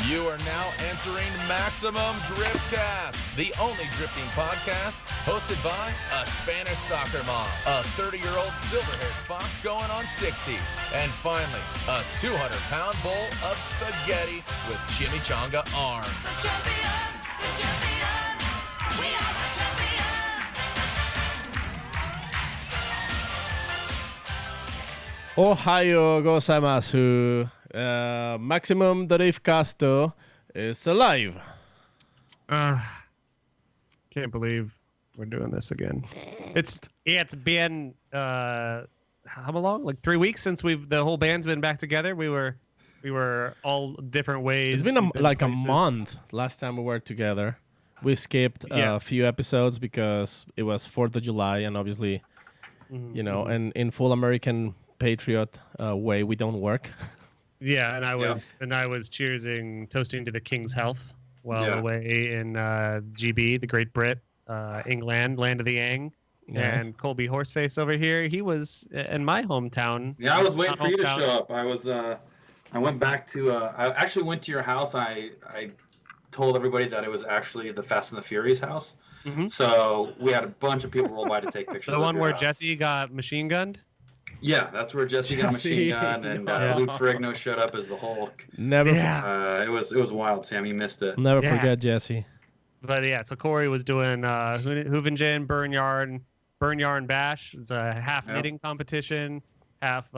You are now entering Maximum Driftcast, the only drifting podcast hosted by a Spanish soccer mom, a 30-year-old silver-haired fox going on 60, and finally, a 200-pound bowl of spaghetti with chimichanga arms. The champions, we are the champions. Ohio gozaimasu. Maximum Driftcast is alive. Can't believe we're doing this again. It's been how long? Like 3 weeks since the whole band's been back together. We were all different ways. It's been a month last time we were together. We skipped a few episodes because it was 4th of July, and obviously, and in full American patriot way, we don't work. Yeah, and I was toasting to the king's health while away in GB, the Great Brit, England, land of the Yang. Nice. And Colby Horseface over here, he was in my hometown. Yeah, I was waiting for you to show up. I went back to. I actually went to your house. I told everybody that it was actually the Fast and the Furious house. Mm-hmm. So we had a bunch of people roll by to take pictures. The one where house. Jesse got machine gunned. Yeah, that's where Jesse got machine gun, and Lou Ferrigno showed up as the Hulk. Never. It was wild, Sam. You missed it. Never forget Jesse. But yeah, so Corey was doing Hoonigan Burn Yarn Bash. It's a half knitting competition, half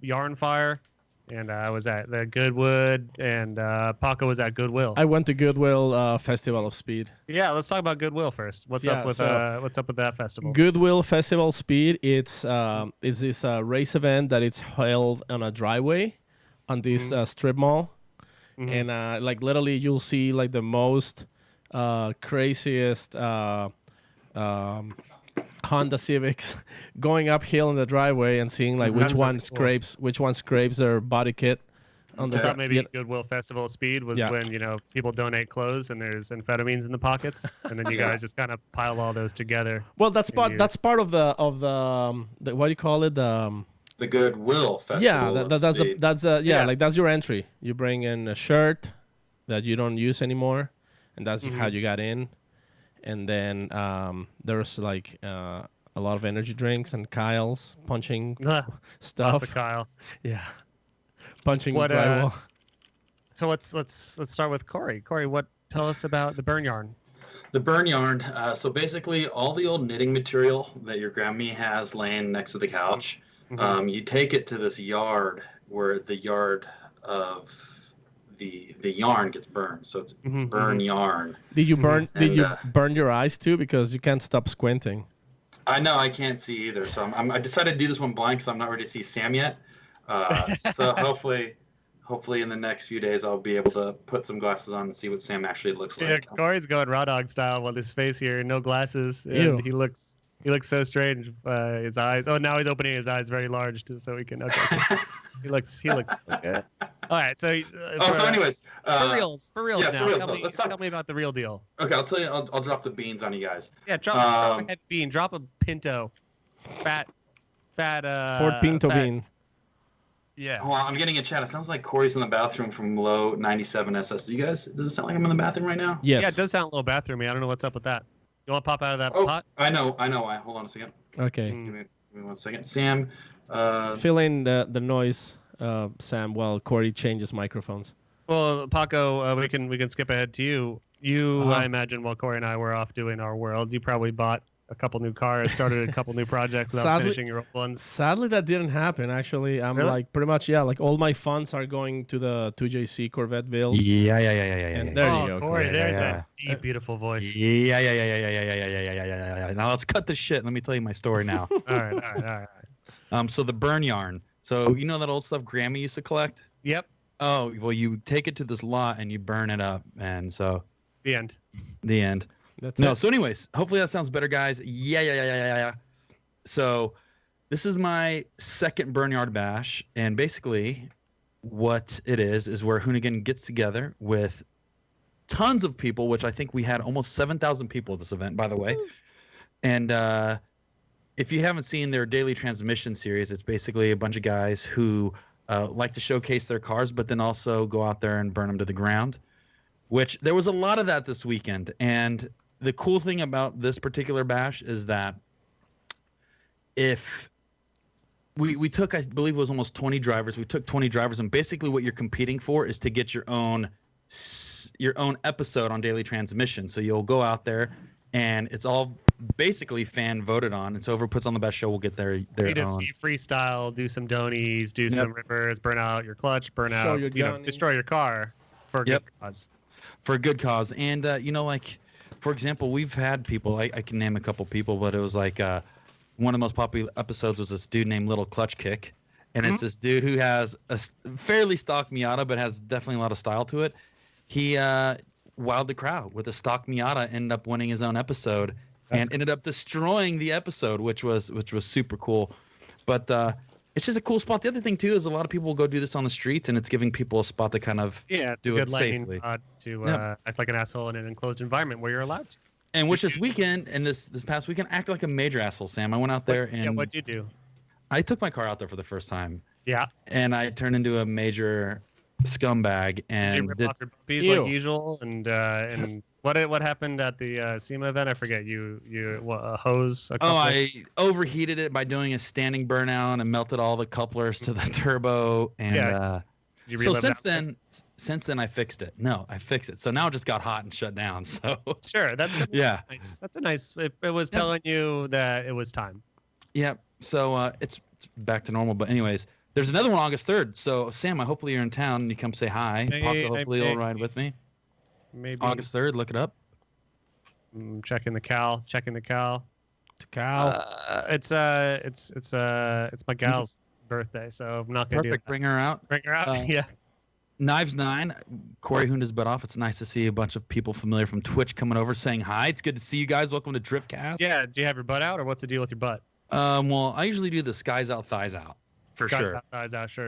yarn fire. And I was at the Goodwood, and Paco was at Goodwill. I went to Goodwill Festival of Speed. Yeah, let's talk about Goodwill first. What's up with that festival? Goodwill Festival Speed. It's this race event that it's held on a driveway on this strip mall, and literally you'll see like the most craziest Honda Civics going uphill in the driveway and seeing like which one scrapes their body kit on the thought maybe Goodwill Festival Speed was when people donate clothes and there's amphetamines in the pockets, and then you guys just kind of pile all those together. Well, that's part of the what do you call it, the Goodwill Festival. Yeah, that's your entry. You bring in a shirt that you don't use anymore, and that's how you got in. And then there's like a lot of energy drinks and Kyle's punching stuff. Lots of Kyle. Yeah, punching drywall. So let's start with Corey. Corey, tell us about the burn yarn? The burn yarn. So basically, all the old knitting material that your grandma has laying next to the couch, you take it to this yard where the yard of the yarn gets burned, so it's burn yarn. Did you burn your eyes too? Because you can't stop squinting. I know I can't see either, so I decided to do this one blind because I'm not ready to see Sam yet. So hopefully in the next few days I'll be able to put some glasses on and see what Sam actually looks like. Yeah, Corey's going raw dog style with his face here, no glasses, and he looks so strange. His eyes. Oh, now he's opening his eyes very large so he can. Okay. He looks good. All right, so. Anyways, for reals yeah, now. For reals, Tell me about the real deal. Okay, I'll tell you. I'll drop the beans on you guys. Yeah, drop a head bean. Drop a pinto, fat. Ford Pinto bean. Yeah. Hold on, I'm getting a chat. It sounds like Corey's in the bathroom from low 97 SS. You guys, does it sound like I'm in the bathroom right now? Yes. Yeah, it does sound a little bathroomy. I don't know what's up with that. You want to pop out of that pot? I know. Hold on a second. Okay. Give me 1 second. Sam. Fill in the noise, Sam, while Corey changes microphones. Well, Paco, we can skip ahead to you. I imagine, while Corey and I were off doing our world, you probably bought a couple new cars, started a couple new projects without finishing your old ones. Sadly, that didn't happen. Actually, I'm like pretty much like all my funds are going to the 2JC Corvette build. Yeah. And there you go, Corey. There's that deep, beautiful voice. Yeah. Now let's cut the shit. Let me tell you my story now. All right. So the burn yarn. So you know that old stuff Grammy used to collect? Yep. Oh, well, you take it to this lot and you burn it up, and so. The end. So anyways, hopefully that sounds better, guys. Yeah. So this is my second Burnyard Bash, and basically what it is where Hoonigan gets together with tons of people, which I think we had almost 7,000 people at this event, by the way. And if you haven't seen their daily transmission series, it's basically a bunch of guys who like to showcase their cars, but then also go out there and burn them to the ground. which there was a lot of that this weekend. And the cool thing about this particular bash is that if we took, I believe it was almost 20 drivers. We took 20 drivers, and basically what you're competing for is to get your own episode on Daily Transmission. So you'll go out there, and it's all basically fan voted on. And so whoever puts on the best show will get their You own. just you freestyle, do some donies, do some rivers, burn out your clutch, burn out, destroy your car for a good cause. For a good cause. And, like, for example, we've had people, I can name a couple people, but it was like one of the most popular episodes was this dude named Little Clutch Kick. And it's this dude who has a fairly stock Miata, but has definitely a lot of style to it. He wowed the crowd with a stock Miata, ended up winning his own episode, and ended up destroying the episode, which was super cool. But it's just a cool spot. The other thing too is a lot of people will go do this on the streets, and it's giving people a spot to kind of do it safely. To act like an asshole in an enclosed environment where you're allowed to. And which this weekend and this past weekend, act like a major asshole, Sam. I went out there and what'd you do? I took my car out there for the first time. Yeah. And I turned into a major scumbag and did you rip off your puppies like usual? And what happened at the SEMA event? I forget. A hose? I overheated it by doing a standing burnout and melted all the couplers to the turbo. And so since then I fixed it. No, I fixed it. So now it just got hot and shut down. So sure, that's nice. That's a nice. It was telling you that it was time. Yeah. So it's back to normal. But anyways, there's another one August 3rd. So Sam, hopefully you're in town and you come say hi. Paco, hopefully you'll ride with me. Maybe August 3rd. Look it up. Checking the cal. It's my gal's birthday, so I'm not gonna Perfect. Bring her out. Yeah. Knives 9. Corey hooned his butt off. It's nice to see a bunch of people familiar from Twitch coming over saying hi. It's good to see you guys. Welcome to Driftcast. Yeah. Do you have your butt out, or what's the deal with your butt? Well, I usually do the skies out, thighs out. Sure. Out, thighs out. Sure.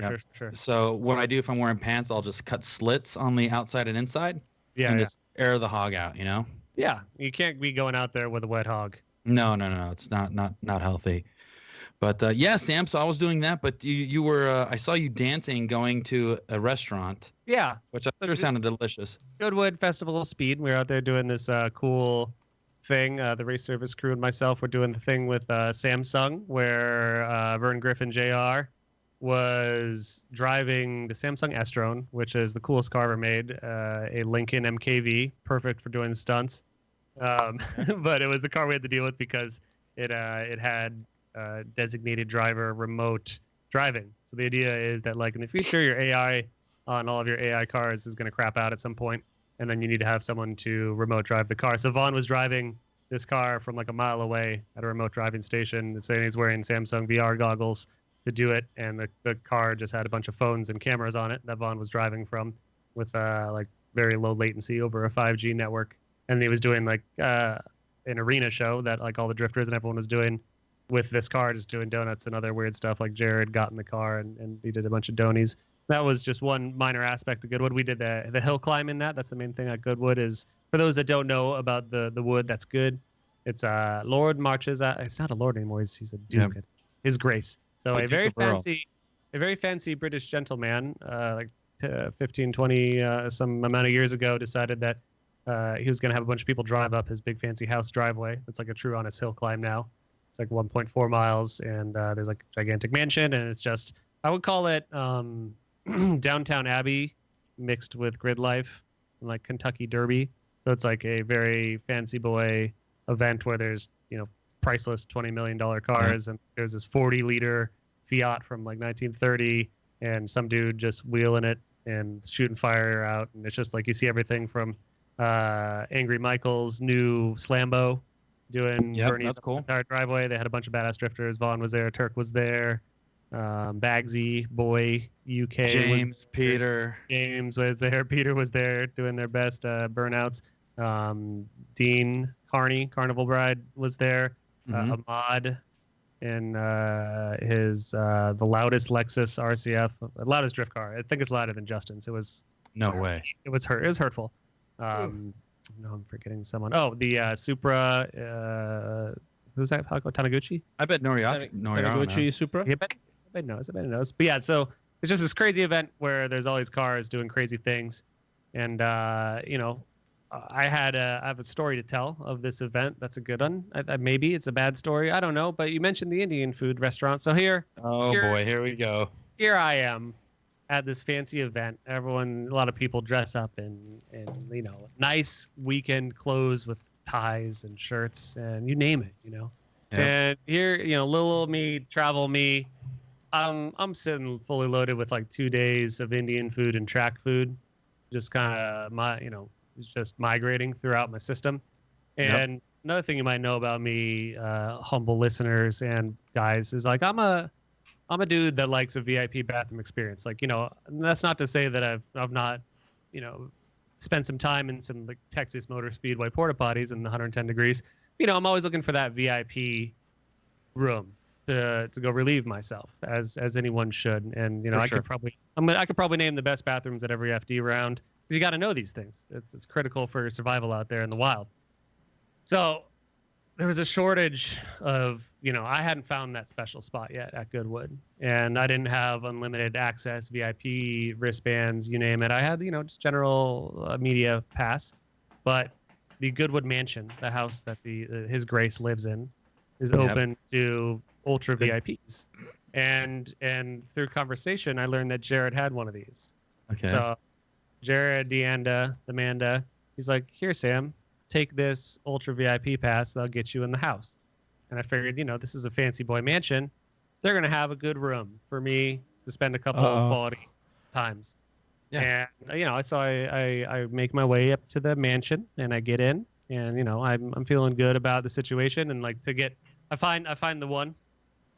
So what I do if I'm wearing pants, I'll just cut slits on the outside and inside. Yeah. And just air the hog out, Yeah. You can't be going out there with a wet hog. No. It's not healthy. But yeah, Sam. So I was doing that, but you were. I saw you dancing, going to a restaurant. Yeah. Which I sure sounded delicious. Goodwood Festival of Speed. We were out there doing this cool thing. The race service crew and myself were doing the thing with Samsung, where Vern Griffin Jr. was driving the Samsung S-Drone, which is the coolest car ever made. A Lincoln MKV, perfect for doing stunts. But it was the car we had to deal with because it had designated driver remote driving. So the idea is that, like, in the future, your AI on all of your AI cars is going to crap out at some point, and then you need to have someone to remote drive the car. So Vaughn was driving this car from like a mile away at a remote driving station, saying he's wearing Samsung VR goggles to do it, and the car just had a bunch of phones and cameras on it that Vaughn was driving from with like very low latency over a 5G network. And he was doing like an arena show that like all the drifters and everyone was doing with this car, just doing donuts and other weird stuff. Like Jared got in the car and he did a bunch of donies. That was just one minor aspect of Goodwood. We did the hill climb in that. That's the main thing at Goodwood. Is for those that don't know about the wood that's good, it's Lord marches. It's not a lord anymore. He's a duke. Yep. His Grace. So a very fancy British gentleman, like 15, 20 some amount of years ago, decided that he was going to have a bunch of people drive up his big fancy house driveway. It's like a true honest hill climb now. It's like 1.4 miles, and there's like a gigantic mansion, and it's just, I would call it Downtown Abbey mixed with grid life and like Kentucky Derby. So it's like a very fancy boy event where there's, priceless $20 million cars, and there's this 40-liter Fiat from like 1930, and some dude just wheeling it and shooting fire out. And it's just like you see everything from Angry Michael's new Slambo doing Bernie's cool. entire driveway. They had a bunch of badass drifters. Vaughn was there. Turk was there. Bagsy, Boy, UK. Peter. James was there. Peter was there doing their best burnouts. Dean Carney, Carnival Bride, was there. Ahmad in his the loudest Lexus RCF, loudest drift car. I think it's louder than Justin's. It was no way. It was hurtful. No, I'm forgetting someone. Oh, the Supra. Who's that? Taniguchi? I bet Noriyaro. Taniguchi Supra. Yeah, I bet knows. But yeah, so it's just this crazy event where there's all these cars doing crazy things. And I have a story to tell of this event. That's a good one. Maybe it's a bad story. I don't know. But you mentioned the Indian food restaurant. So here Here we go. Here I am at this fancy event. A lot of people dress up in nice weekend clothes with ties and shirts and you name it, Yep. And here, little old me, travel me, I'm sitting fully loaded with like 2 days of Indian food and track food, just kind of it's just migrating throughout my system. And another thing you might know about me, humble listeners and guys, is like I'm a dude that likes a VIP bathroom experience. Like, that's not to say that I've not, spent some time in some like Texas Motor Speedway porta potties in 110 degrees. I'm always looking for that VIP room to go relieve myself, as anyone should. And I could probably name the best bathrooms at every FD round, because you got to know these things. It's critical for your survival out there in the wild. So there was a shortage of, I hadn't found that special spot yet at Goodwood, and I didn't have unlimited access, VIP wristbands, you name it. I had, just general media pass, but the Goodwood Mansion, the house that His Grace lives in, is open to ultra VIPs. And through conversation, I learned that Jared had one of these. Okay. So Jared, Deanda, Amanda, he's like, here, Sam, take this ultra VIP pass. They'll get you in the house. And I figured, this is a fancy boy mansion. They're going to have a good room for me to spend a couple of quality times. Yeah. And, so I make my way up to the mansion and I get in and, I'm feeling good about the situation. And like I find the one,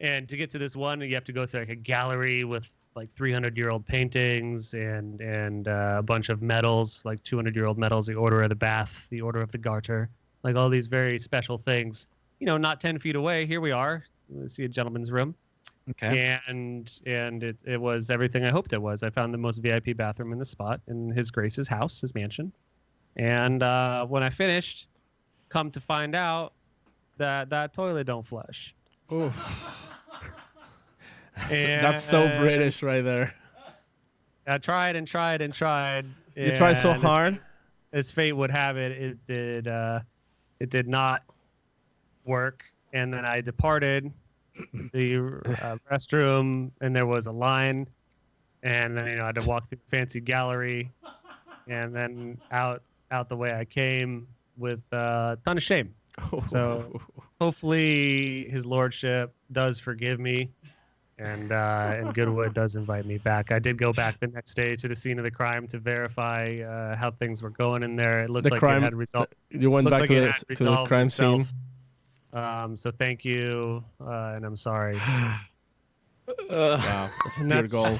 and to get to this one, you have to go through like a gallery with like 300-year-old paintings and a bunch of medals, like 200-year-old medals, the Order of the Bath, the Order of the Garter, like all these very special things. Not 10 feet away. Here we are. We see a gentleman's room. Okay. And it was everything I hoped it was. I found the most VIP bathroom in the spot in His Grace's house, his mansion. And when I finished, come to find out that toilet don't flush. Ooh. That's so British right there. I tried and tried and tried. You tried so hard. As fate would have it, it did not work. And then I departed the restroom, and there was a line. And then I had to walk through the fancy gallery, and then out the way I came with a ton of shame. So hopefully his lordship does forgive me. And Goodwood does invite me back. I did go back the next day to the scene of the crime to verify how things were going in there. It looked like it had resolved. You went back to the crime scene. So thank you, and I'm sorry. Wow, that's a pure goal.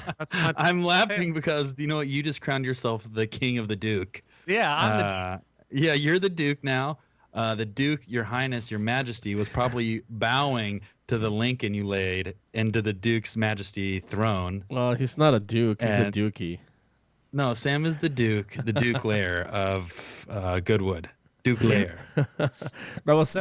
I'm laughing because you just crowned yourself the king of the Duke. Yeah, I'm yeah, you're the Duke now. The Duke, Your Highness, Your Majesty, was probably bowing to the Lincoln you laid into the Duke's Majesty throne. Well, he's not a Duke. He's a Dukey. No, Sam is the Duke Lair of Goodwood. Duke Lair. That was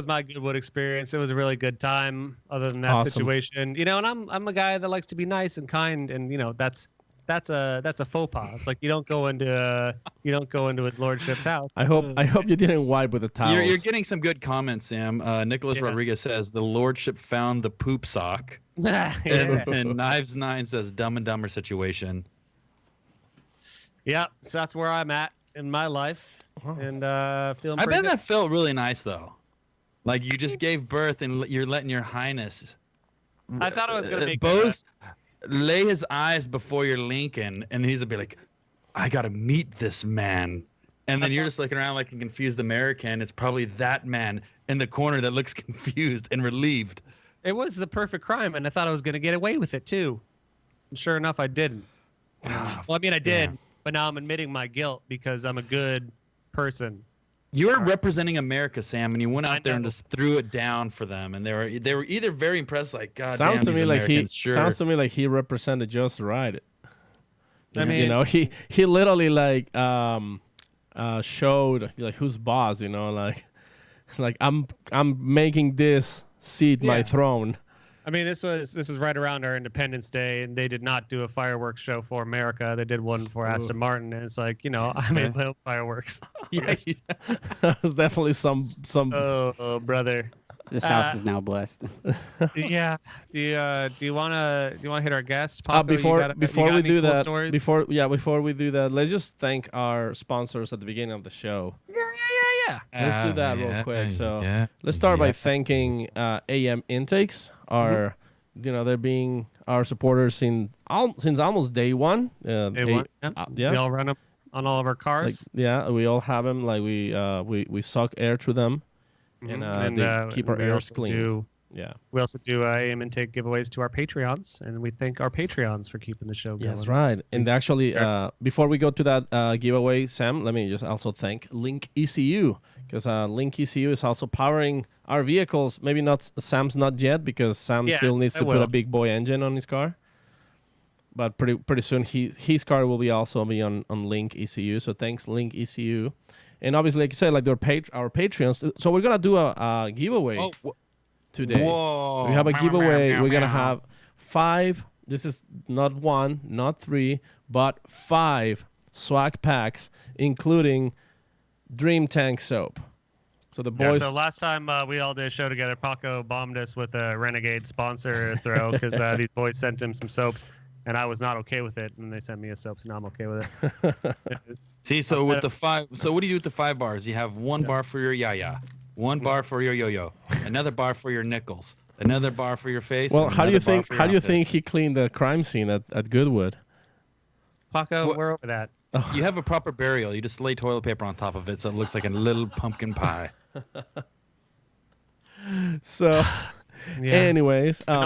my Goodwood experience. It was a really good time. Other than that situation, and I'm a guy that likes to be nice and kind, and that's a faux pas. It's like you don't go into his lordship's house. I hope you didn't wipe with a towel. You're getting some good comments, Sam. Nicholas Rodriguez says the lordship found the poop sock. and Knives 9 says Dumb and Dumber situation. Yeah, so that's where I'm at in my life, and feeling. I bet good. that felt really nice though. Like you just gave birth and you're letting Your Highness. I thought I was gonna make Bose lay his eyes before your Lincoln, and he's gonna be like, "I gotta meet this man," and then you're just looking around like a confused American. It's probably that man in the corner that looks confused and relieved. It was the perfect crime, and I thought I was gonna get away with it too. And sure enough, I didn't. Well, I mean, I did, but now I'm admitting my guilt because I'm a good person. You were representing America, Sam, and you went out there and just threw it down for them, and they were either very impressed, like God damn, these Americans, sure. Sounds to me like he represented just right. I mean, he literally like showed like who's boss, like it's like I'm making this seat my throne. I mean, this is right around our Independence Day, and they did not do a fireworks show for America. They did one for Aston Martin, and it's like, I made my own fireworks. Yeah. That was definitely some. Oh, brother. This house is now blessed. Yeah. Do you wanna hit our guest? Paco? Before we do that, stories? before we do that, let's just thank our sponsors at the beginning of the show. Yeah. Let's do that real quick. So let's start by thanking AM Intakes. Our, they're being our supporters since almost day one. Day one. Yeah. We all run up on all of our cars. We all have them. Like we suck air through them, and they keep our air clean. We also do AM Intake giveaways to our Patreons, and we thank our Patreons for keeping the show going. That's right. And actually, before we go to that giveaway, Sam, let me just also thank Link ECU, because Link ECU is also powering our vehicles. Maybe not Sam's not yet, because Sam still needs to put a big boy engine on his car. But pretty soon, his car will also be on Link ECU. So thanks, Link ECU. And obviously, like you said, like our Patreons. So we're gonna do a giveaway. Today. Whoa. We have a giveaway. We're going to have 5, this is not 1, not 3, but 5 swag packs, including Dream Tank soap. So the boys... so last time we all did a show together, Paco bombed us with a Renegade sponsor throw because these boys sent him some soaps, and I was not okay with it, and they sent me a soap, so now I'm okay with it. See, so with the 5... So what do you do with the 5 bars? You have 1 bar for your yaya. 1 bar for your yo-yo, another bar for your nickels, another bar for your face. Well, how do you think he cleaned the crime scene at Goodwood? Paco, we're over that. You have a proper burial. You just lay toilet paper on top of it, so it looks like a little pumpkin pie. So, anyways, and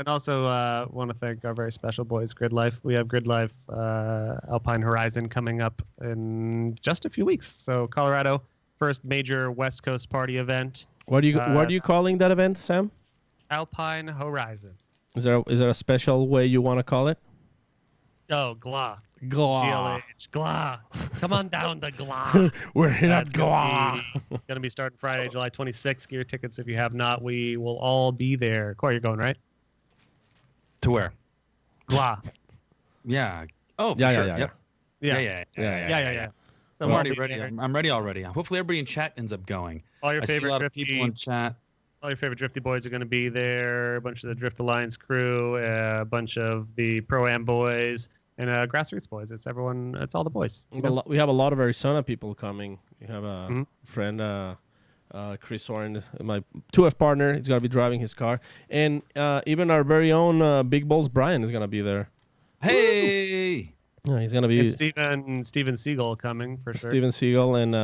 also want to thank our very special boys, Grid Life. We have Grid Life Alpine Horizon coming up in just a few weeks. So Colorado. First major West Coast party event. What are you calling that event, Sam? Alpine Horizon. Is there a special way you want to call it? Oh, GLA. GLA. GLA. Come on down to GLA. We're here at GLA. Going to be starting Friday, July 26th. Get your tickets if you have not. We will all be there. Corey, you're going, right? To where? GLA. Yeah. Oh, for sure. Yeah. So I'm already ready. I'm ready already. Hopefully, everybody in chat ends up going. All your I favorite see a lot Drifty, of people in chat. All your favorite Drifty boys are going to be there. A bunch of the Drift Alliance crew, a bunch of the Pro-Am boys, and Grassroots boys. It's everyone. It's all the boys. We have a lot of Arizona people coming. We have a friend, Chris Soren, my 2F partner. He's going to be driving his car. And even our very own Big Balls Brian is going to be there. Hey! Yeah, he's gonna be Steven Siegel coming for sure. Steven Siegel and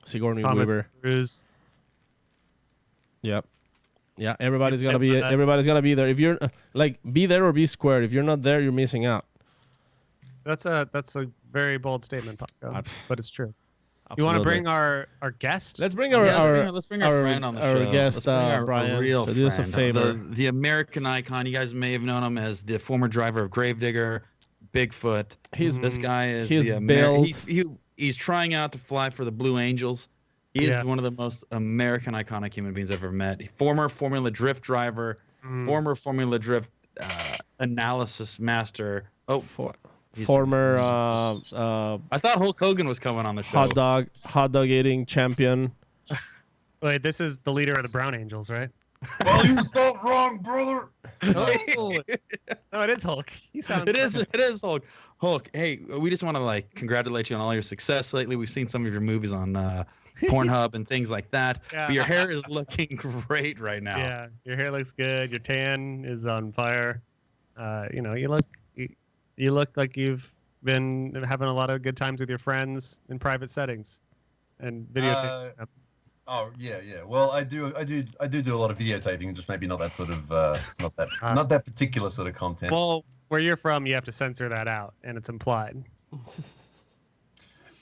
Sigourney Weaver. Cruz. Yep. Yeah, everybody's gonna be there. If you're be there or be squared. If you're not there, you're missing out. That's a very bold statement, Paco, but it's true. Absolutely. You want to bring our guest? Let's bring our friend on the show. Our guest, Brian. Our real do us a friend. favor. The American icon. You guys may have known him as the former driver of Gravedigger, Bigfoot. This guy is he's trying out to fly for the Blue Angels. He is one of the most American iconic human beings I've ever met. Former Formula Drift driver, former Formula Drift analysis master. Former I thought Hulk Hogan was coming on the show. Hot dog eating champion. Wait, this is the leader of the Brown Angels, right? Well, you spelled wrong, brother. Oh, it is Hulk. It is Hulk. Hulk, hey, we just want to congratulate you on all your success lately. We've seen some of your movies on Pornhub and things like that. Yeah. But your hair is looking great right now. Yeah, your hair looks good. Your tan is on fire. You look like you've been having a lot of good times with your friends in private settings and videotaping. Oh yeah. Well, I do a lot of videotaping, just maybe not that sort of not that particular sort of content. Well, where you're from, you have to censor that out, and it's implied.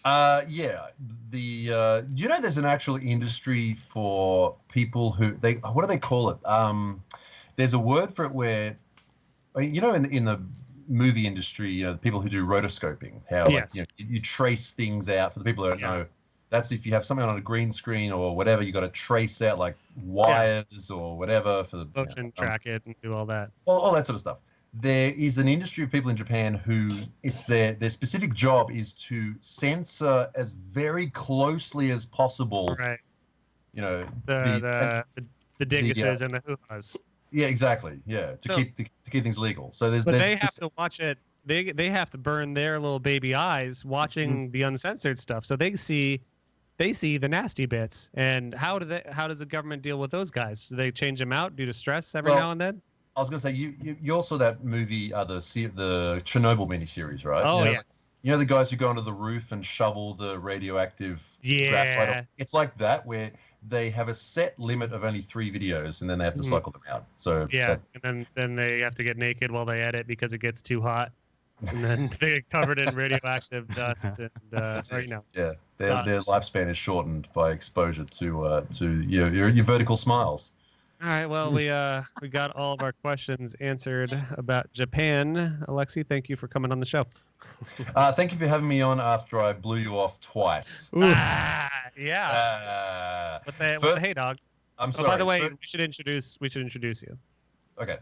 Yeah. There's an actual industry for people who what do they call it? There's a word for it where, in the movie industry, people who do rotoscoping, how you trace things out. For the people who don't know, That's if you have something on a green screen or whatever, you got to trace out like wires or whatever for the Motion track it and do all that. all that sort of stuff. There is an industry of people in Japan who it's their specific job is to censor as very closely as possible. Right. You know, The dinguses and the hoo-has. Yeah, exactly. Yeah, to keep things legal. So But they have to watch it. They have to burn their little baby eyes watching the uncensored stuff. So they see the nasty bits. And how does the government deal with those guys? Do they change them out due to stress every now and then? I was gonna say you also that movie the Chernobyl miniseries, right? Oh, yes. You know the guys who go onto the roof and shovel the radioactive graphite? It's like that where they have a set limit of only 3 videos and then they have to cycle them out. So and then they have to get naked while they edit because it gets too hot. And then they get covered in radioactive dust and their lifespan is shortened by exposure to your vertical smiles. All right, well we got all of our questions answered about Japan. Alexi, thank you for coming on the show. Thank you for having me on after I blew you off twice. Yeah. With the hey dog. I'm sorry. By the way, we should introduce you. Okay.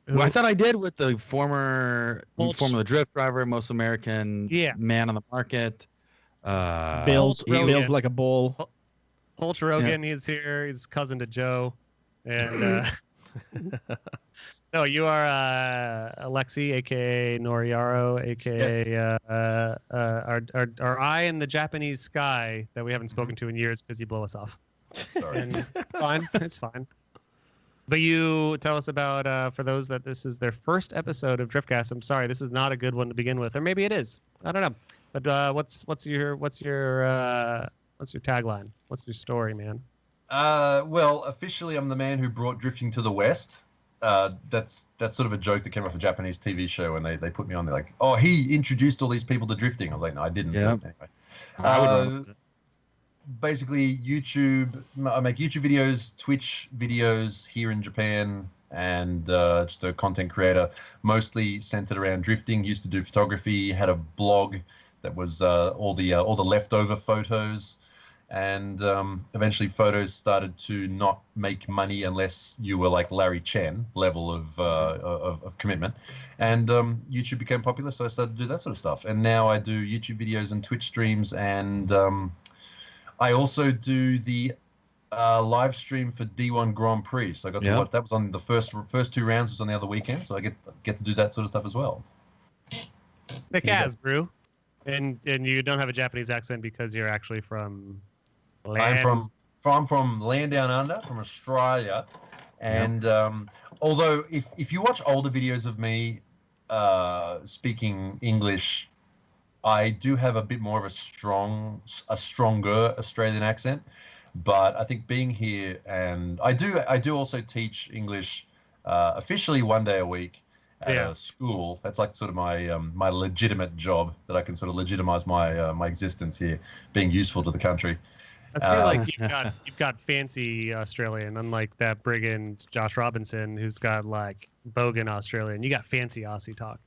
Well, I thought I did with the former Formula Drift driver, most American man on the market. Built like a bull. Hulch Rogan, he's here. He's cousin to Joe. And no, you are Alexi, aka Noriyaro, aka our eye in the Japanese sky that we haven't spoken to in years because you blow us off. Sorry. And it's fine. But you tell us about for those that this is their first episode of Driftcast. I'm sorry, this is not a good one to begin with, or maybe it is. I don't know. But what's your tagline? What's your story, man? Well, officially, I'm the man who brought drifting to the West. That's sort of a joke that came off a Japanese TV show, and they put me on. They're like, "Oh, he introduced all these people to drifting." I was like, "No, I didn't." Yeah. Anyway, basically, YouTube. I make YouTube videos, Twitch videos here in Japan, and just a content creator, mostly centered around drifting. Used to do photography. Had a blog that was all the leftover photos. And eventually photos started to not make money unless you were like Larry Chen level of commitment. And YouTube became popular, so I started to do that sort of stuff. And now I do YouTube videos and Twitch streams, and I also do the live stream for D1 Grand Prix. So I got to watch, that was on the first 2 rounds was on the other weekend, so I get to do that sort of stuff as well. Nick has, Brew. And you don't have a Japanese accent because you're actually from land. I'm from land down under, from Australia, and although if you watch older videos of me speaking English, I do have a bit more of a stronger Australian accent. But I think being here, and I do also teach English officially 1 day a week at a school. That's like sort of my my legitimate job that I can sort of legitimize my existence here, being useful to the country. I feel like you've got fancy Australian, unlike that brigand Josh Robinson, who's got like bogan Australian. You got fancy Aussie talk.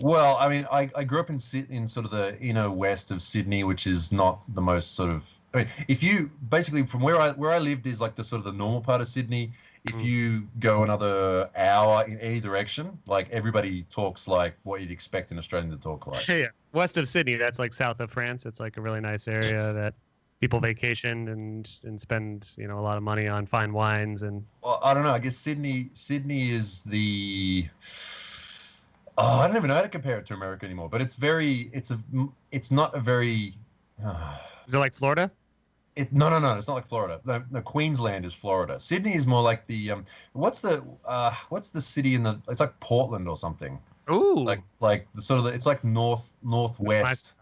Well, I mean, I grew up in sort of the inner west of Sydney, which is not the most sort of. I mean, if you basically from where I lived is like the sort of the normal part of Sydney. If you go another hour in any direction, like everybody talks like what you'd expect an Australian to talk like. Yeah, west of Sydney, that's like south of France. It's like a really nice area that people vacation and spend a lot of money on fine wines and. Well, I don't know. I guess Sydney is the. Oh, I don't even know how to compare it to America anymore. But it's not a very. Is it like Florida? No, it's not like Florida. No, Queensland is Florida. Sydney is more like the what's the city in the? It's like Portland or something. Ooh. Like the sort of it's like northwest.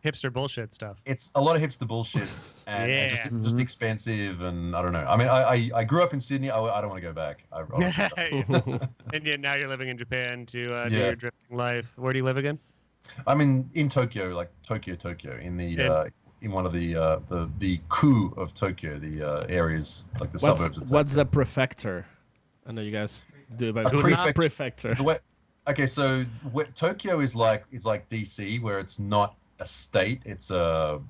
Hipster bullshit stuff. It's a lot of hipster bullshit and just expensive, and I don't know. I mean, I grew up in Sydney. I don't want to go back. And yet now you're living in Japan to do your drifting life. Where do you live again? I'm in Tokyo, like Tokyo, in the in one of the ku of Tokyo, the areas like the suburbs of Tokyo. What's the prefecture? I know you guys do about prefecture. Okay, so Tokyo is like DC, where it's not a state. It's a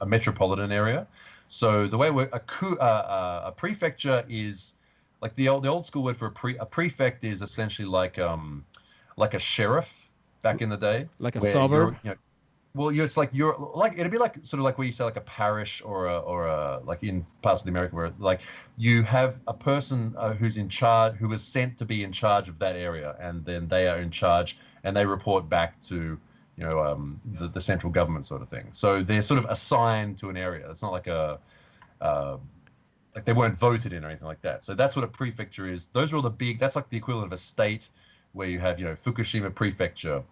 metropolitan area. So the way a prefecture is like the old school word for a prefect is essentially like a sheriff back in the day, like a suburb. Well, it's like it'd be like sort of like where you say like a parish or a like in parts of America where like you have a person who's in charge, who was sent to be in charge of that area, and then they are in charge and they report back to the central government sort of thing. So they're sort of assigned to an area. It's not like like they weren't voted in or anything like that. So that's what a prefecture is. Those are all the big. That's like the equivalent of a state, where you have Fukushima Prefecture.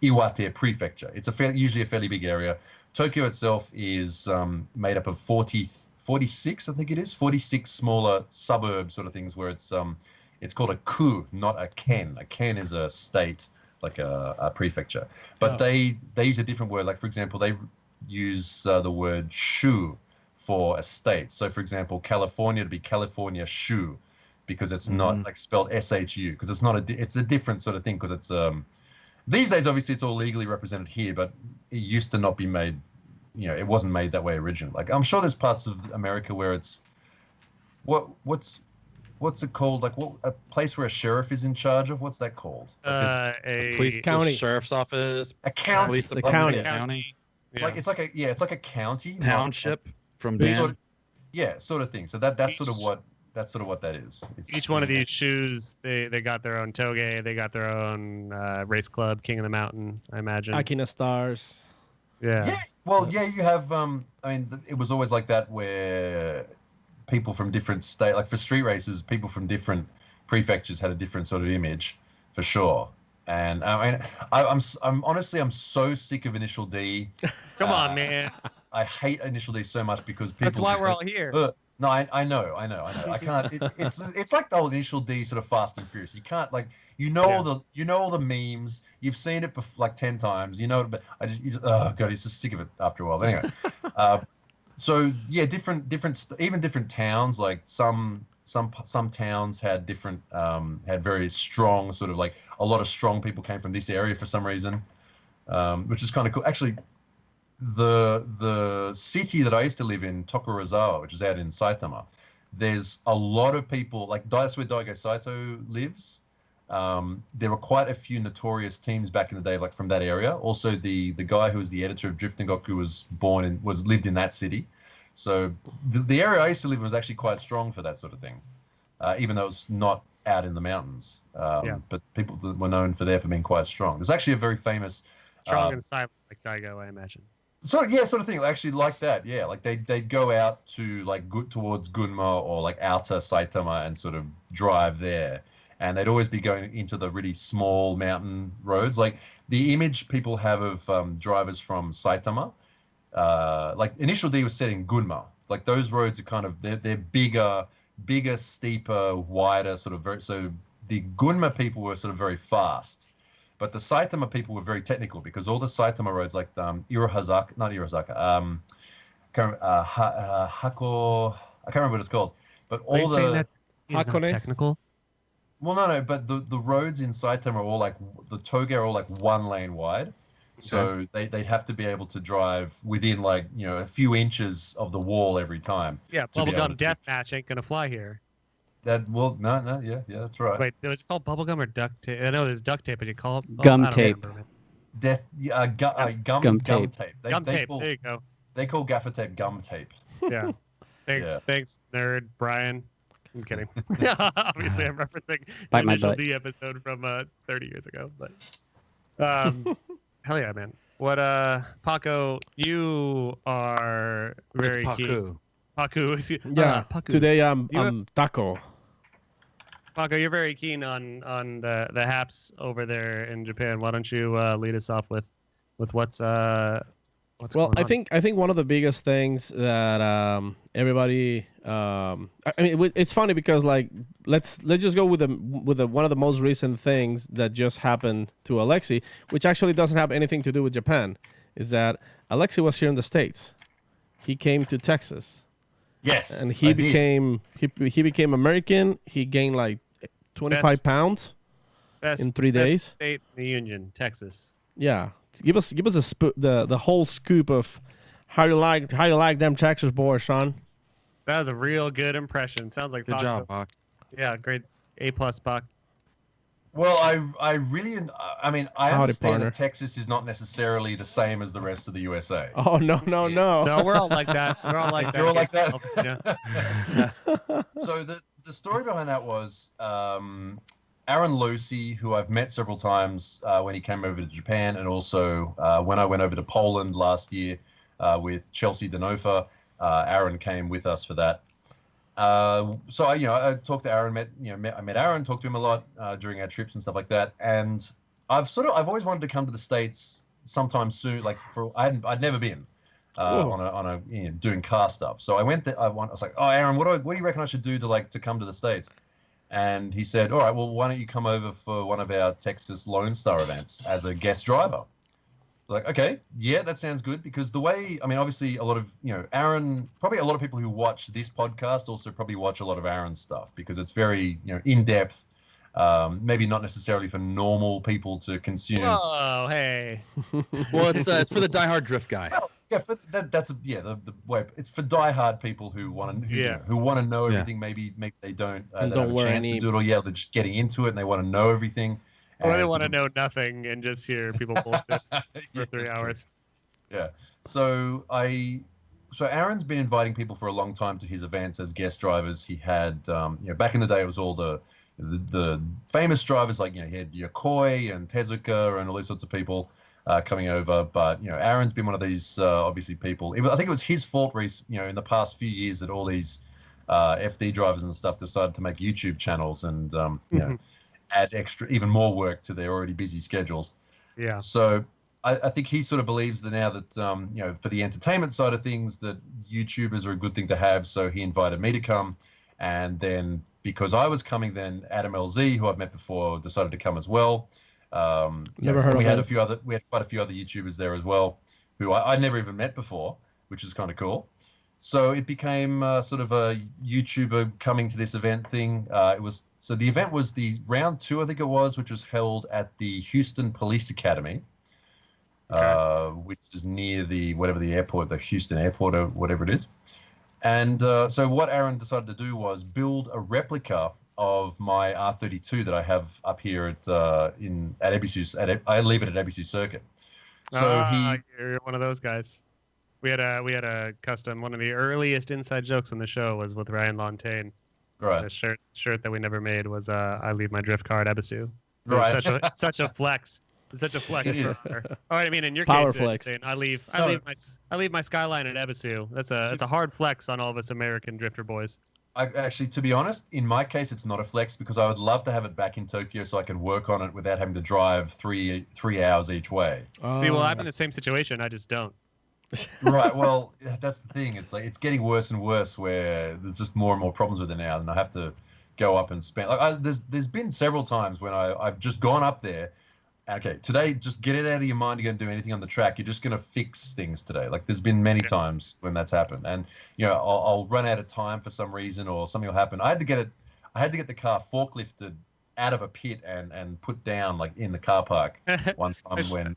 Iwate Prefecture. It's usually a fairly big area. Tokyo itself is made up of 46, I think it is, 46 smaller suburb sort of things where it's called a ku, not a ken. A ken is a state, like a prefecture. But they use a different word. Like, for example, they use the word shu for a state. So, for example, California to be California shu, because it's not like spelled SHU, because it's a different sort of thing, because it's these days obviously it's all legally represented here, but it used to not be made, it wasn't made that way originally. Like, I'm sure there's parts of America where it's what's it called, like a place where a sheriff is in charge of, what's that called? A police county, sheriff's office, a county, police county. Yeah. Like it's like a county, township from Dan. Sort of thing. So that's sort of what that is. Each one of these shoes, they got their own toge, they got their own race club, King of the Mountain, I imagine. Akina Stars. Yeah. Yeah. Well, yeah, you have. I mean, it was always like that, where people from different states, like for street races, people from different prefectures had a different sort of image, for sure. And I mean, I'm honestly, I'm so sick of Initial D. Come on, man. I hate Initial D so much because people. That's why we're all here. No, I know. I can't. It's like the whole Initial D sort of Fast and Furious. You can't all the memes. You've seen it like 10 times. But oh god, it's just sick of it after a while. But anyway, so yeah, even different towns. Like some towns had different had very strong sort of like a lot of strong people came from this area for some reason, which is kind of cool. Actually, the city that I used to live in, Tokorozawa, which is out in Saitama, there's a lot of people, like that's where Daigo Saito lives. There were quite a few notorious teams back in the day, like from that area. Also, the guy who was the editor of Drift Goku lived in that city. So the area I used to live in was actually quite strong for that sort of thing, even though it's not out in the mountains. But people were known for being quite strong. There's actually a very famous strong and silent like Daigo, I imagine. Sort of thing. Actually, like that. Yeah, like they'd go out to like towards Gunma or like outer Saitama and sort of drive there, and they'd always be going into the really small mountain roads. Like the image people have of drivers from Saitama, like Initial D was set in Gunma. Like those roads are kind of they're bigger, steeper, wider, sort of very. So the Gunma people were sort of very fast. But the Saitama people were very technical because all the Saitama roads, like Hako, I can't remember what it's called. But all the Hakone technical. Well, no, but the roads in Saitama are all like the toge are all like 1 lane wide, so they'd have to be able to drive within like a few inches of the wall every time. Yeah, bubblegum deathmatch ain't gonna fly here. Yeah, that's right. Wait, was it called bubblegum or duct tape? I know there's duct tape, but you call it gum tape. Gum tape. Gum tape. There you go. They call gaffer tape gum tape. Yeah. Thanks, nerd Brian. I'm kidding. Obviously, I'm referencing the Initial D episode from 30 years ago, but hell yeah, man. What Paco, you are very keen. Paco. Yeah. Paco. Today I'm taco. Paco, you're very keen on the haps over there in Japan. Why don't you lead us off with what's going on? I think one of the biggest things that everybody it's funny because like let's just go with the one of the most recent things that just happened to Alexi, which actually doesn't have anything to do with Japan, is that Alexi was here in the States. He came to Texas. Yes. And he became American. He gained like 25 pounds. in 3 days. Best state in the union, Texas. Yeah, give us the whole scoop of how you like them Texas boys, Sean. That was a real good impression. Sounds like Good job, Bach. Yeah, great. A+, Bach. Well, I really, I mean, I Howdy, understand partner. that Texas is not necessarily the same as the rest of the USA. Oh no. No, we're all like that. We're all like that. You're all like that? Yeah. So the story behind that was Aaron Lucy, who I've met several times when he came over to Japan, and also when I went over to Poland last year with Chelsea Denofa. Aaron came with us for that. So I talked to Aaron, I met Aaron, talked to him a lot during our trips and stuff like that. And I've always wanted to come to the States sometime soon. Like I'd never been on a doing car stuff. So I went there. I was like, oh, Aaron, what do you reckon I should do to come to the States? And he said, all right, well, why don't you come over for one of our Texas Lone Star events as a guest driver? Like, okay, yeah, that sounds good, because the way, I mean, obviously a lot of, Aaron, probably a lot of people who watch this podcast also probably watch a lot of Aaron's stuff, because it's very, in-depth, maybe not necessarily for normal people to consume. Oh, hey. Well, it's for the diehard drift guy. Well, yeah, the way, it's for diehard people who want to, who want to know everything. Maybe they don't, And they don't have a wear chance to do it, or they're just getting into it and they want to know everything. Or they And want to know nothing and just hear people bullshit for 3 hours. Yeah. So Aaron's been inviting people for a long time to his events as guest drivers. He had, back in the day, it was all the famous drivers, like, he had Yokoi and Tezuka and all these sorts of people coming over. But, Aaron's been one of these, obviously, people. I think it was his fault, in the past few years that all these FD drivers and stuff decided to make YouTube channels and, add even more work to their already busy schedules. Yeah. So I think he sort of believes that now that, for the entertainment side of things, that YouTubers are a good thing to have. So he invited me to come. And then because I was coming, then Adam LZ, who I've met before, decided to come as well. Never heard of we had him. We had quite a few other YouTubers there as well, who I'd never even met before, which is kind of cool. So it became sort of a YouTuber coming to this event thing. So the event was the round 2, I think it was, which was held at the Houston Police Academy, which is near the airport, the Houston airport or whatever it is. And so what Aaron decided to do was build a replica of my R32 that I have up here at Ebisu. I leave it at Ebisu Circuit. So you're one of those guys. We had a custom. One of the earliest inside jokes on the show was with Ryan Lontaine. Right. The shirt that we never made was I leave my drift car at Ebisu. Right. It's such a flex. It's such a flex. I mean, in your Power case, flex. saying I leave my Skyline at Ebisu. That's a hard flex on all of us American drifter boys. Actually, to be honest, in my case, it's not a flex, because I would love to have it back in Tokyo so I can work on it without having to drive three hours each way. See, well, I'm in the same situation. I just don't. Right. Well, that's the thing. It's like it's getting worse and worse, where there's just more and more problems with it now, and I have to go up and spend. There's been several times when I've just gone up there. Okay, today, just get it out of your mind. You're going to do anything on the track. You're just going to fix things today. Like, there's been many times when that's happened, and I'll run out of time for some reason, or something will happen. I had to get the car forklifted out of a pit and put down, like, in the car park one time when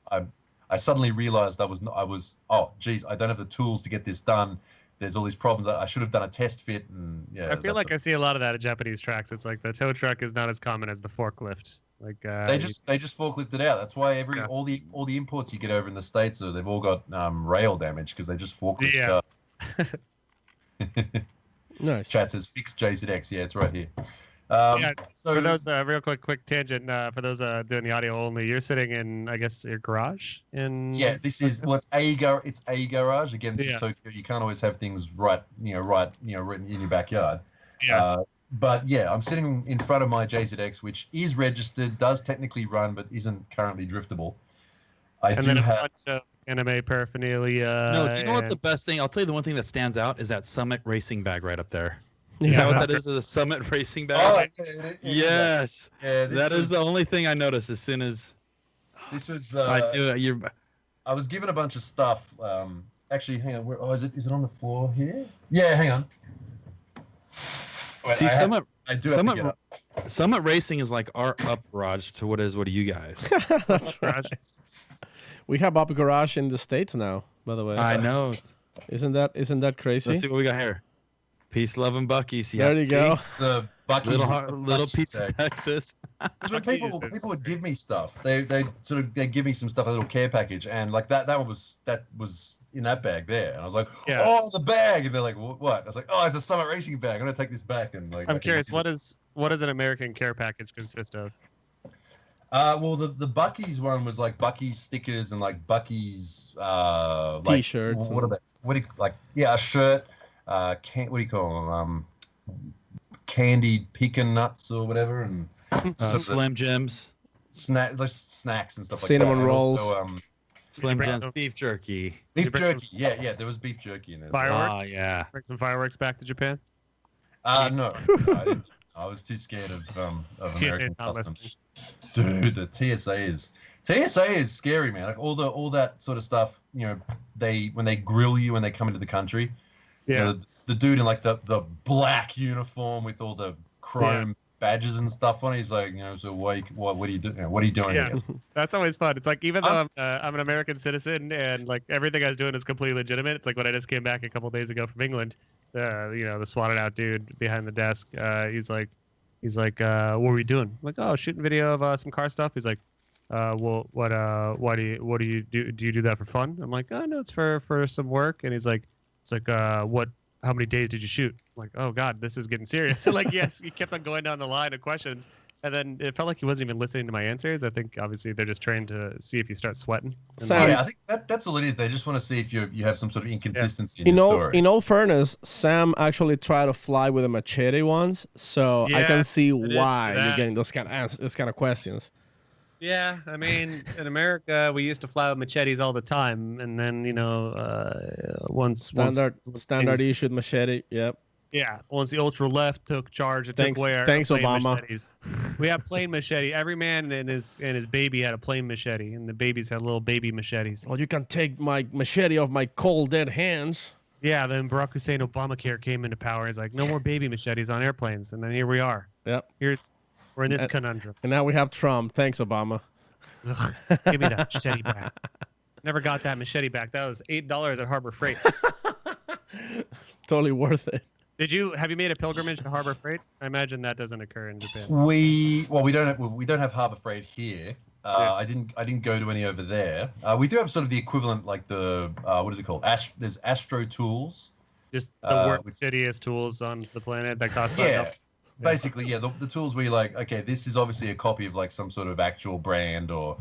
I suddenly realized I don't have the tools to get this done. There's all these problems. I should have done a test fit, and I feel like I see a lot of that at Japanese tracks. It's like the tow truck is not as common as the forklift. Like they just forklift it out. That's why all the imports you get over in the States they've all got rail damage, because they just forklift cars. Nice. Chat says fix JZX. Yeah, it's right here. So for those real quick tangent, for those doing the audio only, you're sitting in, I guess, your garage in. Yeah, this is it's a garage. Again, this is Tokyo. You can't always have things right in your backyard. Yeah. But yeah, I'm sitting in front of my JZX, which is registered, does technically run, but isn't currently driftable. I do have a bunch of anime paraphernalia. No, do you know what the best thing? I'll tell you the one thing that stands out is that Summit racing bag right up there. Is that what that is? The Summit racing bag? Oh, yes. Yeah, that is the only thing I noticed as soon as this was. I knew it. I was given a bunch of stuff. Actually, hang on. Is it on the floor here? Yeah, hang on. See, I do have to get up. Summit Racing is like our up garage to what are you guys? That's right. We have up garage in the States now, by the way. I know. Isn't that crazy? Let's see what we got here. Peace, love, and Buc-ee's. There you go. The Buc-ee's little piece of Texas. When people would give me stuff, they give me some stuff, a little care package, and like that was in that bag there, and I was like, oh, the bag, and they're like, what? I was like, oh, it's a Summit Racing bag. I'm gonna take this back and like. I'm curious, what does an American care package consist of? Well, the Buc-ee's one was like Buc-ee's stickers and like Buc-ee's T-shirts. What are they? What do you like? Yeah, a shirt. What do you call them? Candied pecan nuts or whatever, and Slim Jims, snacks and stuff like that. Cinnamon rolls. Also, Slim Jims, beef jerky. Beef jerky. Yeah, there was beef jerky in there. Fireworks? Oh, yeah. Bring some fireworks back to Japan? No, I didn't. I was too scared of American customs. Dude, the TSA is scary, man. Like all that sort of stuff. You know, when they grill you when they come into the country. Yeah. You know, the dude in like the black uniform with all the chrome badges and stuff on it. He's like, you know, so what are you doing? What are you doing? Yeah, here? that's always fun. It's like even though I'm an American citizen and like everything I was doing is completely legitimate. It's like when I just came back a couple days ago from England. The swatted out dude behind the desk. He's like, what were you doing? I'm like, oh, shooting video of some car stuff. He's like, well, why do you do? Do you do that for fun? I'm like, oh no, it's for some work. And he's like, how many days did you shoot? I'm like, oh God, this is getting serious. Like, yes, he kept on going down the line of questions. And then it felt like he wasn't even listening to my answers. I think obviously they're just trained to see if you start sweating. I think that's all it is. They just want to see if you have some sort of inconsistency in your story. In all fairness, Sam actually tried to fly with a machete once, so I can see why you're getting those kind of questions. Yeah, I mean, in America, we used to fly with machetes all the time, and then once standard issued machete. Yep. Yeah, once the ultra left took charge, it took away our plain Obama. machetes. We have plain machete. Every man and his baby had a plain machete, and the babies had little baby machetes. Well, you can take my machete off my cold dead hands. Yeah, then Barack Hussein Obamacare came into power. He's like, no more baby machetes on airplanes, and then here we are. Yep. We're in this conundrum. And now we have Trump. Thanks, Obama. Ugh, give me that machete back. Never got that machete back. That was $8 at Harbor Freight. Totally worth it. Have you made a pilgrimage to Harbor Freight? I imagine that doesn't occur in Japan. We don't have Harbor Freight here. I didn't go to any over there. We do have sort of the equivalent, like the what is it called? There's Astro Tools. Just the worst shittiest tools on the planet that cost nothing. Basically, the tools where you're like, okay, this is obviously a copy of like some sort of actual brand, or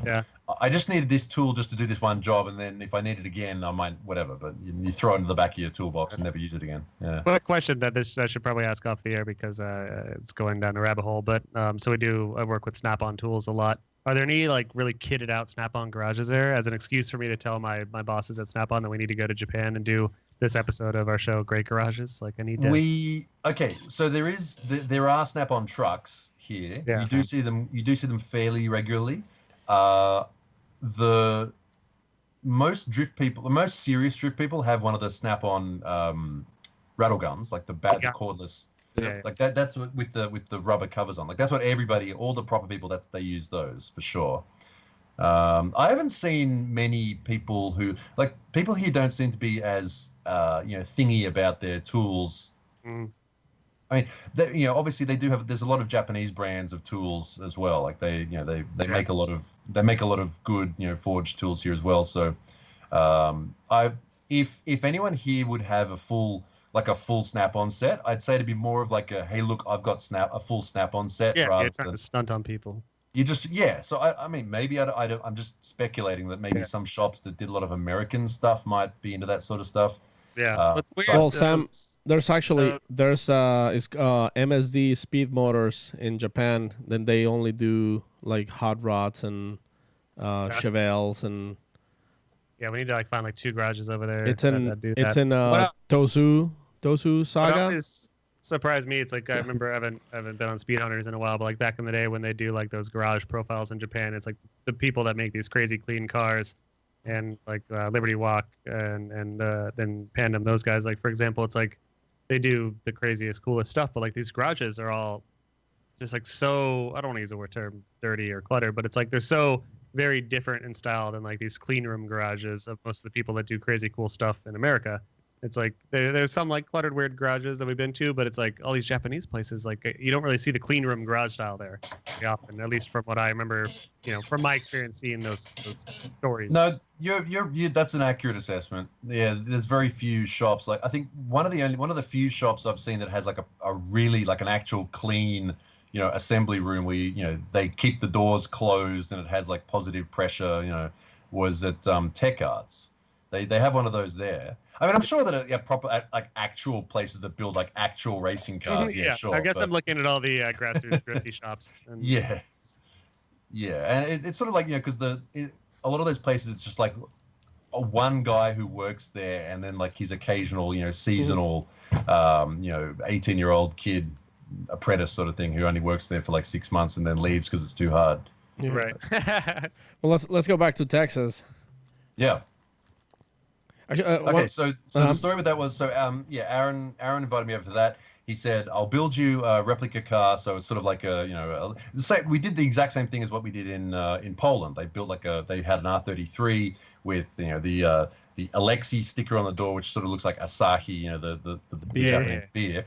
I just needed this tool just to do this one job, and then if I need it again, I might whatever. But you throw it into the back of your toolbox and never use it again. Yeah. Well, a question that I should probably ask off the air because it's going down a rabbit hole. But I work with Snap-on tools a lot. Are there any like really kitted out Snap-on garages there as an excuse for me to tell my bosses at Snap-on that we need to go to Japan and do this episode of our show, Great Garages? Like I need to. So there are Snap-on trucks here. Yeah. You do see them fairly regularly. The most serious drift people have one of the Snap-on rattle guns, like the cordless. Yeah. Like that's what with the rubber covers on. Like that's what all the proper people they use those for sure. I haven't seen many people people here don't seem to be as thingy about their tools. Mm. I mean, obviously there's a lot of Japanese brands of tools as well. Like they make a lot of good, forged tools here as well. So, if anyone here would have a full Snap-on set, I'd say to be more of like a, hey, look, I've got a full Snap-on set. Yeah, rather you're trying to stunt on people. You just So I mean, maybe I'm just speculating that maybe some shops that did a lot of American stuff might be into that sort of stuff. Yeah, it's weird. Well, Sam, there's actually MSD Speed Motors in Japan. Then they only do like hot rods and Chevelles and. Yeah, we need to find like 2 garages over there. It's in Tosu Saga. What always surprised me, it's like I remember I haven't been on Speed Hunters in a while, but like back in the day when they do like those garage profiles in Japan, it's like the people that make these crazy clean cars, and like Liberty Walk and then Pandem, those guys. Like for example, it's like they do the craziest, coolest stuff. But like these garages are all just like so. I don't want to use the word term dirty or cluttered, but it's like they're so very different in style than like these clean room garages of most of the people that do crazy cool stuff in America. It's like there's some like cluttered weird garages that we've been to, but it's like all these Japanese places, like you don't really see the clean room garage style there very often, at least from what I remember, from my experience seeing those stories. No, you're that's an accurate assessment. Yeah, there's very few shops. Like I think one of the few shops I've seen that has like a really like an actual clean, assembly room where they keep the doors closed and it has like positive pressure, was at Tech Arts. They have one of those there. I mean, I'm sure that proper like actual places that build like actual racing cars. Yeah, sure. I guess I'm looking at all the grassroots drifty shops. And... Yeah, and it's sort of like because a lot of those places it's just like one guy who works there, and then like his occasional seasonal 18-year-old kid apprentice sort of thing who only works there for like 6 months and then leaves because it's too hard. Yeah. Right. Well, let's go back to Texas. Yeah. Actually, okay, so the story with that was Aaron invited me over for that. He said, "I'll build you a replica car." So it's sort of like we did the exact same thing as what we did in Poland. They built they had an R33 with the Alexi sticker on the door, which sort of looks like Asahi, the Japanese beer.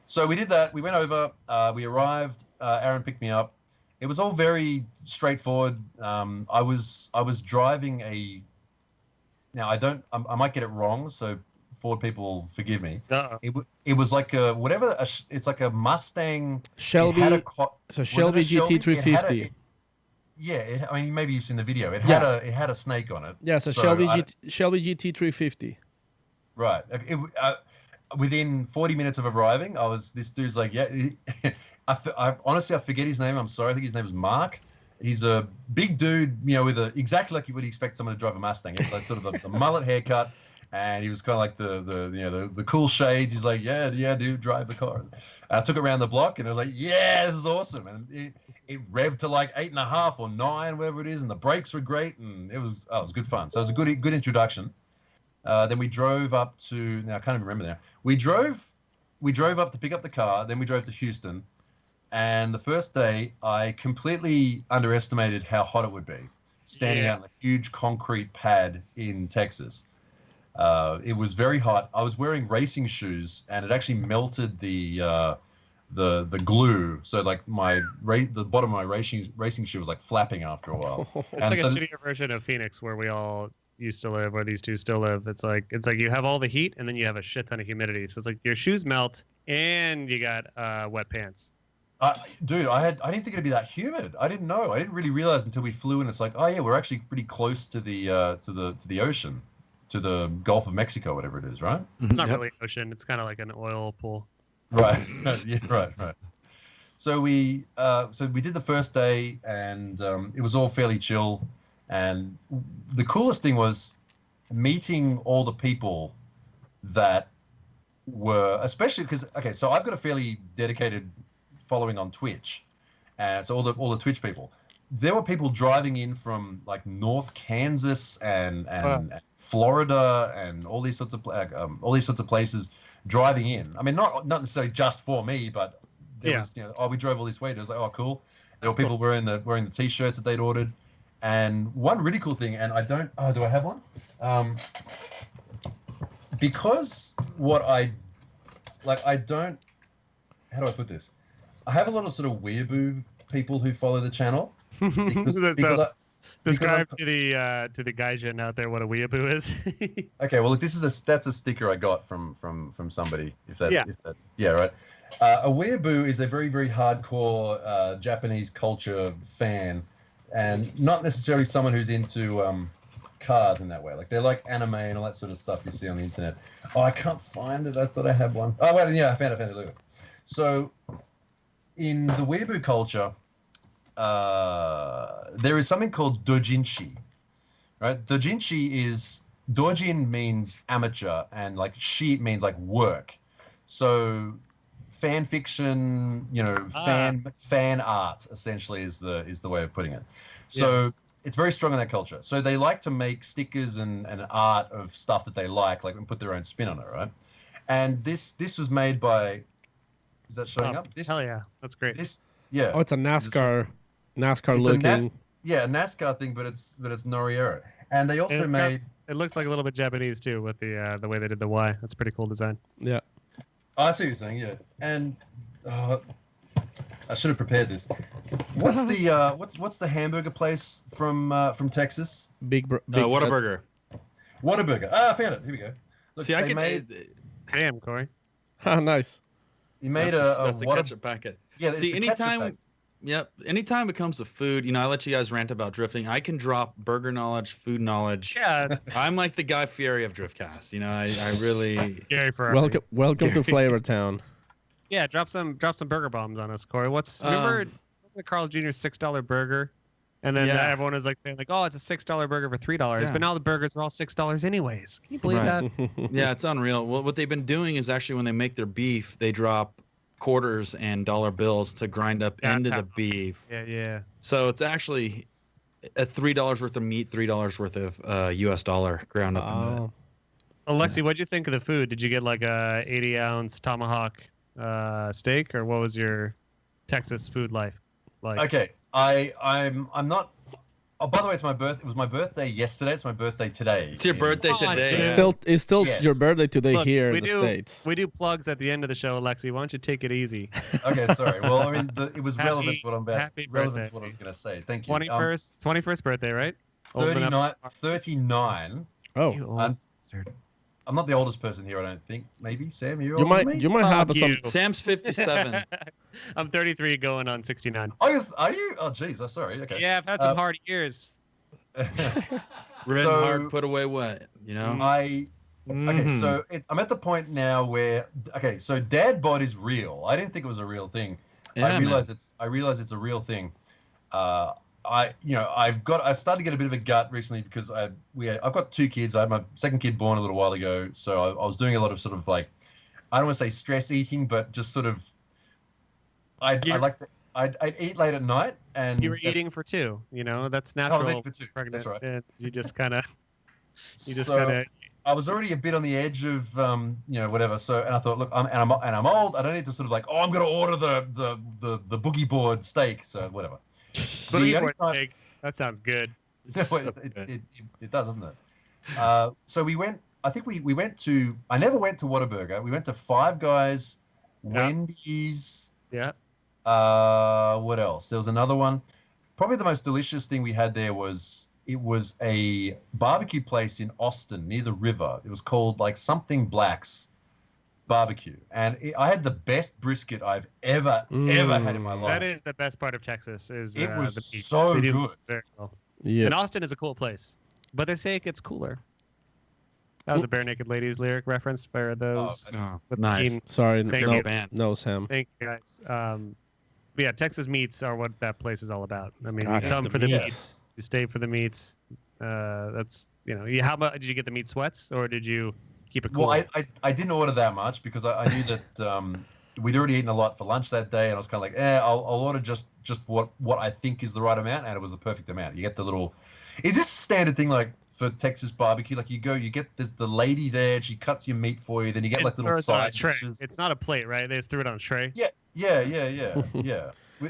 So we did that. We went over. We arrived. Aaron picked me up. It was all very straightforward. I was driving a. Now I might get it wrong, so Ford people forgive me. It was like it's like a Mustang Shelby. Shelby GT350. I mean maybe you've seen the video. It had a snake on it. Yeah, so Shelby GT350. Right. Within 40 minutes of arriving, this dude's like, honestly I forget his name. I'm sorry. I think his name was Mark. He's a big dude, with exactly like you would expect someone to drive a Mustang. It's like sort of the mullet haircut, and he was kind of like the cool shades. He's like, yeah, dude, drive the car. And I took it around the block, and I was like, yeah, this is awesome. And it revved to like 8.5 or 9, whatever it is, and the brakes were great, and it was good fun. So it was a good introduction. Then we drove up to I can't even remember now. We drove up to pick up the car. Then we drove to Houston. And the first day, I completely underestimated how hot it would be, standing out in a huge concrete pad in Texas. It was very hot. I was wearing racing shoes, and it actually melted the glue. So like the bottom of my racing shoe was like flapping after a while. It's like a shittier version of Phoenix, where we all used to live, where these two still live. It's like you have all the heat, and then you have a shit ton of humidity. So it's like your shoes melt, and you got wet pants. Dude, I didn't think it'd be that humid. I didn't know. I didn't really realize until we flew in. It's like, oh yeah, we're actually pretty close to the ocean, to the Gulf of Mexico, whatever it is, right? Not really ocean. It's kind of like an oil pool. Right. Yeah. Right. So we did the first day, and it was all fairly chill. And the coolest thing was meeting all the people that were, especially because so I've got a fairly dedicated following on Twitch, and so all the Twitch people. There were people driving in from like North Kansas and Florida and all these sorts of places driving in. I mean, not necessarily just for me, but there was we drove all this way. It was like, oh, cool. There were people wearing the t-shirts that they'd ordered, and one really cool thing. And do I have one? Because I don't. How do I put this? I have a lot of sort of weeaboo people who follow the channel. Describe to the gaijin out there what a weeaboo is. Okay, well, look, that's a sticker I got from somebody. Right. A weeaboo is a very, very hardcore Japanese culture fan, and not necessarily someone who's into cars in that way. Like, they're like anime and all that sort of stuff you see on the internet. Oh, I can't find it. I thought I had one. Oh, wait, yeah, I found it. Look. So, in the weeaboo culture, there is something called dojinshi, right? Dojin means amateur, and like shi means like work. So fan fiction, fan art essentially is the way of putting it. So it's very strong in that culture. So they like to make stickers and art of stuff that they like and put their own spin on it, right? And this was made by. Is that showing up? Hell yeah, that's great. Yeah. Oh, it's a NASCAR It's looking. a NASCAR thing, but it's Noriyaro. And they also made. It looks like a little bit Japanese too, with the way they did the Y. That's a pretty cool design. Yeah. I see what you're saying. Yeah. And I should have prepared this. What's the what's the hamburger place from Texas? Big Whataburger. Whataburger. I found it. Here we go. Look, See, I can. Damn, Corey. Ah, nice. You made that's the ketchup packet. Yeah. See, anytime it comes to food, I let you guys rant about drifting. I can drop burger knowledge, food knowledge. Yeah. I'm like the Guy Fieri of Driftcast. I really. Gary Ferrari. Welcome to Flavor Town. Yeah, drop some burger bombs on us, Corey. Remember the Carl's Jr. $6 burger? And then everyone was like saying oh, it's a $6 burger for $3, but now the burgers are all $6 anyways. Can you believe that? Yeah, it's unreal. Well, what they've been doing is actually when they make their beef, they drop quarters and dollar bills to grind up into the beef. Yeah. So it's actually a $3 worth of meat, $3 worth of US dollar ground up into it. Alexi, what'd you think of the food? Did you get like a 80-ounce tomahawk steak, or what was your Texas food life like? Okay, I'm not. Oh, by the way, it was my birthday yesterday. It's my birthday today. It's your birthday today. It's still Yes. your birthday today. Look, here in the States. We do plugs at the end of the show, Alexi. Why don't you take it easy? Okay, sorry. Well, I mean, it was relevant to what I'm about. Happy Relevant birthday. to what I was going to say. Thank you. 21st birthday, right? Old enough. 39. Oh, You old I'm- bastard. I'm not the oldest person here, I don't think. Maybe Sam, you're you older than me? might have Fuck some. you. Sam's 57. I'm 33 going on 69. Oh, are you? Oh, geez. I'm sorry. Okay. Yeah, I've had some hard years. Ridden So- hard, put away wet. Okay, so I'm at the point now where so dad bod is real. I didn't think it was a real thing. Yeah, I realize it's a real thing. I started to get a bit of a gut recently because I've got 2 kids. I had my second kid born a little while ago, so I was doing a lot of sort of like, I don't want to say stress eating, but just sort of I'd eat late at night, and You were eating for 2. That's I natural. was eating for 2. Pregnant. That's right. You just kind of. So I was already a bit on the edge of whatever. So and I thought, look, I'm old. I don't need to sort of like, I'm gonna order the boogie board steak. So whatever. Boogie board steak. That sounds good. It does, doesn't it? So we went. I think we went to. I never went to Whataburger. We went to Five Guys, Wendy's. Yeah. What else? There was another one. Probably the most delicious thing we had there was a barbecue place in Austin near the river. It was called like something Black's Barbecue, and I had the best brisket I've ever had in my life. That is the best part of Texas. It was the beef. so They do good. very well. Yeah. And Austin is a cool place, but they say it gets cooler. That was a Bare Naked Ladies lyric reference for those. with nice. Dean. Sorry, Thank no, you. no, Sam. Thank you guys. But yeah, Texas meats are what that place is all about. I mean, Gosh, you come the for the meats. meats, you stay for the meats. That's how about did you get the meat sweats or did you keep it cool? Well, I didn't order that much because I knew that we'd already eaten a lot for lunch that day, and I was kind of like, I'll order just what I think is the right amount, and it was the perfect amount. You get the little. Is this a standard thing like for Texas barbecue? Like you get there's the lady there, she cuts your meat for you, then you get like little throws it on a side tray. dishes. It's not a plate, right? They just threw it on a tray. Yeah.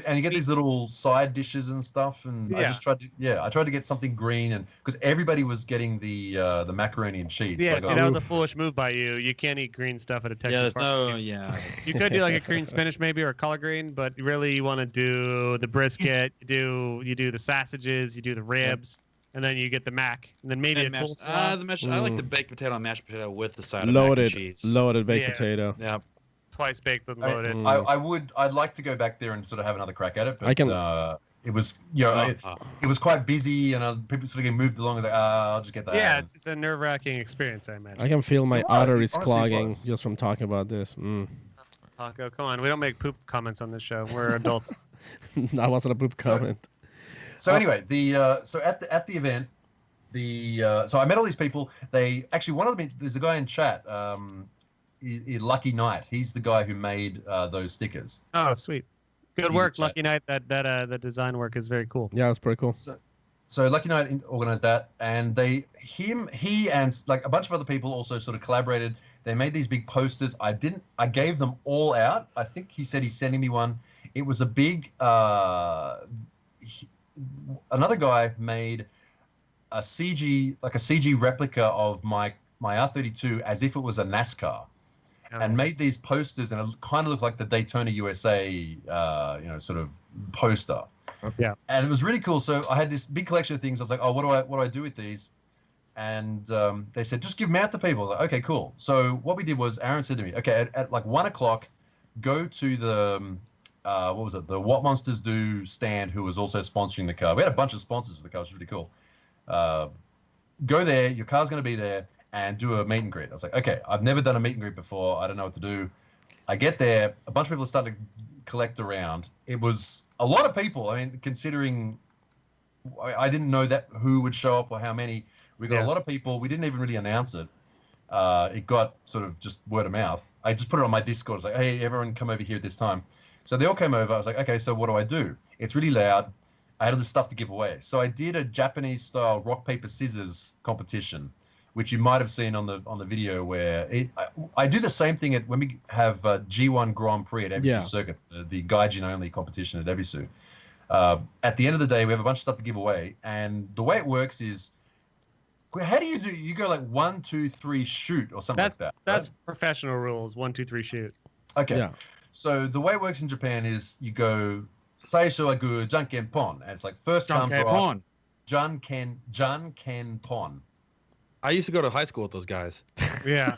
And you get these little side dishes and stuff, and I just tried to get something green, and because everybody was getting the macaroni and cheese. Yeah, so I see, got, that was a foolish move by you. You can't eat green stuff at a Texas barbecue. You could do like a green spinach maybe or a collard green, but really you want to do the brisket. You do the sausages, you do the ribs, and then you get the mac, and then maybe a coleslaw. I like the baked potato and mashed potato with the side of Loaded, mac and cheese. loaded baked Yeah. potato. Yep. Twice baked and loaded. I'd like to go back there and sort of have another crack at it, but I can- it was it was quite busy, and people sort of getting moved along. I was like, I'll just get that. Yeah, it's a nerve-wracking experience, I imagine. I can feel my It was. arteries Honestly, it clogging was. just from talking about this. Paco, come on. We don't make poop comments on this show. We're adults. That wasn't a poop comment. So anyway, so at the event, so I met all these people. They actually one of them. There's a guy in chat. Lucky Knight. He's the guy who made those stickers. Oh, sweet. Good He's work, a Lucky Knight. The design work is very cool. Yeah, it's pretty cool. So Lucky Knight organized that, and he and like a bunch of other people also sort of collaborated. They made these big posters. I gave them all out. I think he said he's sending me one. It was a big. Another guy made a CG replica of my R32 as if it was a NASCAR, and made these posters, and it kind of looked like the Daytona USA, sort of poster. Yeah. And it was really cool. So I had this big collection of things. I was like, oh, what do I do with these? And they said, just give them out to people. I was like, okay, cool. So what we did was, Aaron said to me, okay, at like 1 o'clock, go to the the What Monsters Do stand, who was also sponsoring the car. We had a bunch of sponsors for the car, which was really cool. Go there, your car's going to be there, and do a meet and greet. I was like, okay, I've never done a meet and greet before. I don't know what to do. I get there, a bunch of people started to collect around. It was a lot of people. I mean, considering I didn't know that who would show up or how many. We got a lot of people. We didn't even really announce it. It got sort of just word of mouth. I just put it on my Discord. I was like, hey, everyone come over here at this time. So they all came over. I was like, okay, so what do I do? It's really loud. I had all this stuff to give away. So I did a Japanese-style rock, paper, scissors competition, which you might have seen on the video, where I do the same thing when we have G1 Grand Prix at Ebisu Circuit, the Gaijin-only competition at Ebisu. At the end of the day, we have a bunch of stuff to give away. And the way it works is, how do you do? You go like 1, 2, 3, shoot, or something like that. That's professional rules. 1, 2, 3, shoot. Okay. Yeah. So the way it works in Japan is you go Saisho Agu Janken Pon, and it's like first come for all. Janken Pon. I used to go to high school with those guys. Yeah.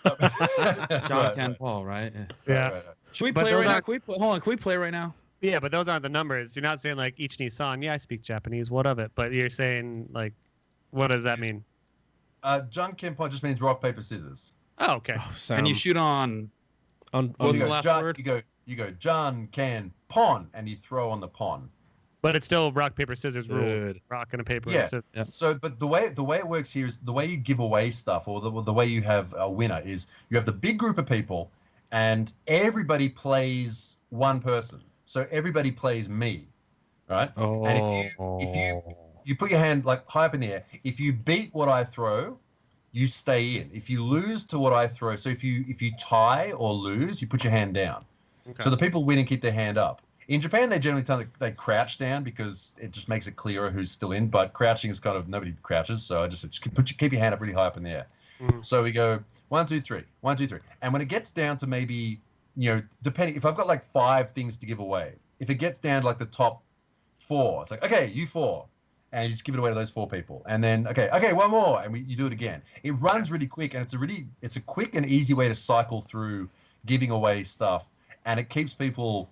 John Ken Paul, right? Yeah. Right. Should we play right now? Hold on, can we play right now? Yeah, but those aren't the numbers. You're not saying like each Nissan. Yeah, I speak Japanese. What of it? But you're saying like, what does that mean? Janken Pon just means rock, paper, scissors. Oh, okay. And you shoot on what's the last word? You go Janken Pon, and you throw on the pon. But it's still rock, paper, scissors rules. Rock and a paper. Yeah. Scissors. Yeah. So, but the way it works here is the way you give away stuff, or the way you have a winner is you have the big group of people, and everybody plays one person. So everybody plays me, right? Oh. And if you put your hand like high up in the air, if you beat what I throw, you stay in. If you lose to what I throw, so if you tie or lose, you put your hand down. Okay. So the people winning keep their hand up. In Japan, they generally they crouch down because it just makes it clearer who's still in. But crouching is kind of, nobody crouches, so I just keep your hand up really high up in the air. Mm. So we go 1, 2, 3, 1, 2, 3, and when it gets down to maybe, depending, if I've got like 5 things to give away, if it gets down to like the top 4, it's like, okay, you 4, and you just give it away to those 4 people, and then okay, 1 more, and you do it again. It runs really quick, and it's a quick and easy way to cycle through giving away stuff, and it keeps people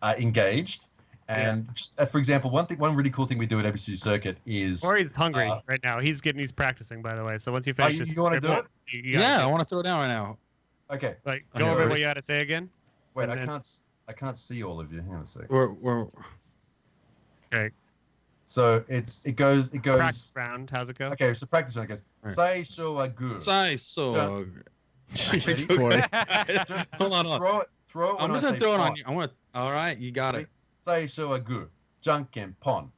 engaged. And just for example, one really cool thing we do at Ebisu Circuit is Corey's hungry right now. He's practicing, by the way. So once you finish, you want to do it? Yeah, I want to throw it down right now. Okay. Like, go over what you had to say again. Wait, I can't see all of you. Hang on a second. We're okay. So it goes. Practice round. How's it go? Okay, so practice round goes. Sai so agu. Sai so. Just hold on. Throw. I'm just gonna throw it on you. I want to. All right, you got it. Sai so agu. Janken pon.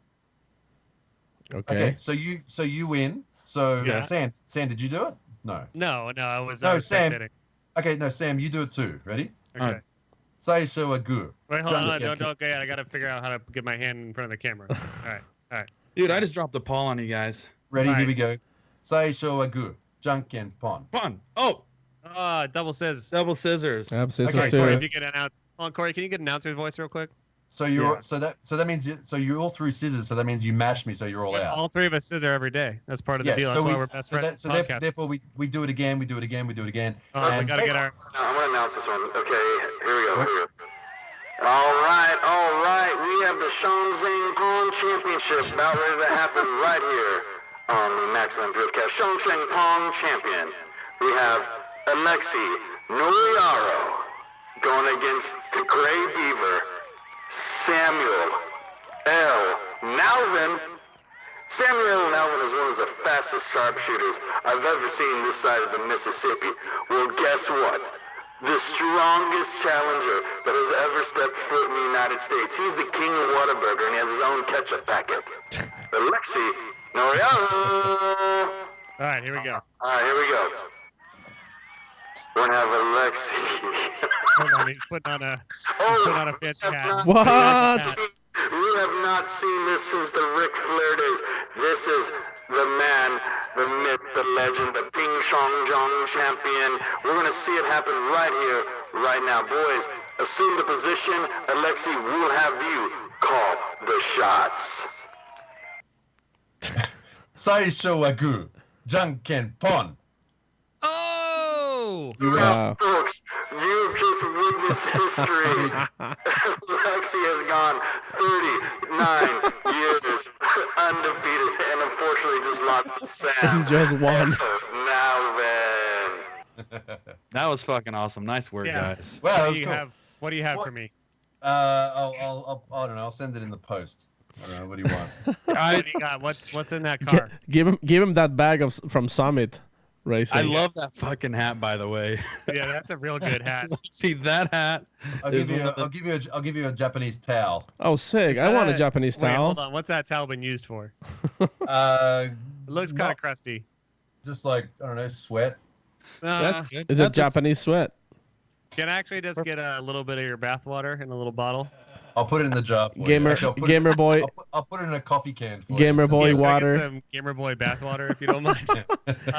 Okay. So you win. So Yeah. Sam, did you do it? No. No, I was. No, Sam. spectating. Okay, no, Sam, you do it too. Ready? Okay. Sai so agu. Wait, hold on. Don't go yet. I gotta figure out how to get my hand in front of the camera. All right. Dude, I just dropped the paw on you guys. Ready? Right. Here we go. Sai so agu. Janken pon. Fun. Oh, double scissors. double scissors. Scissors Okay, too. Corey, if you could announce. Hold on, Corey, can you get an announcer's voice real quick? So that means you're all through scissors. So that means you mashed me. So you're all out. All 3 of us scissor every day. That's part of the deal. That's why we're best friends. Therefore, we do it again. We do it again. We do it again. We gotta get our. I'm gonna announce this one. Okay, here we go. All right. We have the Shenzhen Pong Championship about ready to happen right here on the Maximum Driftcast. Shenzhen Pong Champion. We have Alexi Noriyaro going against the Gray Beaver, Samuel L. Nalvin. Samuel Nalvin is one of the fastest sharpshooters I've ever seen this side of the Mississippi. Well, guess what? The strongest challenger that has ever stepped foot in the United States. He's the king of Whataburger, and he has his own ketchup packet. Alexi Noriyaro. All right, here we go. All right, here we go. We're gonna have Alexi. Hold on, he's putting on a fancy hat. What? We have not seen this since the Ric Flair days. This is the man, the myth, the legend, the Ping Shong Jong champion. We're gonna see it happen right here, right now. Boys, assume the position. Alexi will have you call the shots. Saisho Wagu, Janken Pon. Oh! Wow. Folks, you've just witnessed history. Alexi has gone 39 years undefeated and unfortunately just lost to Sam. Just won. Now then. That was fucking awesome. Nice work, Yeah. guys. Well, that What was do you cool. have? What do you have for me? I don't know. I'll send it in the post. I don't know. What do you want? What do you got? What's in that car? Give him that bag from Summit Racing. I love that fucking hat, by the way. Yeah, that's a real good hat. See that hat? I'll give you a Japanese towel. Oh, sick! Is I that want a Japanese Wait, towel. hold on. What's that towel been used for? It looks kind Not- of crusty. Just like, I don't know, sweat. That's good. Is it Japanese sweat? Can I actually just get a little bit of your bathwater in a little bottle? I'll put it in the jar. For you. Gamer Actually, I'll put Gamer Boy I'll put it in a coffee can for Gamer you. Boy Can I get water. some Gamer Boy bathwater, if you don't mind.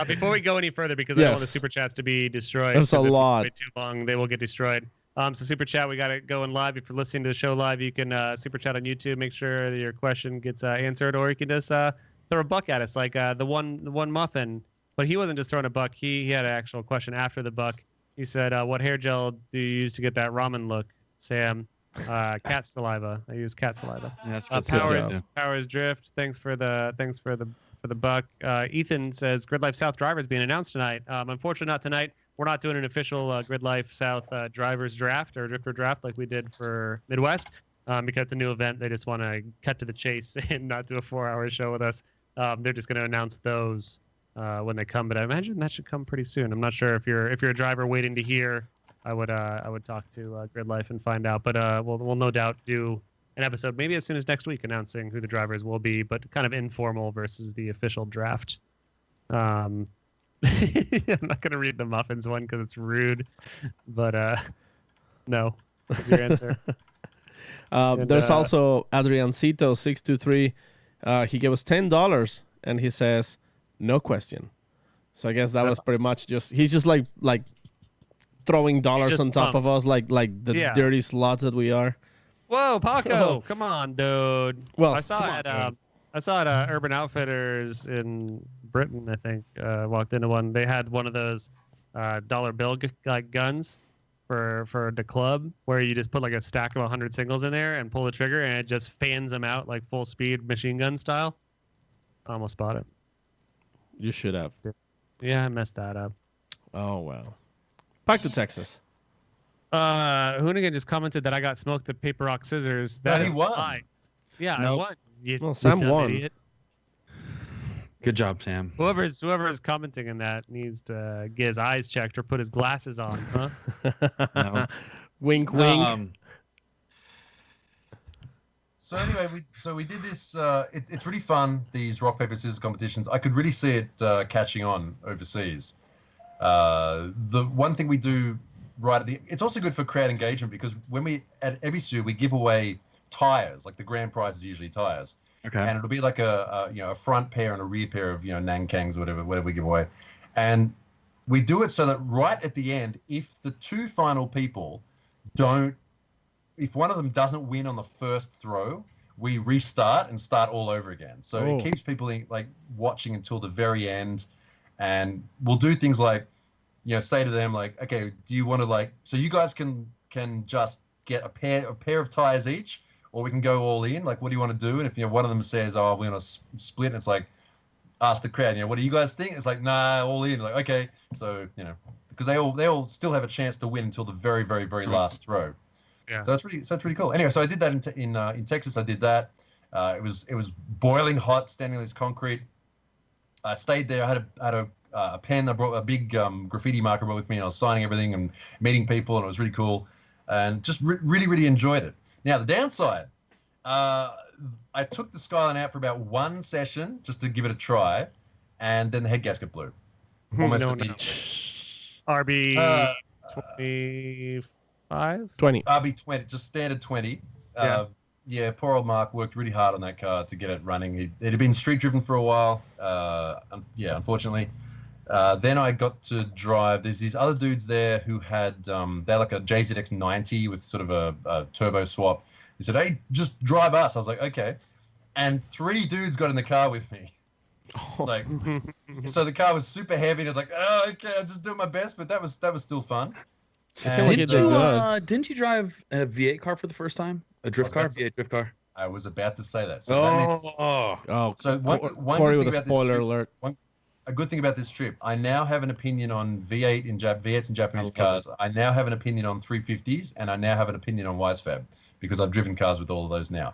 Before we go any further, because I don't want the Yes. super chats to be destroyed. There's a 'cause if we lot. wait too long, they will get destroyed. So super chat, we got it going live. If you're listening to the show live, you can super chat on YouTube. Make sure that your question gets answered, or you can just throw a buck at us, like the one muffin. But he wasn't just throwing a buck. He had an actual question after the buck. He said, "What hair gel do you use to get that ramen look, Sam?" Cat saliva. I use cat saliva. Yeah, that's good stuff, Powers- too. Powers Drift. Thanks for the buck. Ethan says Grid Life South drivers being announced tonight. Unfortunately, not tonight. We're not doing an official Grid Life South drivers draft or drifter draft like we did for Midwest because it's a new event. They just want to cut to the chase and not do a 4-hour show with us. They're just going to announce those when they come, but I imagine that should come pretty soon. I'm not sure if you're a driver waiting to hear. I would talk to Grid Life and find out, but we'll no doubt do an episode maybe as soon as next week announcing who the drivers will be, but kind of informal versus the official draft. I'm not gonna read the muffins one because it's rude, but no, is your answer. There's also Adriancito 623. He gave us $10 and he says no question. So I guess that was pretty much he's just like throwing dollars just on top of us like the Yeah. dirty sluts that we are. Whoa, Paco, come on, dude. Well, I saw it at Urban Outfitters in Britain, I think. Walked into one. They had one of those dollar bill like guns for the club where you just put like a stack of 100 singles in there and pull the trigger and it just fans them out like full speed machine gun style. I almost bought it. You should have. Yeah, I messed that up. Oh well. Back to Texas. Hoonigan just commented that I got smoked at paper rock scissors. No, That he is won. lie. Yeah, I Nope. won. You Well, Sam dumb won. idiot. Good job, Sam. Whoever's commenting in that needs to get his eyes checked or put his glasses on, huh? No. Wink, wink. So anyway, we did this. It's really fun. These rock paper scissors competitions. I could really see it catching on overseas. The one thing we do right at it's also good for crowd engagement because when we at Ebisu we give away tires. Like the grand prize is usually tires, Okay. and it'll be like a front pair and a rear pair of Nankangs or whatever we give away, and we do it so that right at the end, if the two final people if one of them doesn't win on the first throw, we restart and start all over again. So Oh. it keeps people like watching until the very end, and we'll do things like, say to them like, okay, do you want to so you guys can just get a pair of tires each, or we can go all in. Like, what do you want to do? And if one of them says, oh, we're gonna split, and it's like, ask the crowd, what do you guys think? It's like, nah, all in. Like, okay, so because they all still have a chance to win until the very, very, very last throw. Yeah. So that's pretty cool. Anyway, so I did that in Texas. I did that. It was boiling hot, standing on this concrete. I stayed there. I had a pen. I brought a big graffiti marker with me, and I was signing everything and meeting people, and it was really cool, and just really, really enjoyed it. Now the downside, I took the Skyline out for about one session just to give it a try, and then the head gasket blew. Almost No. immediately. RB 25? 20. RB20, just standard 20. Yeah, poor old Mark worked really hard on that car to get it running. It had been street driven for a while. Unfortunately. Then I got to drive. There's these other dudes there who had they're like a JZX90 with sort of a turbo swap. He said, "Hey, just drive us." I was like, "Okay." And 3 dudes got in the car with me. Like, so the car was super heavy. And I was like, "Oh, okay, I'm just doing my best," but that was still fun. Didn't you drive a V8 car for the first time? A drift car, V8 drift car. I was about to say that. So Corey with a spoiler alert. A good thing about this trip, I now have an opinion on V8s in Japanese cars. I now have an opinion on 350s, and I now have an opinion on Wisefab because I've driven cars with all of those now.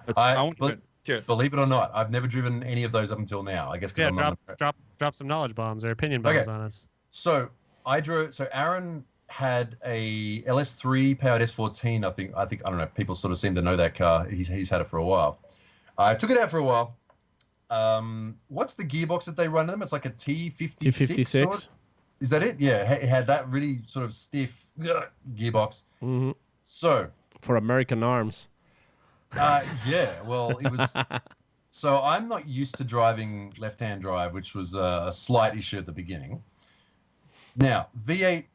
Believe it or not, I've never driven any of those up until now. I guess because I'm not. Drop some knowledge bombs or opinion bombs on us. So Aaron had a LS3 powered S14. I don't know. People sort of seem to know that car. He's had it for a while. I took it out for a while. What's the gearbox that they run in them? It's like a T56. T56. Is that it? Yeah, it had that really sort of stiff gearbox. Mm-hmm. So for American arms. Yeah. Well, it was. So I'm not used to driving left-hand drive, which was a slight issue at the beginning. Now V8.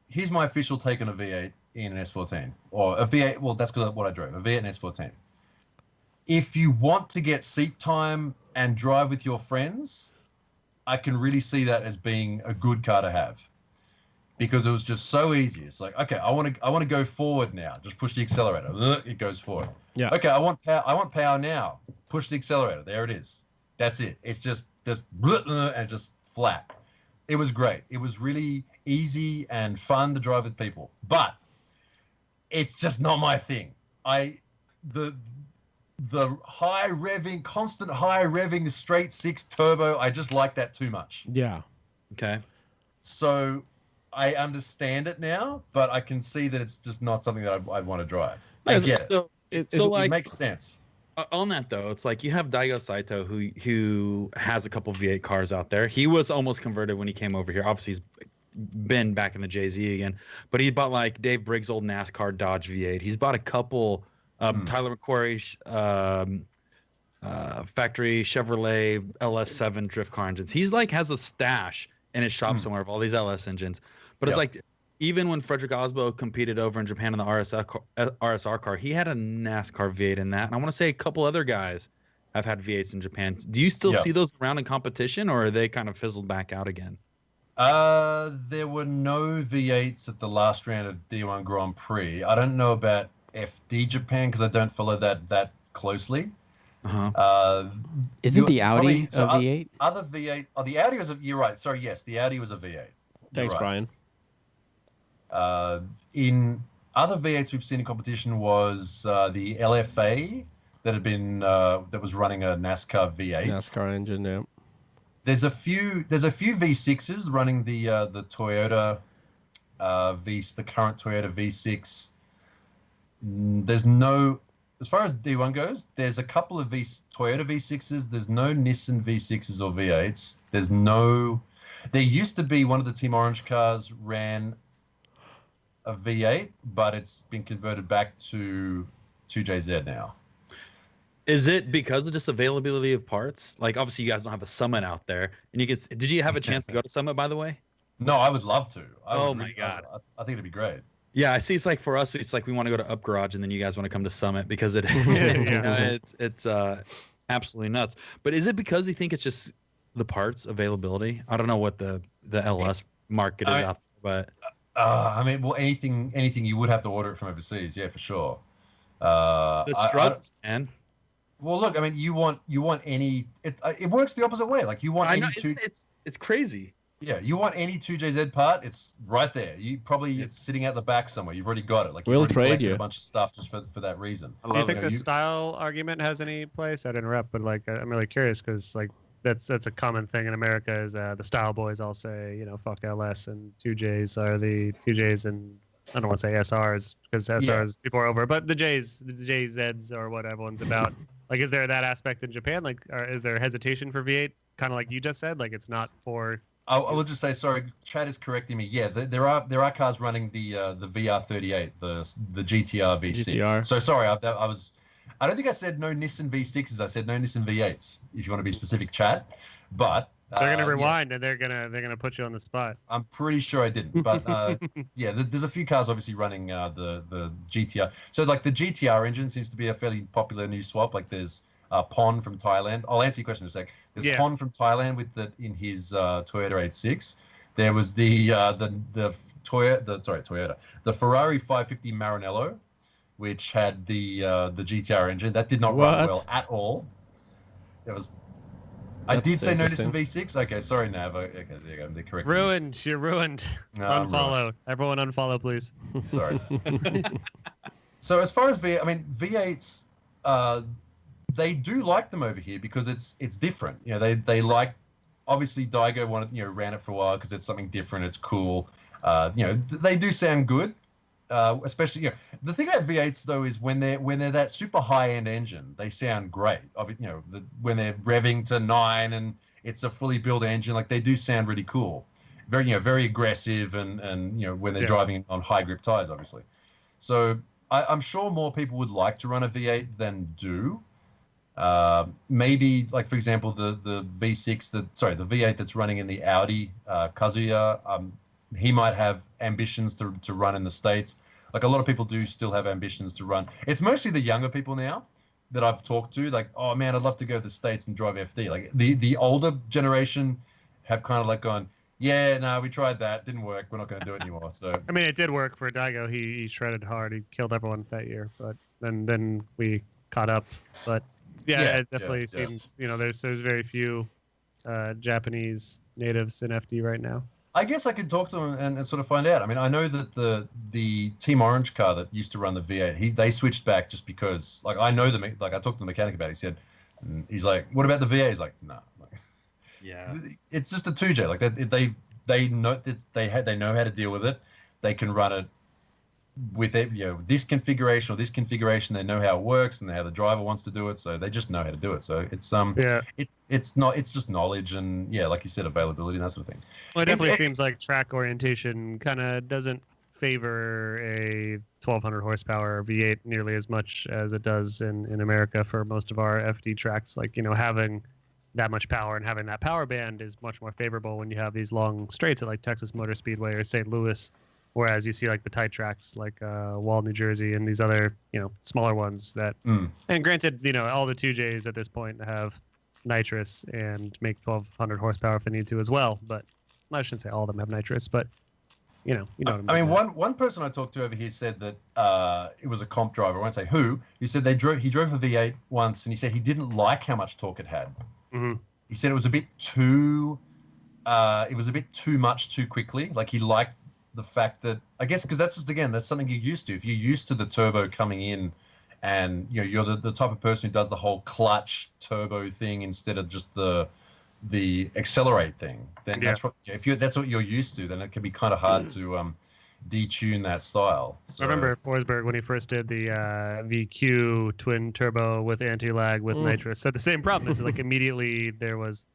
Here's my official take on a V8 in an S14 or a V8. Well, that's because what I drove, a V8 and S14. If you want to get seat time and drive with your friends, I can really see that as being a good car to have because it was just so easy. It's like, okay, I want to go forward now. Just push the accelerator. It goes forward. Yeah. Okay, I want power now. Push the accelerator. There it is. That's it. It's just and just flat. It was great. It was really easy and fun to drive with people, but it's just not my thing. The high revving, constant high revving straight 6 turbo, I just like that too much. Yeah. Okay. So I understand it now, but I can see that it's just not something that I'd want to drive. I get it. It makes sense. On that though, it's like you have Daigo Saito who has a couple V8 cars out there. He was almost converted when he came over here. Obviously, he's been back in the JZ again, but he bought like Dave Briggs' old NASCAR Dodge V8. He's bought a couple Tyler McQuarrie factory Chevrolet LS7 drift car engines. He's like has a stash in his shop somewhere of all these LS engines. But it's like even when Frederick Osbo competed over in Japan in the RSR car, he had a NASCAR V8 in that. And I want to say a couple other guys have had V8s in Japan. Do you still see those around in competition, or are they kind of fizzled back out again? There were no V8s at the last round of D1 Grand Prix. I don't know about FD Japan because I don't follow that closely. Isn't the Audi a V8? Other V8. Oh, the Audi was you're right. Sorry, yes, the Audi was a V8. Thanks, Brian. In other V8s we've seen in competition was the LFA that had been that was running a NASCAR V8. NASCAR engine, yeah. There's a few V6s running the Toyota the current Toyota V6. There's no, as far as D1 goes, there's a couple of Toyota V6s. There's no Nissan V6s or V8s. There used to be one of the Team Orange cars ran a V8, but it's been converted back to 2JZ now. Is it because of just availability of parts? Like, obviously, you guys don't have a Summit out there, and did you have a chance to go to Summit, by the way? No, I would love to. My God, I think it'd be great. Yeah, I see. It's like for us, it's like we want to go to Up Garage, and then you guys want to come to Summit because it's absolutely nuts. But is it because you think it's just the parts availability? I don't know what the LS market is out there, but I mean, well, anything you would have to order it from overseas, yeah, for sure. The struts, man. Well, look, I mean, you want any. It works the opposite way. Like you want. I know it's crazy. Yeah, you want any 2JZ part, it's right there. It's sitting out the back somewhere. You've already got it. Like we'll trade you a bunch of stuff just for that reason. Do you think the style argument has any place? I'd interrupt, but like I'm really curious because like that's a common thing in America is the style boys all say fuck LS and 2Js are the 2Js and I don't want to say SRs because SRs people are over, but the JZs are what everyone's about. Like, is there that aspect in Japan? Like, is there hesitation for V8? Kind of like you just said, like it's not for I will just say, sorry, Chad is correcting me. Yeah, there are cars running the VR38, the GTR V6. GTR. So sorry, I don't think I said no Nissan V6s. I said no Nissan V8s. If you want to be specific, Chad. But they're gonna rewind and they're gonna put you on the spot. I'm pretty sure I didn't. But yeah, there's a few cars obviously running the GTR. So like the GTR engine seems to be a fairly popular new swap. Like there's Pon from Thailand. I'll answer your question in a sec. There's Pon from Thailand with in his Toyota 86. There was the Toyota, the Ferrari 550 Maranello, which had the GTR engine. That did not run well at all. It was. I did say no Nissan V6. Okay, sorry, Nav. Okay, there you go. They corrected me. Ruined. You're ruined. No, unfollow. ruined. Everyone unfollow, please. Sorry. So as far as V8s, they do like them over here because it's different. You know, they like, obviously Daigo ran it for a while because it's something different. It's cool. They do sound good. Especially, the thing about V8s though is when they're that super high end engine, they sound great. When they're revving to 9 and it's a fully built engine, like they do sound really cool, very aggressive and when they're driving on high grip tires, obviously. So I'm sure more people would like to run a V8 than do. Maybe like for example the V6, the V8 that's running in the Audi Kazuya. He might have ambitions to run in the States. Like a lot of people do still have ambitions to run. It's mostly the younger people now that I've talked to. Like, oh man, I'd love to go to the States and drive FD. Like the older generation have kind of like gone, yeah, no, we tried that, didn't work. We're not going to do it anymore. So I mean, it did work for Daigo. He shredded hard. He killed everyone that year. But then we caught up. But yeah, it definitely seems there's very few Japanese natives in FD right now. I guess I could talk to them and sort of find out. I mean, I know that the Team Orange car that used to run the V8, they switched back just because, like, I know I talked to the mechanic about it. He's like, what about the V8? He's like, nah. Yeah. It's just a 2J. Like they know how to deal with it. They can run it with this configuration or this configuration. They know how it works and how the driver wants to do it. So they just know how to do it. So it's it's just knowledge and like you said, availability and that sort of thing. Well, it definitely seems like track orientation kind of doesn't favor a 1200 horsepower V8 nearly as much as it does in America for most of our FD tracks. Like, having that much power and having that power band is much more favorable when you have these long straights at like Texas Motor Speedway or St. Louis. Whereas you see like the tight tracks like Wall, New Jersey, and these other smaller ones that. And granted, all the 2Js at this point have nitrous and make 1200 horsepower if they need to as well. But I shouldn't say all of them have nitrous, but you know what I mean. I mean, one person I talked to over here said that it was a comp driver. I won't say who. He said he drove a V8 once, and he said he didn't like how much torque it had. Mm-hmm. He said it was a bit too much too quickly. Like he liked the fact that, I guess, because that's something you're used to. If you're used to the turbo coming in and you're the type of person who does the whole clutch turbo thing instead of just the accelerate thing, then that's what you're used to, then it can be kind of hard to detune that style. So, I remember Forsberg when he first did the VQ twin turbo with anti-lag with nitrous. Had the same problem. It's like immediately there was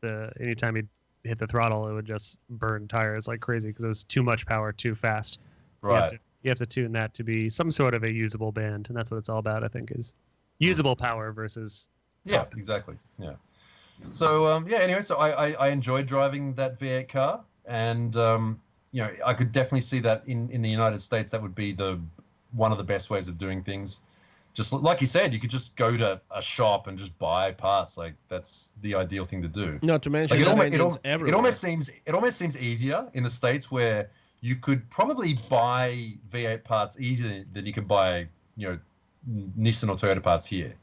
anytime he'd hit the throttle, it would just burn tires like crazy because it was too much power too fast. Right. You have to tune that to be some sort of a usable band, and that's what it's all about, I think, is usable power versus torque. Yeah, exactly. Yeah. So anyway, so I enjoyed driving that V8 car, and I could definitely see that in the United States that would be one of the best ways of doing things. Just like you said, you could just go to a shop and just buy parts. Like that's the ideal thing to do. Not to mention, it almost seems easier in the States where you could probably buy V8 parts easier than you can buy Nissan or Toyota parts here.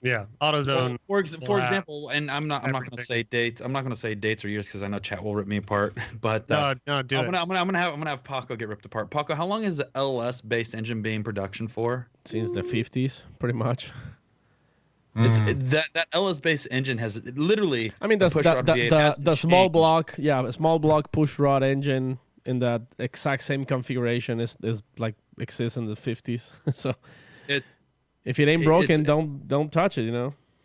Yeah, AutoZone. For example, and I'm not going to say dates. I'm not going to say dates or years because I know chat will rip me apart. But no, I'm gonna have Paco get ripped apart. Paco, how long is the LS based engine being in production for? Since the 50s, pretty much. That LS based engine has literally. I mean, the small block, a small block push rod engine in that exact same configuration is like exists in the 50s. So if it ain't broken, don't touch it.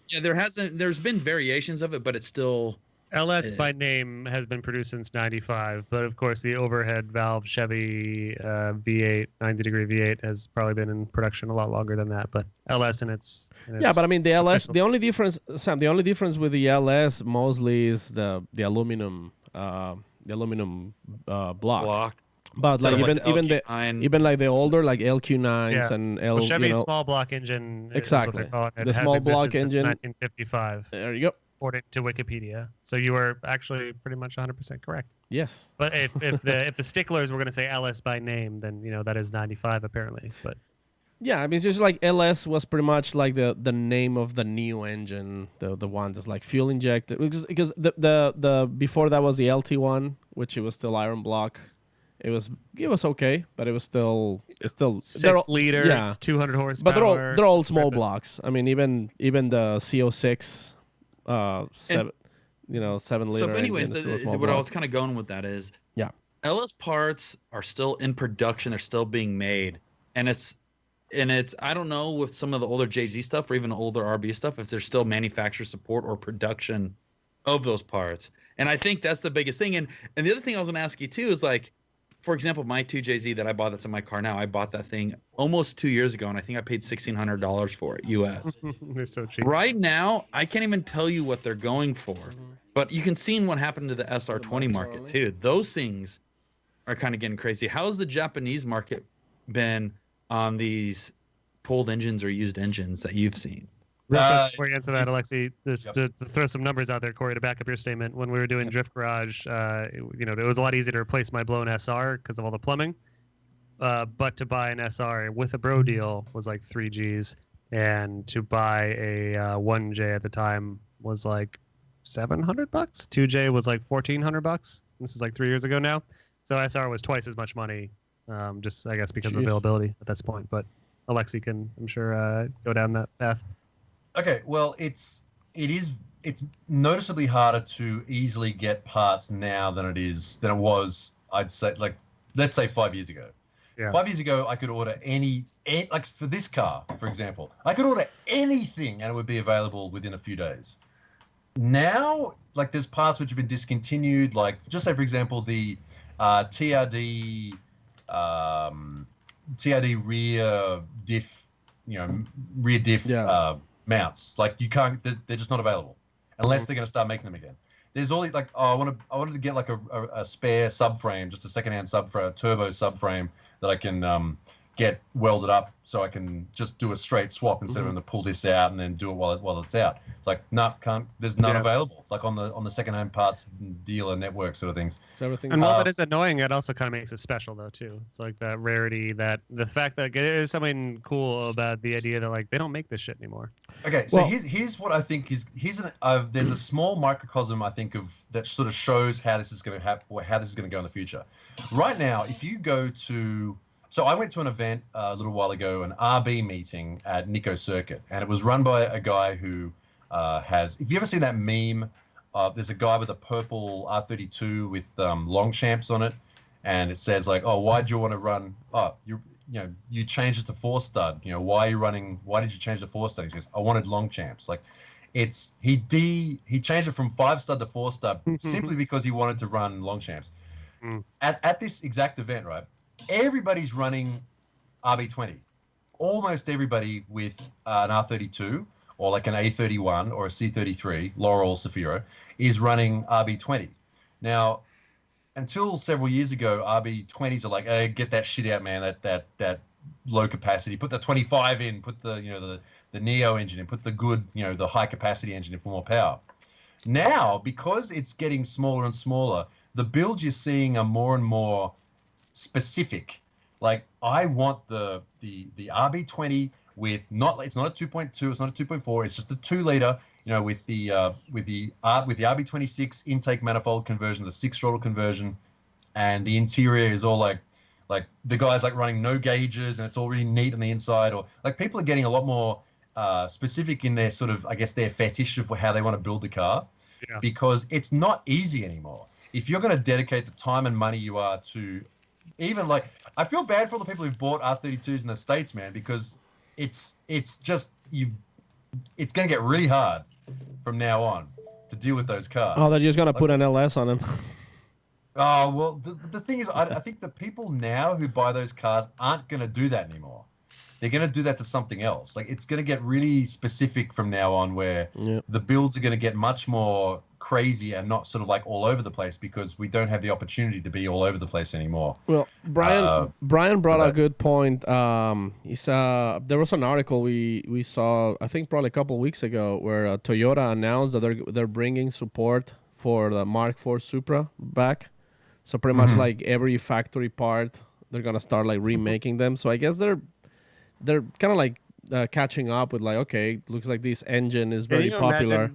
Yeah, there's been variations of it, but it's still LS by name has been produced since '95, but of course the overhead valve Chevy V8, 90-degree V8 has probably been in production a lot longer than that. But LS and its yeah, but I mean the LS. The only difference, Sam, the only difference with the LS mostly is the aluminum block. But Instead like of, even like the older like LQ9s and L, well, Chevy's you know, small block engine exactly. is what they call it. It The has small existed block since engine. 1955. There you go. According to Wikipedia. So you were actually pretty much 100% correct. Yes. But if the sticklers were going to say LS by name, then that is 95 apparently. But yeah, I mean it's just like LS was pretty much like the name of the new engine, the one that's like fuel injected, because the before that was the LT1, which it was still iron block. It was okay, but it's still 6 liters, yeah. 200 horsepower. But they're all small blocks. I mean even the CO6 7 liter. So, anyways, engine is still a small what I block. was kind of going with that is, yeah, LS parts are still in production. They're still being made, and it's I don't know with some of the older JZ stuff or even older RB stuff if there's still manufacturer support or production of those parts. And I think that's the biggest thing. And the other thing I was going to ask you too is like, for example, my 2JZ that I bought that's in my car now, I bought that thing almost 2 years ago, and I think I paid $1,600 for it, US. They're so cheap. Right now, I can't even tell you what they're going for. But you can see what happened to the SR20 market, too. Those things are kind of getting crazy. How's the Japanese market been on these pulled engines or used engines that you've seen? Real quick before you answer that, Alexi, to throw some numbers out there, Corey, to back up your statement. When we were doing Drift Garage, it was a lot easier to replace my blown SR because of all the plumbing. But to buy an SR with a bro deal was like 3 Gs, and to buy a 1J at the time was like $700. 2J was like $1,400. This is like 3 years ago now. So SR was twice as much money, just I guess because of availability at this point. But Alexi can, I'm sure, go down that path. Okay, well, it's noticeably harder to easily get parts now than it was. I'd say, like, let's say 5 years ago. Yeah. 5 years ago, I could order any like for this car, for example, I could order anything and it would be available within a few days. Now, like, there's parts which have been discontinued, like just say for example the TRD rear diff, mounts. Like, you can't, they're just not available unless they're going to start making them again. There's all these, like, I wanted to get like a spare subframe, just a secondhand subframe, turbo subframe that I can get welded up so I can just do a straight swap instead of having to pull this out and then do it while it's out. It's like, no, can't. There's none available. It's like on the secondhand parts dealer network sort of things. So everything. And while that is annoying, it also kind of makes it special though too. It's like that rarity, that the fact that there's something cool about the idea that like they don't make this shit anymore. Okay, so here's what I think is there's a small microcosm I think of that sort of shows how this is going to happen, or how this is going to go in the future. Right now, if you go to So I went to an event a little while ago, an RB meeting at Nico Circuit, and it was run by a guy who has, if you ever seen that meme, there's a guy with a purple R32 with Longchamps on it, and it says like, oh, why'd you want to run, you changed it to 4-stud, why did you change the 4-stud? He says, I wanted Longchamps. Like, he changed it from 5-stud to 4-stud simply because he wanted to run Longchamps. At this exact event, right, everybody's running RB20. Almost everybody with an R32 or like an A31 or a C33, Laurel, Safiro, is running RB20. Now, until several years ago, RB20s are like, hey, get that shit out, man, that low capacity. Put the 25 in, put the Neo engine in, put the good, the high capacity engine in for more power. Now, because it's getting smaller and smaller, the builds you're seeing are more and more specific. Like, I want the RB20 with it's not a 2.2, it's not a 2.4, it's just a 2-liter, with the RB26 intake manifold conversion, the 6-throttle conversion, and the interior is all like the guy's like running no gauges and it's all really neat on the inside, or like people are getting a lot more specific in their sort of, I guess, their fetish of how they want to build the car, because it's not easy anymore. If you're going to dedicate the time and money you are to, even like, I feel bad for all the people who've bought R32s in the States, man, because it's just it's going to get really hard from now on to deal with those cars. Oh, they're just gonna put an LS on them. Oh, well, the thing is, I think the people now who buy those cars aren't going to do that anymore. They're going to do that to something else. Like, it's going to get really specific from now on, where the builds are going to get much more crazy and not sort of like all over the place, because we don't have the opportunity to be all over the place anymore. Well, Brian brought a good point. There was an article we saw, I think probably a couple of weeks ago, where Toyota announced that they're bringing support for the Mark IV Supra back. So pretty much like every factory part, they're gonna start like remaking them. So I guess they're kind of like catching up with like, okay, looks like this engine is very popular.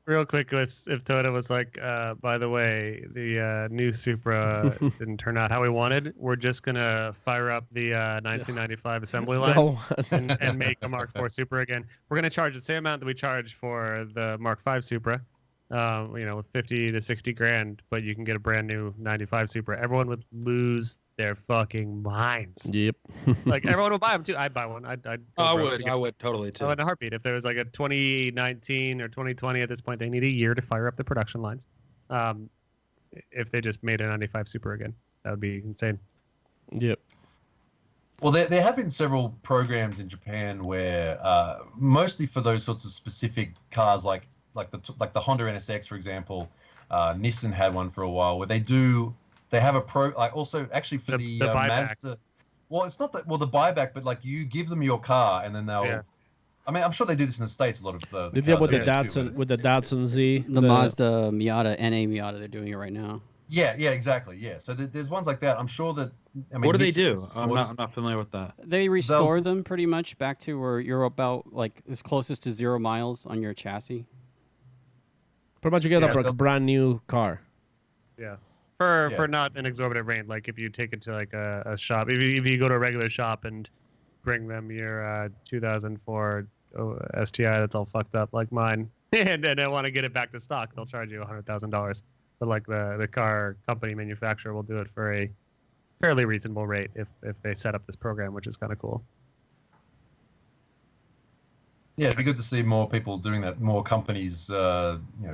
Real quick, if Toyota was like, by the way, the new Supra didn't turn out how we wanted, we're just gonna fire up the 1995 assembly lines and make a Mark IV Supra again. We're gonna charge the same amount that we charge for the Mark V Supra. With 50 to 60 grand, but you can get a brand new 95 Supra. Everyone would lose their fucking minds. Yep. Like, everyone would buy them too. I'd buy one. I would totally too. In a heartbeat. If there was like a 2019 or 2020 at this point, they need a year to fire up the production lines. If they just made a 95 Supra again, that would be insane. Yep. Well, there have been several programs in Japan where, mostly for those sorts of specific cars, like the Honda NSX, for example. Nissan had one for a while where they have a also actually for the Mazda. Well, it's not that, the buyback, but like you give them your car and then they'll. Yeah. I mean, I'm sure they do this in the States. A lot of they did with the Datsun Z, the Mazda Miata, NA Miata. They're doing it right now. Yeah, exactly. Yeah, so there's ones like that. I'm sure that. I mean, what do they do? I'm not familiar with that. They restore them pretty much back to where you're about like as closest to 0 miles on your chassis. Pretty much you get a brand new car. Yeah. For not an exorbitant rate. Like if you take it to like a shop, if you go to a regular shop and bring them your 2004 STI that's all fucked up like mine, and they want to get it back to stock, they'll charge you $100,000. But like the car company manufacturer will do it for a fairly reasonable rate if they set up this program, which is kind of cool. Yeah, it'd be good to see more people doing that, more companies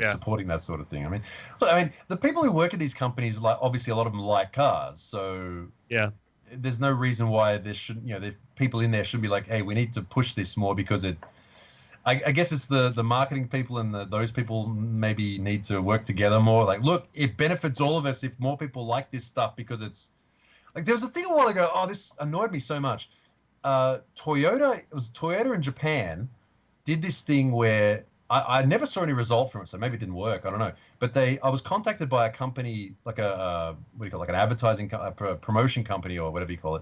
supporting that sort of thing. I mean, look, the people who work at these companies, like obviously a lot of them like cars, so there's no reason why there shouldn't, the people in there should be like, hey, we need to push this more because I guess it's the marketing people and those people maybe need to work together more. Like, look, it benefits all of us if more people like this stuff because it's like there was a thing a while ago. Oh, this annoyed me so much. Toyota in Japan did this thing where I never saw any result from it, so maybe it didn't work. I don't know. But I was contacted by a company, like like an advertising, promotion company or whatever you call it,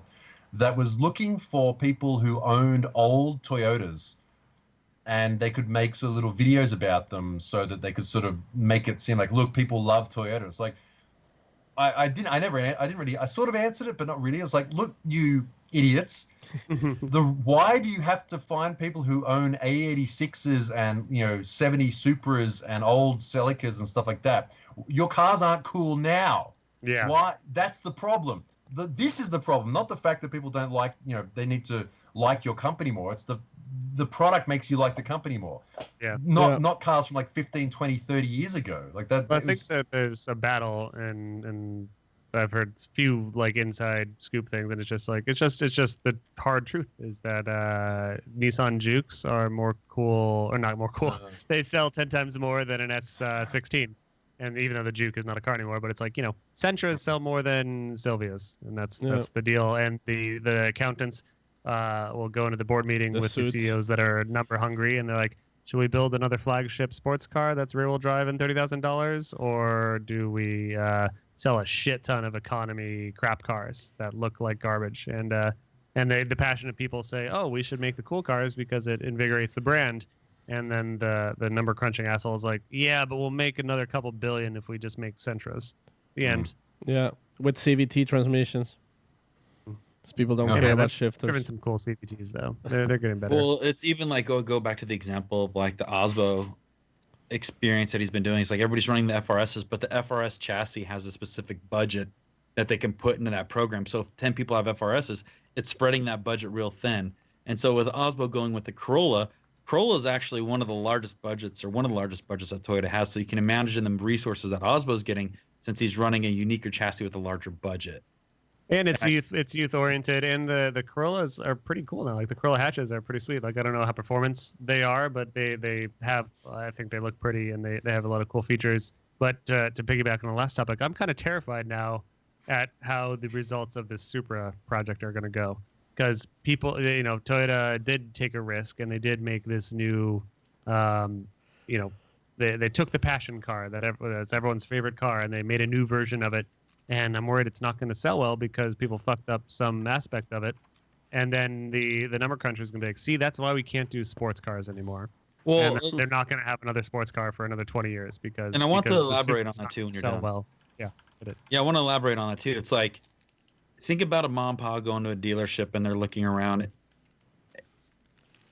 that was looking for people who owned old Toyotas, and they could make sort of little videos about them so that they could sort of make it seem like, look, people love Toyota. It's like I sort of answered it, but not really. I was like, look, you idiots. Why do you have to find people who own A86s and 70 Supras and old Celicas and stuff like that? Your cars aren't cool now. Yeah. Why? That's the problem. This is the problem, not the fact that people don't like, they need to like your company more. It's the product makes you like the company more. Yeah. Not cars from like 15, 20, 30 years ago. Like that. I think that there's a battle and I've heard few like inside scoop things, and it's just the hard truth is that Nissan Jukes are more cool, or not more cool. They sell 10 times more than an S16, and even though the Juke is not a car anymore, but it's like Sentras sell more than Silvias, and that's the deal. And the accountants will go into the board meeting with the CEOs that are number hungry, and they're like, should we build another flagship sports car that's rear-wheel drive and $30,000, or do we sell a shit ton of economy crap cars that look like garbage? And the passionate people say, oh, we should make the cool cars because it invigorates the brand. And then the number crunching asshole is like, yeah, but we'll make another couple billion if we just make Sentras. The end. Yeah, with CVT transmissions. People don't care about shifters. There have been some cool CVTs though. They're getting better. Well, it's even like go back to the example of like the Osmo experience that he's been doing. It's like everybody's running the FRSs, but the FRS chassis has a specific budget that they can put into that program. So if 10 people have FRSs, it's spreading that budget real thin. And so with Osmo going with the Corolla Corolla is actually one of the largest budgets that Toyota has. So you can imagine the resources that Osbo's getting since he's running a uniquer chassis with a larger budget. And it's youth oriented, and the Corollas are pretty cool now. Like the Corolla hatches are pretty sweet. Like I don't know how performance they are, but they have, I think they look pretty, and they have a lot of cool features. But to piggyback on the last topic, I'm kind of terrified now at how the results of this Supra project are going to go, because people, you know, Toyota did take a risk, and they did make this new, you know, they took the passion car that's everyone's favorite car, and they made a new version of it. And I'm worried it's not going to sell well because people fucked up some aspect of it. And then the number cruncher is going to be like, see, that's why we can't do sports cars anymore. Well, and they're not going to have another sports car for another 20 years because. And I want to elaborate on that too when you're done. Well, yeah. Yeah, I want to elaborate on that too. It's like, think about a mom and pop going to a dealership and they're looking around.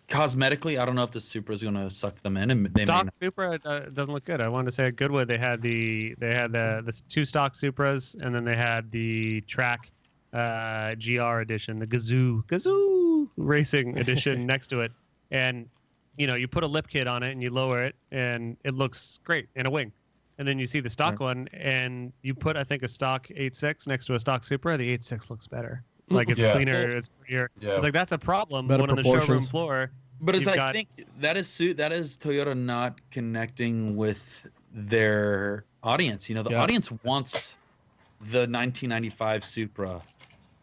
Cosmetically, I don't know if the Supra is going to suck them in. And stock Supra doesn't look good. I wanted to say at Goodwood they had the two stock Supras, and then they had the track GR edition, the Gazoo racing edition next to it. And you know, you put a lip kit on it and you lower it, and it looks great in a wing. And then you see the stock one, and you put, I think, a stock 8.6 next to a stock Supra. The 8.6 looks better. Like it's cleaner, it's prettier. Yeah. It's like that's a problem. Better on the showroom floor. But as I think that is Toyota not connecting with their audience. You know, the audience wants the 1995 Supra,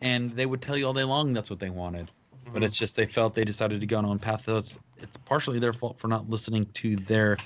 and they would tell you all day long that's what they wanted. But it's just they felt they decided to go on their own path. So it's partially their fault for not listening to their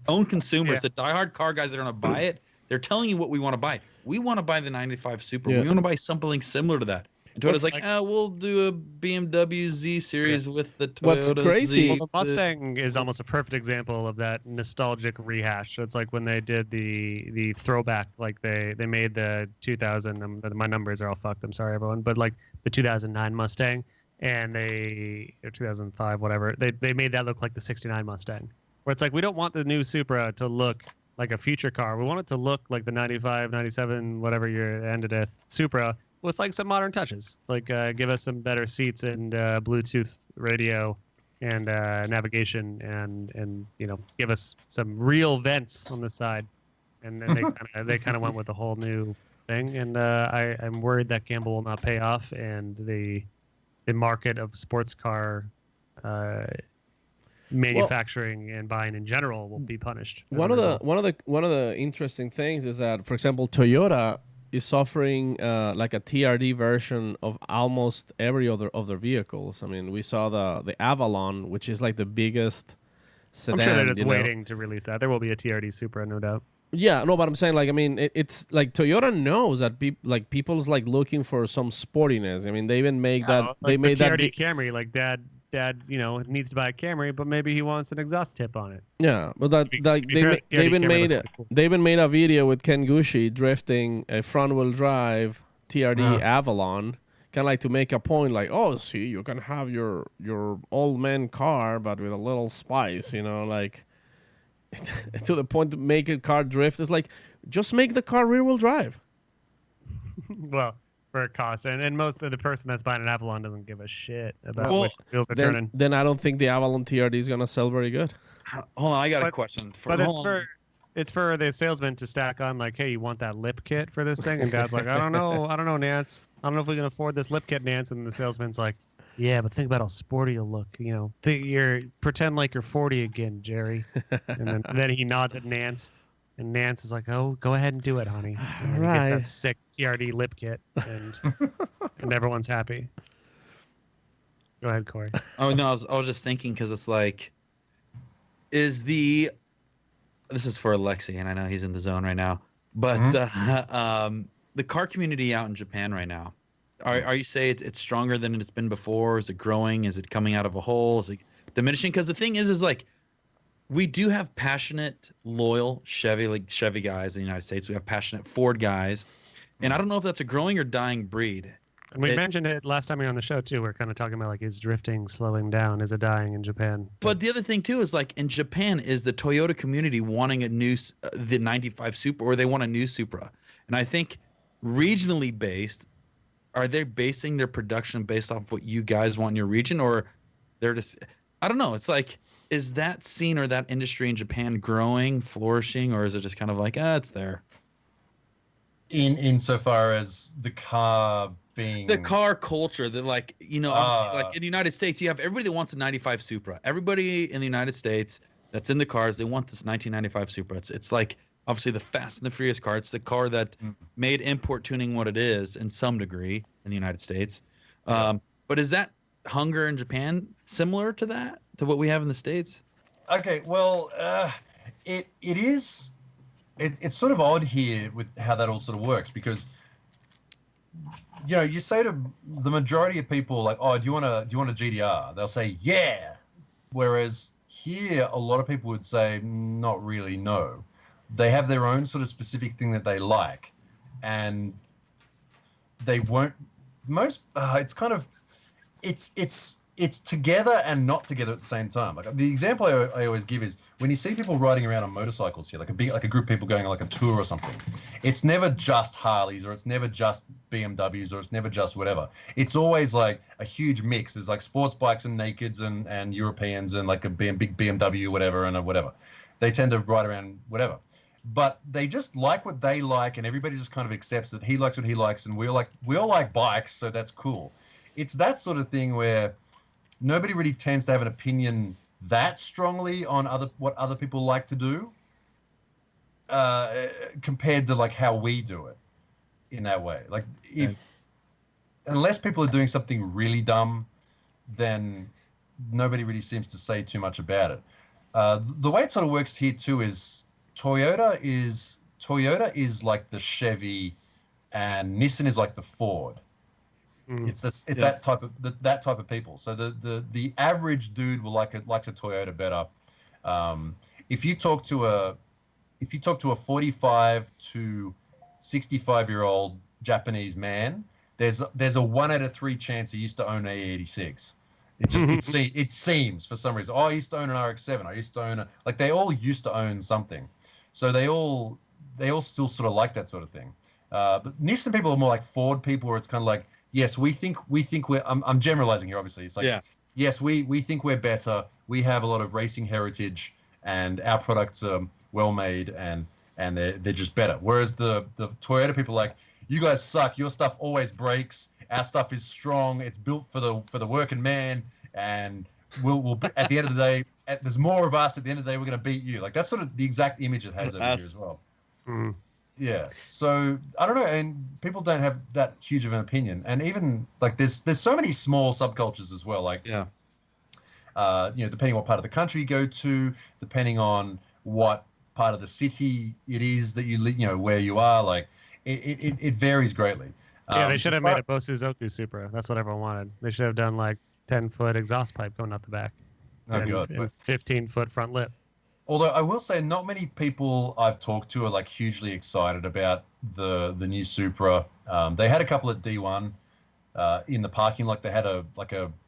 own consumers. The diehard car guys that are going to buy it, they're telling you what we want to buy. We want to buy the 95 Supra. We want to buy something similar to that. And Toyota's like, we'll do a BMW Z series with the Toyota What's crazy? Well, the Mustang is almost a perfect example of that nostalgic rehash. So it's like when they did the throwback, like they made the 2000. My numbers are all fucked. I'm sorry, everyone, but like the 2009 Mustang, and or 2005, whatever. They made that look like the 69 Mustang. Where it's like we don't want the new Supra to look like a future car. We want it to look like the 95, 97, whatever your end of death Supra, with like some modern touches, like give us some better seats and Bluetooth radio and navigation, and you know, give us some real vents on the side. And then they kind of went with a whole new thing. And I'm worried that gamble will not pay off, and the market of sports car manufacturing and buying in general will be punished. One of the interesting things is that, for example, Toyota is offering like a TRD version of almost every other of their vehicles. I mean, we saw the Avalon, which is like the biggest sedan. I'm sure they're just waiting to release that. There will be a TRD Supra, no doubt. Yeah, no, but I'm saying, like, I mean, it's like Toyota knows that people's like looking for some sportiness. I mean, they even make that. Like they made TRD that Camry. Like dad, you know, needs to buy a Camry, but maybe he wants an exhaust tip on it. Yeah, but they even made a video with Ken Gucci drifting a front wheel drive TRD Avalon, kind of like to make a point, like, oh, see, you can have your old man car, but with a little spice, you know, like. To the point to make a car drift is like, just make the car rear wheel drive. Well, for a cost, and most of the person that's buying an Avalon doesn't give a shit about which wheels they're turning. Then I don't think the Avalon TRD is gonna sell very good. Hold on, I got a question. It's for the salesman to stack on, like, hey, you want that lip kit for this thing? And Dad's like, I don't know, Nance. I don't know if we can afford this lip kit, Nance. And the salesman's like, yeah, but think about how sporty you'll look. You know, pretend like you're 40 again, Jerry. And then he nods at Nance, and Nance is like, "Oh, go ahead and do it, honey." And he gets that sick TRD lip kit, and everyone's happy. Go ahead, Corey. Oh no, I was just thinking, because it's like, this is for Alexi, and I know he's in the zone right now, but the car community out in Japan right now. Are you saying it's stronger than it's been before? Is it growing? Is it coming out of a hole? Is it diminishing? Because the thing is like, we do have passionate, loyal Chevy guys in the United States. We have passionate Ford guys, and I don't know if that's a growing or dying breed. And we mentioned it last time we were on the show too. We're kind of talking about, like, is drifting slowing down? Is it dying in Japan? But the other thing too is, like, in Japan, is the Toyota community wanting the 95 Supra, or they want a new Supra? And I think regionally based. Are they basing their production based off what you guys want in your region, or they're just, I don't know. It's like, is that scene or that industry in Japan growing, flourishing, or is it just kind of like, it's there? Insofar as the car being the car culture, that like, obviously, like in the United States, you have everybody that wants a 95 Supra. Everybody in the United States that's in the cars, they want this 1995 Supra. It's like obviously the Fast and the Furious car. It's the car that made import tuning what it is in some degree in the United States. But is that hunger in Japan similar to that, to what we have in the States? Okay, well, it is. It's sort of odd here with how that all sort of works, because you say to the majority of people like, oh, do you want a GDR? They'll say yeah, whereas here a lot of people would say not really, no. They have their own sort of specific thing that they like, and they won't. It's kind of it's together and not together at the same time. Like the example I always give is when you see people riding around on motorcycles here, like a group of people going on like a tour or something. It's never just Harleys, or it's never just BMWs, or it's never just whatever. It's always like a huge mix. There's like sports bikes and nakeds and Europeans and like a big BMW whatever and a whatever. They tend to ride around whatever. But they just like what they like, and everybody just kind of accepts that he likes what he likes, and we all like bikes, so that's cool. It's that sort of thing where nobody really tends to have an opinion that strongly on what other people like to do, compared to like how we do it in that way. Like unless people are doing something really dumb, then nobody really seems to say too much about it. The way it sort of works here too is Toyota is like the Chevy, and Nissan is like the Ford. It's that type of people. So the average dude likes a Toyota better. If you talk to a 45 to 65-year-old Japanese man, there's a 1 out of 3 chance he used to own an A86. It seems for some reason. Oh, I used to own an RX-7. I used to own they all used to own something. So they all still sort of like that sort of thing. But Nissan people are more like Ford people, where it's kind of like, yes, we think we're. I'm generalizing here, obviously. It's like, yes, we think we're better. We have a lot of racing heritage, and our products are well made, and they're just better. Whereas the Toyota people are like, you guys suck. Your stuff always breaks. Our stuff is strong. It's built for the working man, and we'll at the end of the day, there's more of us. At the end of the day, we're going to beat you. Like that's sort of the exact image it has over here as well. Yeah, so I don't know, and people don't have that huge of an opinion, and even like there's so many small subcultures as well. Like depending on what part of the country you go to, depending on what part of the city it is that you live, where you are, like it varies greatly. They should have made a Bosuzoku Supra. That's what everyone wanted. They should have done like 10-foot exhaust pipe going out the back. Oh god, 15-foot front lip. Although I will say, not many people I've talked to are like hugely excited about the new Supra. They had a couple at D1 in the parking lot. They had a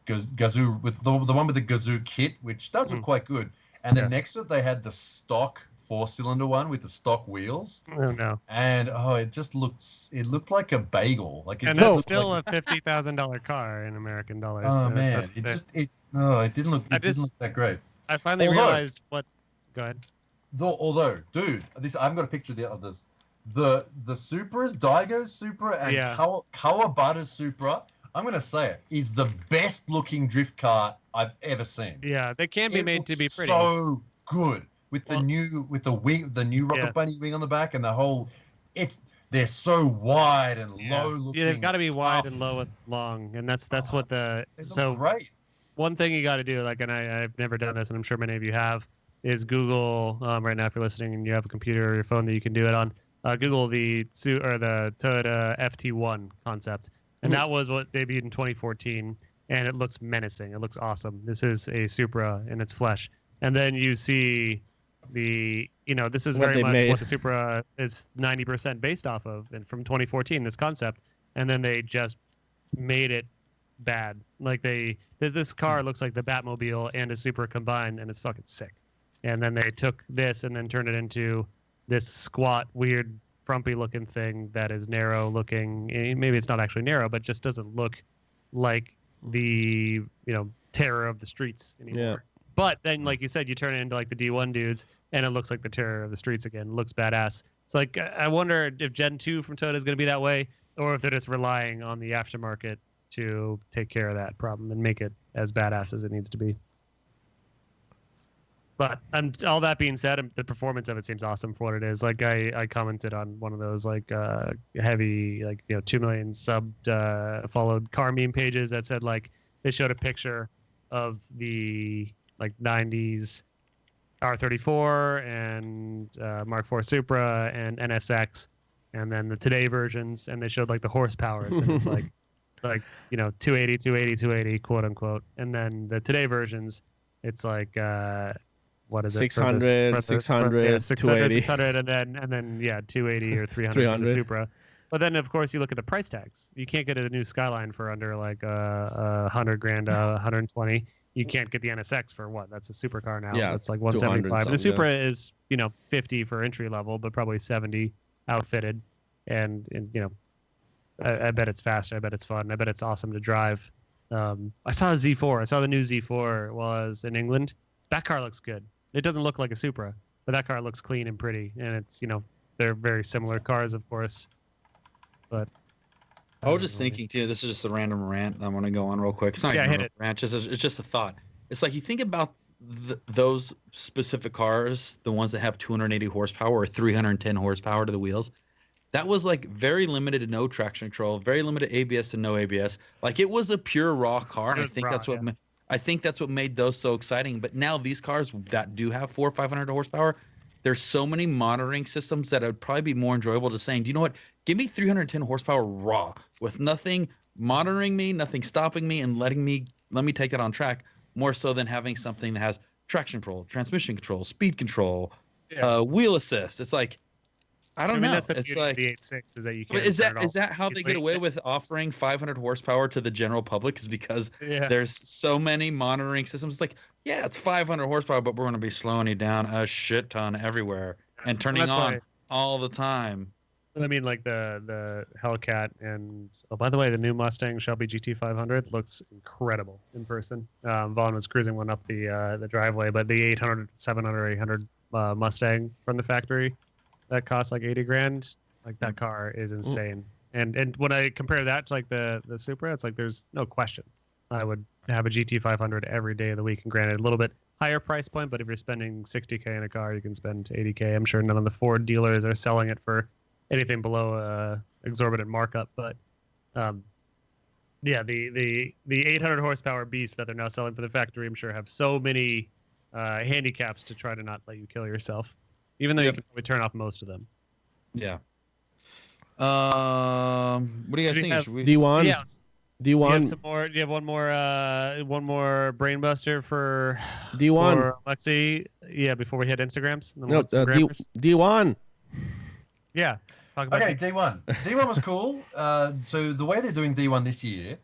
Gazoo with the one with the Gazoo kit, which does look quite good. And then next to it, they had the stock 4-cylinder one with the stock wheels. Oh no! And it looked like a bagel. And it's still a $50,000 car in American dollars. Oh man, it didn't look that great. I finally realized what. Go ahead. Although, dude, I haven't got a picture of this. The Supras, Daigo's Supra and Kawabata's Supra, I'm going to say it, is the best looking drift car I've ever seen. Yeah, they can be made to be pretty. So good with the new Rocket Bunny wing on the back and the whole. They're so wide and low looking. Yeah, they've got to be wide and low and long, and that's what the. So great. One thing you got to do, like, and I've never done this, and I'm sure many of you have, is Google right now if you're listening and you have a computer or your phone that you can do it on. Google the Toyota FT1 concept, and that was what debuted in 2014, and it looks menacing. It looks awesome. This is a Supra in its flesh, and then you see this is very much what the Supra is 90% based off of, and from 2014, this concept, and then they just made it bad. Like this car looks like the Batmobile and a Supra combined, and it's fucking sick. And then they took this and then turned it into this squat, weird, frumpy-looking thing that is narrow-looking. Maybe it's not actually narrow, but just doesn't look like the terror of the streets anymore. But then, like you said, you turn it into like the D1 dudes, and it looks like the terror of the streets again. It looks badass. It's like I wonder if Gen 2 from Toyota is going to be that way, or if they're just relying on the aftermarket to take care of that problem and make it as badass as it needs to be. But all that being said, the performance of it seems awesome for what it is. Like I commented on one of those like heavy 2 million sub followed car meme pages that said like they showed a picture of the like 90s R34 and Mark IV Supra and NSX, and then the today versions, and they showed like the horsepowers, and it's like 280, 280, 280, quote unquote, and then the today versions, it's like what is it? 600, 600, 280. 600, and then 280 or 300 in the Supra. But then of course you look at the price tags. You can't get a new Skyline for under like $100,000, 120. You can't get the NSX for what? That's a supercar now. Yeah, it's like 175. The Supra is 50 for entry level, but probably 70 outfitted, and I bet it's faster. I bet it's fun. I bet it's awesome to drive. I saw a Z4. I saw the new Z4 was in England. That car looks good. It doesn't look like a Supra, but that car looks clean and pretty, and it's they're very similar cars, of course. But I was just thinking too. This is just a random rant I want to go on real quick. It's not even a rant. It's just a thought. It's like you think about those specific cars, the ones that have 280 horsepower or 310 horsepower to the wheels. That was like very limited to no traction control, very limited ABS to no ABS. Like it was a pure raw car. And I think that's what made those so exciting. But now these cars that do have 400 or 500 horsepower, there's so many monitoring systems that it would probably be more enjoyable to saying, do you know what? Give me 310 horsepower raw with nothing monitoring me, nothing stopping me, and let me take that on track, more so than having something that has traction control, transmission control, speed control, wheel assist. It's like, I don't know. That's the it's beauty like of the 8.6 is that you can't. Is that how they get away with offering 500 horsepower to the general public? Is because there's so many monitoring systems. It's like, yeah, it's 500 horsepower, but we're going to be slowing you down a shit ton everywhere and turning on all the time. I mean, like the Hellcat, and by the way, the new Mustang Shelby GT500 looks incredible in person. Vaughn was cruising one up the driveway, but the 800, 700, 800 Mustang from the factory that costs like $80,000, like that car is insane. And when I compare that to like the Supra, it's like there's no question I would have a GT500 every day of the week. And granted, a little bit higher price point, but if you're spending $60,000 in a car, you can spend $80,000. I'm sure none of the Ford dealers are selling it for anything below exorbitant markup. But the 800 horsepower beast that they're now selling for the factory, I'm sure have so many handicaps to try to not let you kill yourself, even though you can probably turn off most of them. Yeah. What do you guys think? D1. Yeah. D1. Do you have some more? Do you have one more brain buster for D1? For Alexi? Yeah, before we hit Instagrams. No, D1. Yeah. Talk about D1. D1 was cool. So the way they're doing D1 this year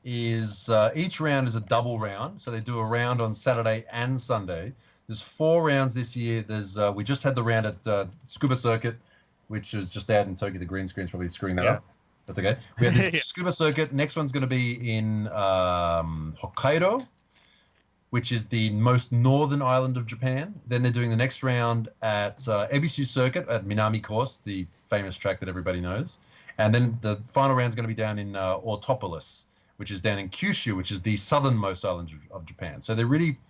is each round is a double round. So they do a round on Saturday and Sunday. There's 4 rounds this year. There's we just had the round at Scuba Circuit, which is just out in Tokyo. The green screen's probably screwing that up. That's okay. We had the Scuba Circuit. Next one's going to be in Hokkaido, which is the most northern island of Japan. Then they're doing the next round at Ebisu Circuit at Minami Course, the famous track that everybody knows. And then the final round's going to be down in Autopolis, which is down in Kyushu, which is the southernmost island of Japan. So they're really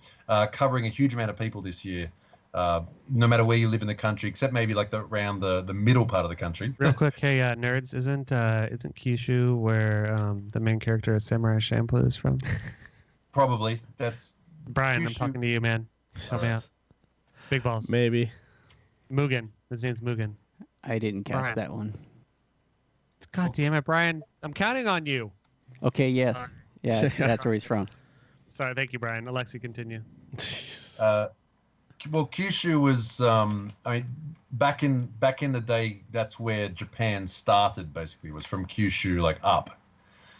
covering a huge amount of people this year, no matter where you live in the country, except maybe like around the middle part of the country. Real quick, hey nerds, isn't Kyushu where the main character of Samurai Champloo is from? Probably. That's Brian. Kyushu. I'm talking to you, man. Help me out. Big balls. Maybe. Mugen. His name's Mugen. I didn't catch Brian. that one. God damn it, Brian! I'm counting on you. Okay. Yes. Yeah. That's where he's from. Sorry. Thank you, Brian. Alexi, continue. Well, Kyushu was, I mean, back in the day, that's where Japan started. Basically, was from Kyushu like up.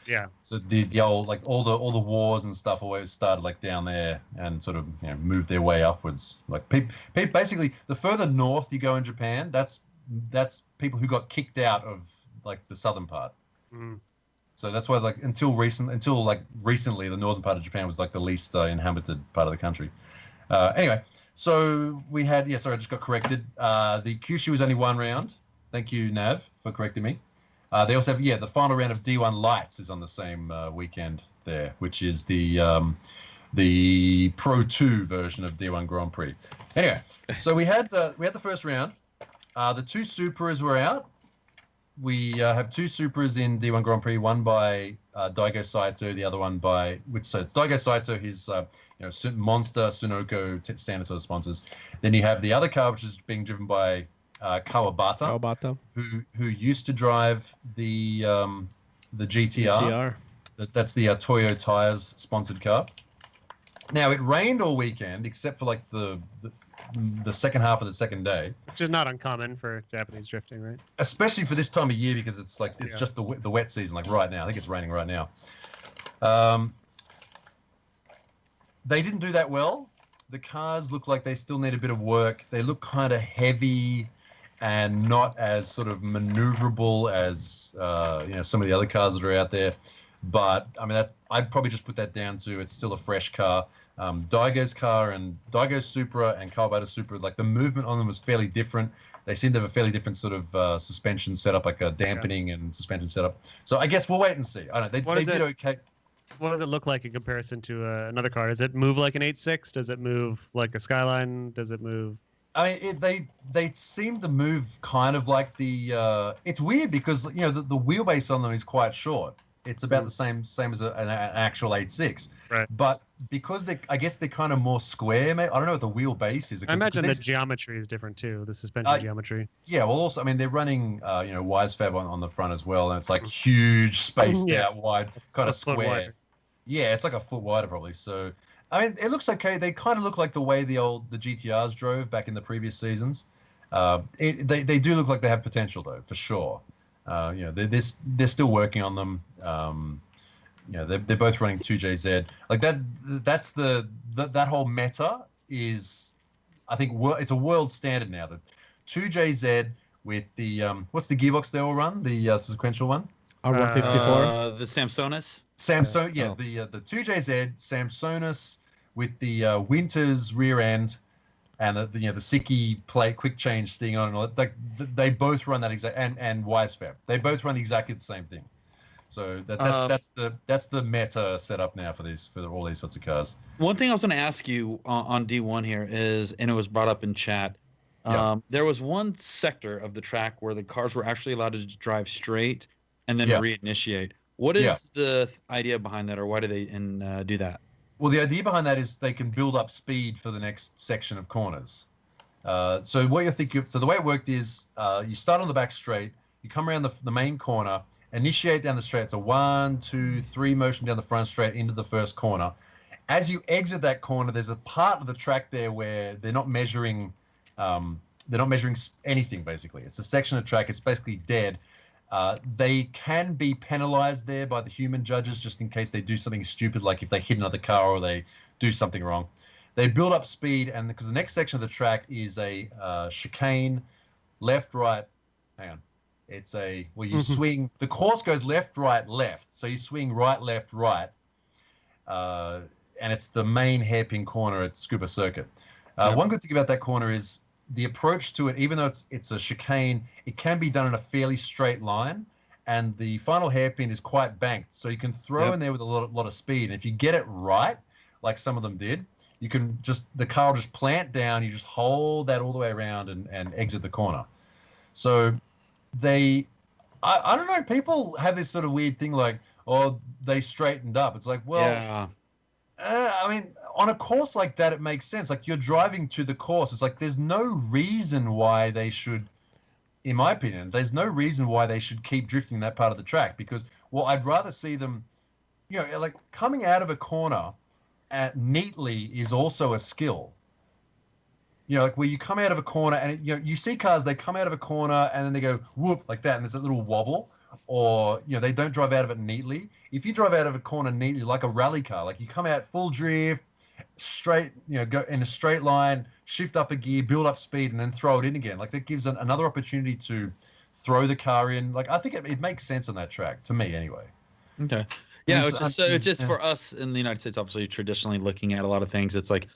Yeah. So the old like all the wars and stuff always started like down there and sort of moved their way upwards. Like basically, the further north you go in Japan, that's people who got kicked out of like the southern part. Mm. So that's why like until recently, the northern part of Japan was like the least inhabited part of the country. Anyway, so we had, sorry, I just got corrected. The Kyushu was only 1 round. Thank you, Nav, for correcting me. They also have, the final round of D1 Lights is on the same weekend there, which is the Pro 2 version of D1 Grand Prix. Anyway, so we had the first round. The 2 Supras were out. We have 2 Supras in D1 Grand Prix, one by Daigo Saito, the other one by so it's Daigo Saito, his Monster, Sunoco, standard sort of sponsors. Then you have the other car, which is being driven by Kawabata, who used to drive the GTR. That's the Toyo Tires sponsored car. Now it rained all weekend except for like the second half of the second day, which is not uncommon for Japanese drifting, right? Especially for this time of year because it's just the wet season, like right now. I think it's raining right now. They didn't do that well. The cars look like they still need a bit of work. They look kind of heavy and not as sort of maneuverable as some of the other cars that are out there. But I mean, I'd probably just put that down to it's still a fresh car. Daigo's car and Daigo's Supra and Kawabata Supra, like the movement on them was fairly different. They seem to have a fairly different sort of suspension setup, like a dampening and suspension setup. So I guess we'll wait and see. I don't know. They did okay. What does it look like in comparison to another car? Does it move like an 8.6? Does it move like a Skyline? Does it move? I mean, they seem to move kind of like the. It's weird because the wheelbase on them is quite short. It's about the same as an actual 8.6. Right. But because I guess they're kind of more square. I don't know what the wheelbase is. I imagine the geometry is different too. The suspension geometry. Yeah. Well, also, I mean, they're running Wisefab on the front as well, and it's like huge, spaced out, wide, kind of square. Yeah, it's like a foot wider probably. So, I mean, it looks okay. They kind of look like the way the GTRs drove back in the previous seasons. They do look like they have potential though, for sure. They're still working on them. They're both running 2JZ. Like that's that whole meta is, I think, it's a world standard now. The 2JZ with the what's the gearbox they all run? The sequential one. R154. The Samsonis. The 2JZ Samsonis with the Winters rear end. And the Siki plate quick change thing on and all that, like they both run that exact and Wisefab. They both run exactly the same thing. So that's the meta setup now for all these sorts of cars. One thing I was going to ask you on D1 here is, and it was brought up in chat. There was one sector of the track where the cars were actually allowed to drive straight and then reinitiate. What is the idea behind that, or why do they do that? Well, the idea behind that is they can build up speed for the next section of corners. So what you're thinking, so the way it worked is you start on the back straight, you come around the main corner, initiate down the straight. It's a 1, 2, 3 motion down the front straight into the first corner. As you exit that corner, there's a part of the track there where they're not measuring anything basically. It's a section of track. It's basically dead. They can be penalized there by the human judges just in case they do something stupid, like if they hit another car or they do something wrong. They build up speed, and because the next section of the track is a chicane, left, right. Hang on. It's you swing. The course goes left, right, left. So you swing right, left, right. And it's the main hairpin corner at Scuba Circuit. One good thing about that corner is the approach to it, even though it's a chicane, it can be done in a fairly straight line, and the final hairpin is quite banked, so you can throw in there with a lot of speed. And if you get it right, like some of them did, you can the car will just plant down. You just hold that all the way around and exit the corner. So I don't know. People have this sort of weird thing like, oh, they straightened up. It's like, well, I mean, on a course like that, it makes sense. Like, you're driving to the course. It's like there's no reason why they should, in my opinion, there's no reason why they should keep drifting that part of the track, because, well, I'd rather see them, like coming out of a corner neatly is also a skill. Like where you come out of a corner and you see cars, they come out of a corner and then they go whoop like that, and there's a little wobble, or they don't drive out of it neatly. If you drive out of a corner neatly, like a rally car, like you come out full drift, straight, go in a straight line, shift up a gear, build up speed, and then throw it in again. Like that gives another opportunity to throw the car in. Like I think it makes sense on that track, to me anyway. Okay. Yeah, it's just for us in the United States, obviously traditionally looking at a lot of things, it's like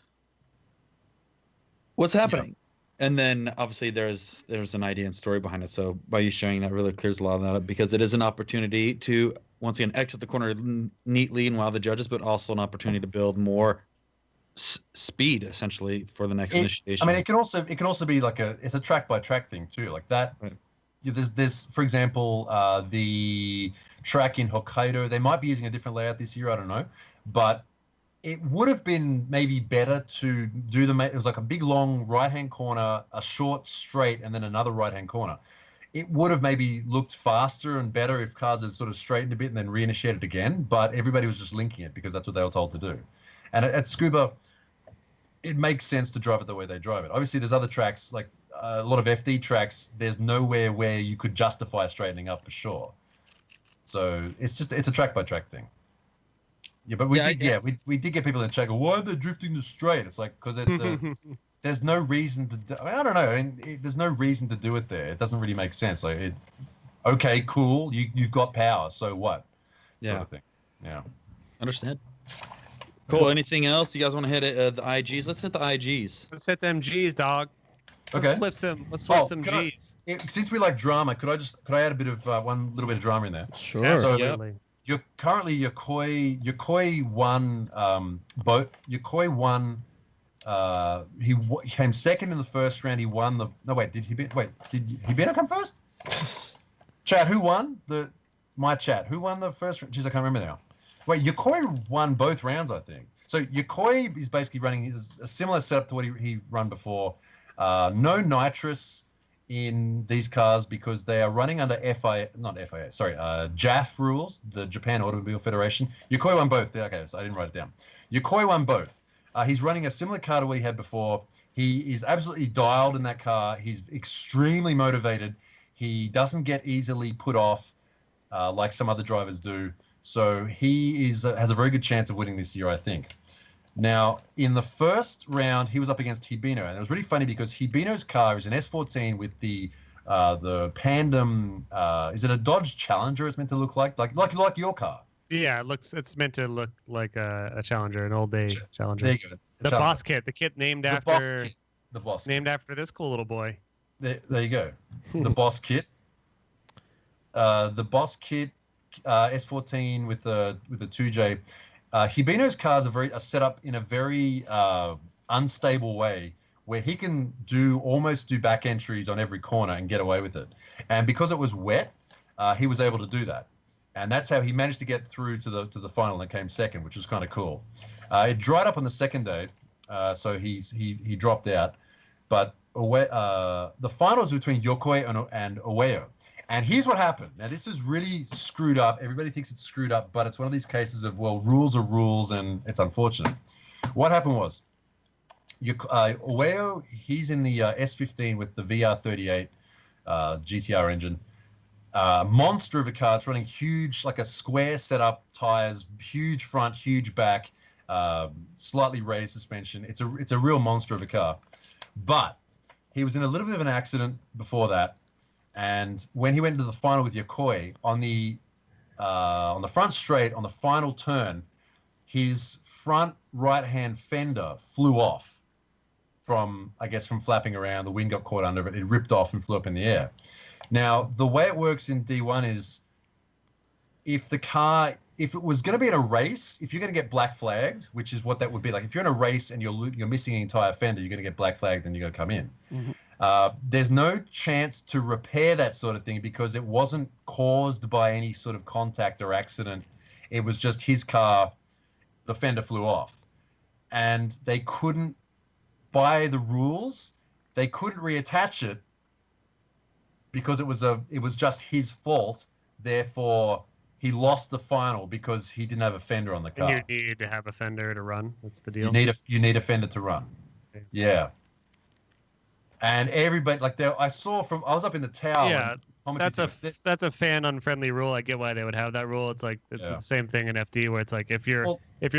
what's happening. And then obviously there's an idea and story behind it. So by you sharing that really clears a lot of that up, because it is an opportunity to once again exit the corner neatly and wow the judges, but also an opportunity to build more speed essentially for the next initiation. I mean, it can also be like it's a track by track thing too, like that. Right. There's for example the track in Hokkaido. They might be using a different layout this year. I don't know, but it would have been maybe better to do it was like a big long right-hand corner, a short straight, and then another right-hand corner. It would have maybe looked faster and better if cars had sort of straightened a bit and then reinitiated again, but everybody was just linking it because that's what they were told to do. And at Scuba, it makes sense to drive it the way they drive it. Obviously, there's other tracks, like a lot of FD tracks, there's nowhere where you could justify straightening up for sure. So it's a track-by-track thing. Yeah, but we did get people in the chat go, why are they drifting the straight? It's like, because there's no reason to I don't know. I mean, there's no reason to do it there. It doesn't really make sense. Like, okay, cool, you've got power, so what? Sort of thing. Yeah. Understand. Cool. Anything else? You guys want to hit the IGs? Let's hit the IGs. Let's hit them G's, dog. Okay. Let's flip some G's. Since we like drama, could I add a bit of one little bit of drama in there? Sure. Absolutely. So, you're currently Yokoi won both. Yokoi won. He came second in the first round. He won the. No wait, did Hibino come first? Chat, who won my chat? Who won the first round? Jeez, I can't remember now. Wait, Yokoi won both rounds, I think. So Yokoi is basically running a similar setup to what he run before. No nitrous in these cars because they are running under JAF rules, the Japan Automobile Federation. Yokoi won both. Okay, so I didn't write it down. Yokoi won both. He's running a similar car to what he had before. He is absolutely dialed in that car. He's extremely motivated. He doesn't get easily put off like some other drivers do. So he has a very good chance of winning this year, I think. Now, in the first round, he was up against Hibino, and it was really funny because Hibino's car is an S14 with the Pandem. Is it a Dodge Challenger? It's meant to look like your car. Yeah, it's meant to look like a Challenger, an old day Challenger. There you go. The boss kit, the kit named after the boss named after this cool little boy. There you go. The boss kit. The boss kit S14 with the 2J. Hibino's cars are set up in a very unstable way where he can almost do back entries on every corner and get away with it. And because it was wet, he was able to do that. And that's how he managed to get through to the final and came second, which was kind of cool. It dried up on the second day, so he dropped out. But the finals between Yokoi and Ueo. And here's what happened. Now, this is really screwed up. Everybody thinks it's screwed up, but it's one of these cases of, well, rules are rules, and it's unfortunate. What happened was, Ueo, he's in the S15 with the VR38 GTR engine. Monster of a car. It's running huge, like a square setup, tires, huge front, huge back, slightly raised suspension. It's a real monster of a car. But he was in a little bit of an accident before that. And when he went into the final with Yokoi, on the front straight, on the final turn, his front right-hand fender flew off from flapping around. The wind got caught under it. It ripped off and flew up in the air. Now, the way it works in D1 is if it was going to be in a race, if you're going to get black flagged, which is what that would be like. If you're in a race and you're missing an entire fender, you're going to get black flagged and you're going to come in. Mm-hmm. There's no chance to repair that sort of thing because it wasn't caused by any sort of contact or accident. It was just his car, the fender flew off. And they couldn't, by the rules, they couldn't reattach it because it was just his fault. Therefore, he lost the final because he didn't have a fender on the car. And you need to have a fender to run. That's the deal. You need a fender to run. Okay. Yeah. And everybody, I was up in the tower. Yeah, that's a fan unfriendly rule. I get why they would have that rule. It's like the same thing in FD where it's like if you don't have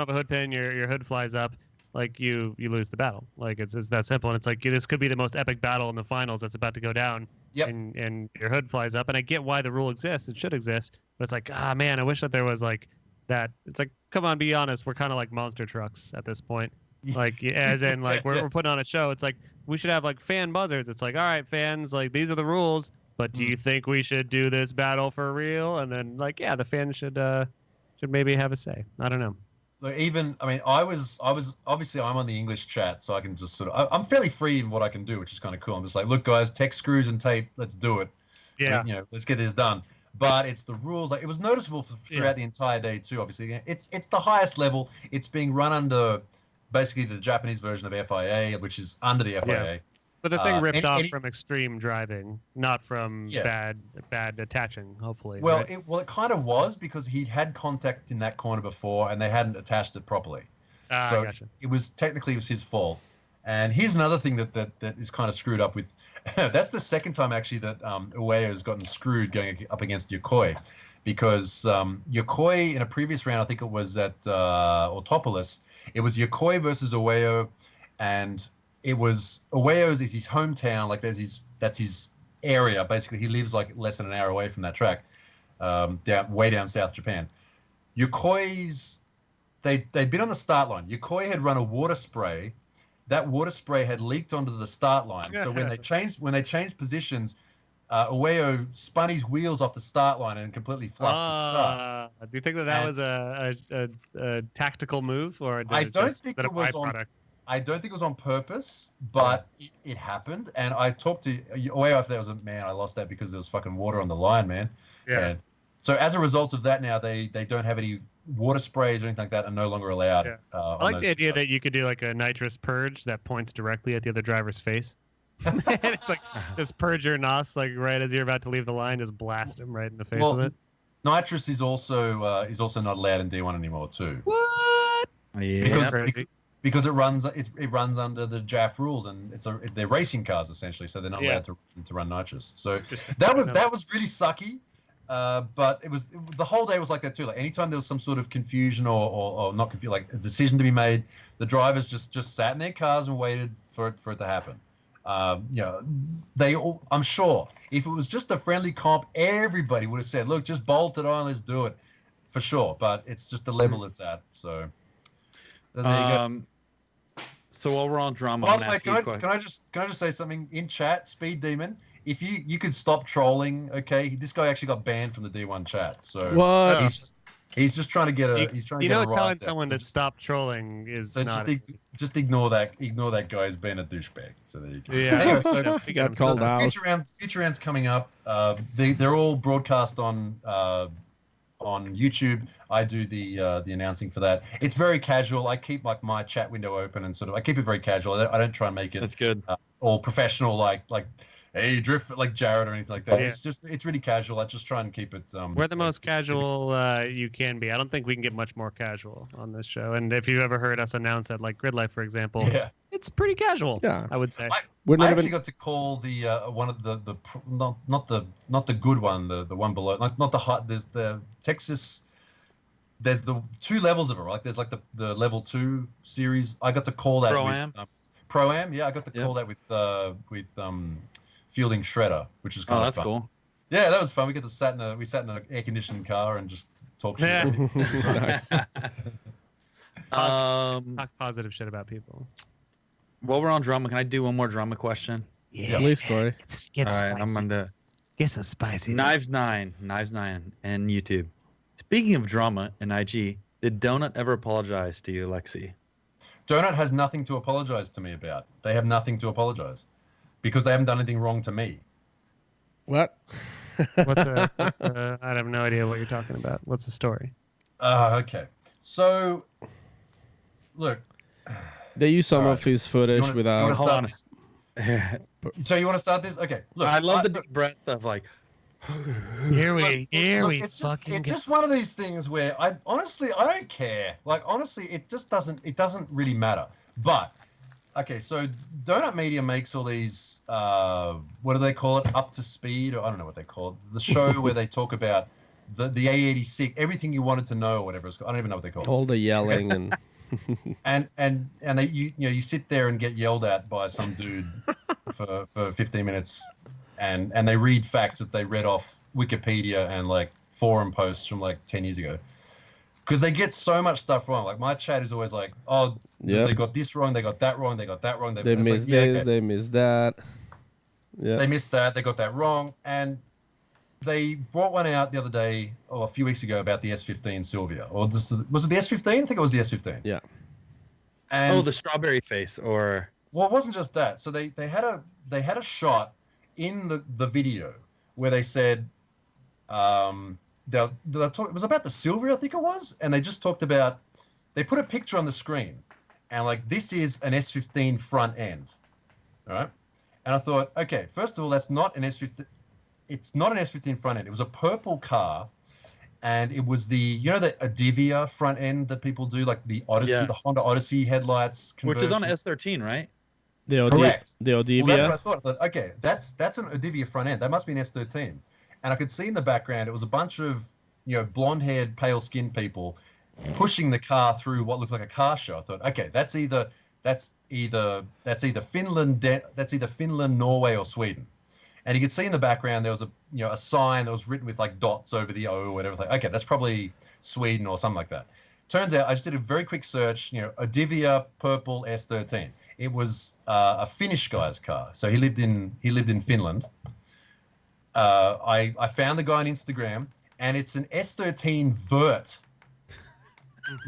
a hood pin, your hood flies up, like you lose the battle. Like it's that simple. And it's like this could be the most epic battle in the finals that's about to go down. Yep. And your hood flies up. And I get why the rule exists. It should exist. But it's like, man, I wish that there was like that. It's like, come on, be honest. We're kind of like monster trucks at this point. Like, as in, like, we're putting on a show. It's like, we should have, like, fan buzzers. It's like, all right, fans, like, these are the rules, but do you think we should do this battle for real? And then, like, yeah, the fans should maybe have a say. I don't know. Like, even, I mean, I was obviously I'm on the English chat, so I can just sort of, I'm fairly free in what I can do, which is kind of cool. I'm just like, look, guys, tech screws and tape, let's do it. Yeah. You know, let's get this done. But it's the rules. Like, it was noticeable throughout the entire day too. Obviously, it's the highest level. It's being run under basically the Japanese version of FIA, which is under the FIA. Yeah. But the thing ripped off any- from extreme driving, not from bad attaching. Hopefully. Well, right? it kind of was, because he'd had contact in that corner before, and they hadn't attached it properly. So gotcha. it was his fault. And here's another thing that is kind of screwed up with. That's the second time actually that Ueyo has gotten screwed going up against Yokoi, because Yokoi in a previous round, I think it was at Autopolis, it was Yokoi versus Ueyo, and it was Ueyo's is his hometown. Like that's his area. Basically, he lives like less than an hour away from that track, way down South Japan. Yokoi's they'd been on the start line. Yokoi had run a water spray. That water spray had leaked onto the start line. So when they changed positions, Ueyo spun his wheels off the start line and completely fluffed the start. Do you think that was a tactical move, or I don't think it was on. I don't think it was on purpose, but it happened. And I talked to Ueyo after that. Was man, I lost that because there was fucking water on the line, man. Yeah. And so as a result of that, now they don't have any water sprays or anything like that, are no longer allowed. Yeah. I like the idea that you could do like a nitrous purge that points directly at the other driver's face. And it's like, just purge your nos, like right as you're about to leave the line, just blast him right in the face with it. Nitrous is also not allowed in D1 anymore too. What? Yeah. Because it runs under the JAF rules, and they're racing cars essentially, so they're not allowed to run nitrous. So that was really sucky. But it was the whole day was like that too. Like anytime there was some sort of confusion or not confusion, like a decision to be made, the drivers just sat in their cars and waited for it to happen. I'm sure if it was just a friendly comp, everybody would have said, "Look, just bolt it on, let's do it," for sure. But it's just the level it's at. So there you go. So while we're on drama, By the way, can I just say something in chat, Speed Demon? If you could stop trolling, okay? This guy actually got banned from the D1 chat. So what? He's just trying to get a telling someone to stop trolling is so not. Just ignore that guy as being a douchebag. So there you go. Yeah. Anyway, so got called out. Future rounds coming up. They're all broadcast on YouTube. I do the announcing for that. It's very casual. I keep like my chat window open and I keep it very casual. I don't try and make it. That's good. All professional like hey, drift like Jared or anything like that. Yeah. It's really casual. I just try and keep it. We're the most casual you can be. I don't think we can get much more casual on this show. And if you've ever heard us announce at like Grid Life, for example, it's pretty casual. Yeah, I would say. I actually got to call the one of the not the good one, the one below, not the hot. There's the Texas. There's the two levels of it, right? There's like the level 2 series. I got to call that Pro-Am. Pro-Am, yeah. I got to call that with Fielding Shredder, which is kind of fun. Cool. Yeah, that was fun. We sat in an air conditioned car and just talked shit. Nice. Talk positive shit about people. While we're on drama, can I do one more drama question? Yeah. Please, Corey. All right, I'm gonna get some spicy. Knives Nine, and YouTube. Speaking of drama and IG, did Donut ever apologize to you, Alexi? Donut has nothing to apologize to me about. They have nothing to apologize because they haven't done anything wrong to me. What? I have no idea what you're talking about. What's the story? Okay. So, look. They use some of his footage without. Hold on. So you want to start this? Okay. Look. I love the deep breath of like. It's just one of these things where I don't care. Like honestly, it doesn't really matter. But okay, so Donut Media makes all these what do they call it? Up to speed, or I don't know what they call it. The show where they talk about the A86, everything you wanted to know, or whatever it's called. I don't even know what they call it. All the yelling and and they, you sit there and get yelled at by some dude for 15 minutes. And they read facts that they read off Wikipedia and like forum posts from like 10 years ago. because they get so much stuff wrong. Like my chat is always like, oh, they got this wrong, they got that wrong, they got that wrong. They missed this, they missed that. Yeah. They missed that, they got that wrong. And they brought one out the other day, or a few weeks ago, about the S15 Sylvia. Or was it the S15? I think it was the S15. Yeah. And, the strawberry face, or... Well, it wasn't just that. So they had a shot in the video where they said, it was about the Sylvia, I think it was, and they just talked about, they put a picture on the screen, and like, this is an S15 front end, all right? And I thought, okay, first of all, that's not an S15. It's not an S15 front end. It was a purple car, and it was the Adivia front end that people do, like the Odyssey, the Honda Odyssey headlights conversion. Which is on S13, right? Correct. The Adivia. Well, that's what I thought. Okay, that's an Adivia front end. That must be an S13. And I could see in the background it was a bunch of blonde-haired, pale-skinned people pushing the car through what looked like a car show. I thought, okay, that's either Finland, Norway, or Sweden. And you could see in the background there was a sign that was written with like dots over the O or whatever. Like, okay, that's probably Sweden or something like that. Turns out I just did a very quick search. Adivia purple S13. It was a Finnish guy's car. So he lived in Finland. I found the guy on Instagram, and it's an S13 Vert,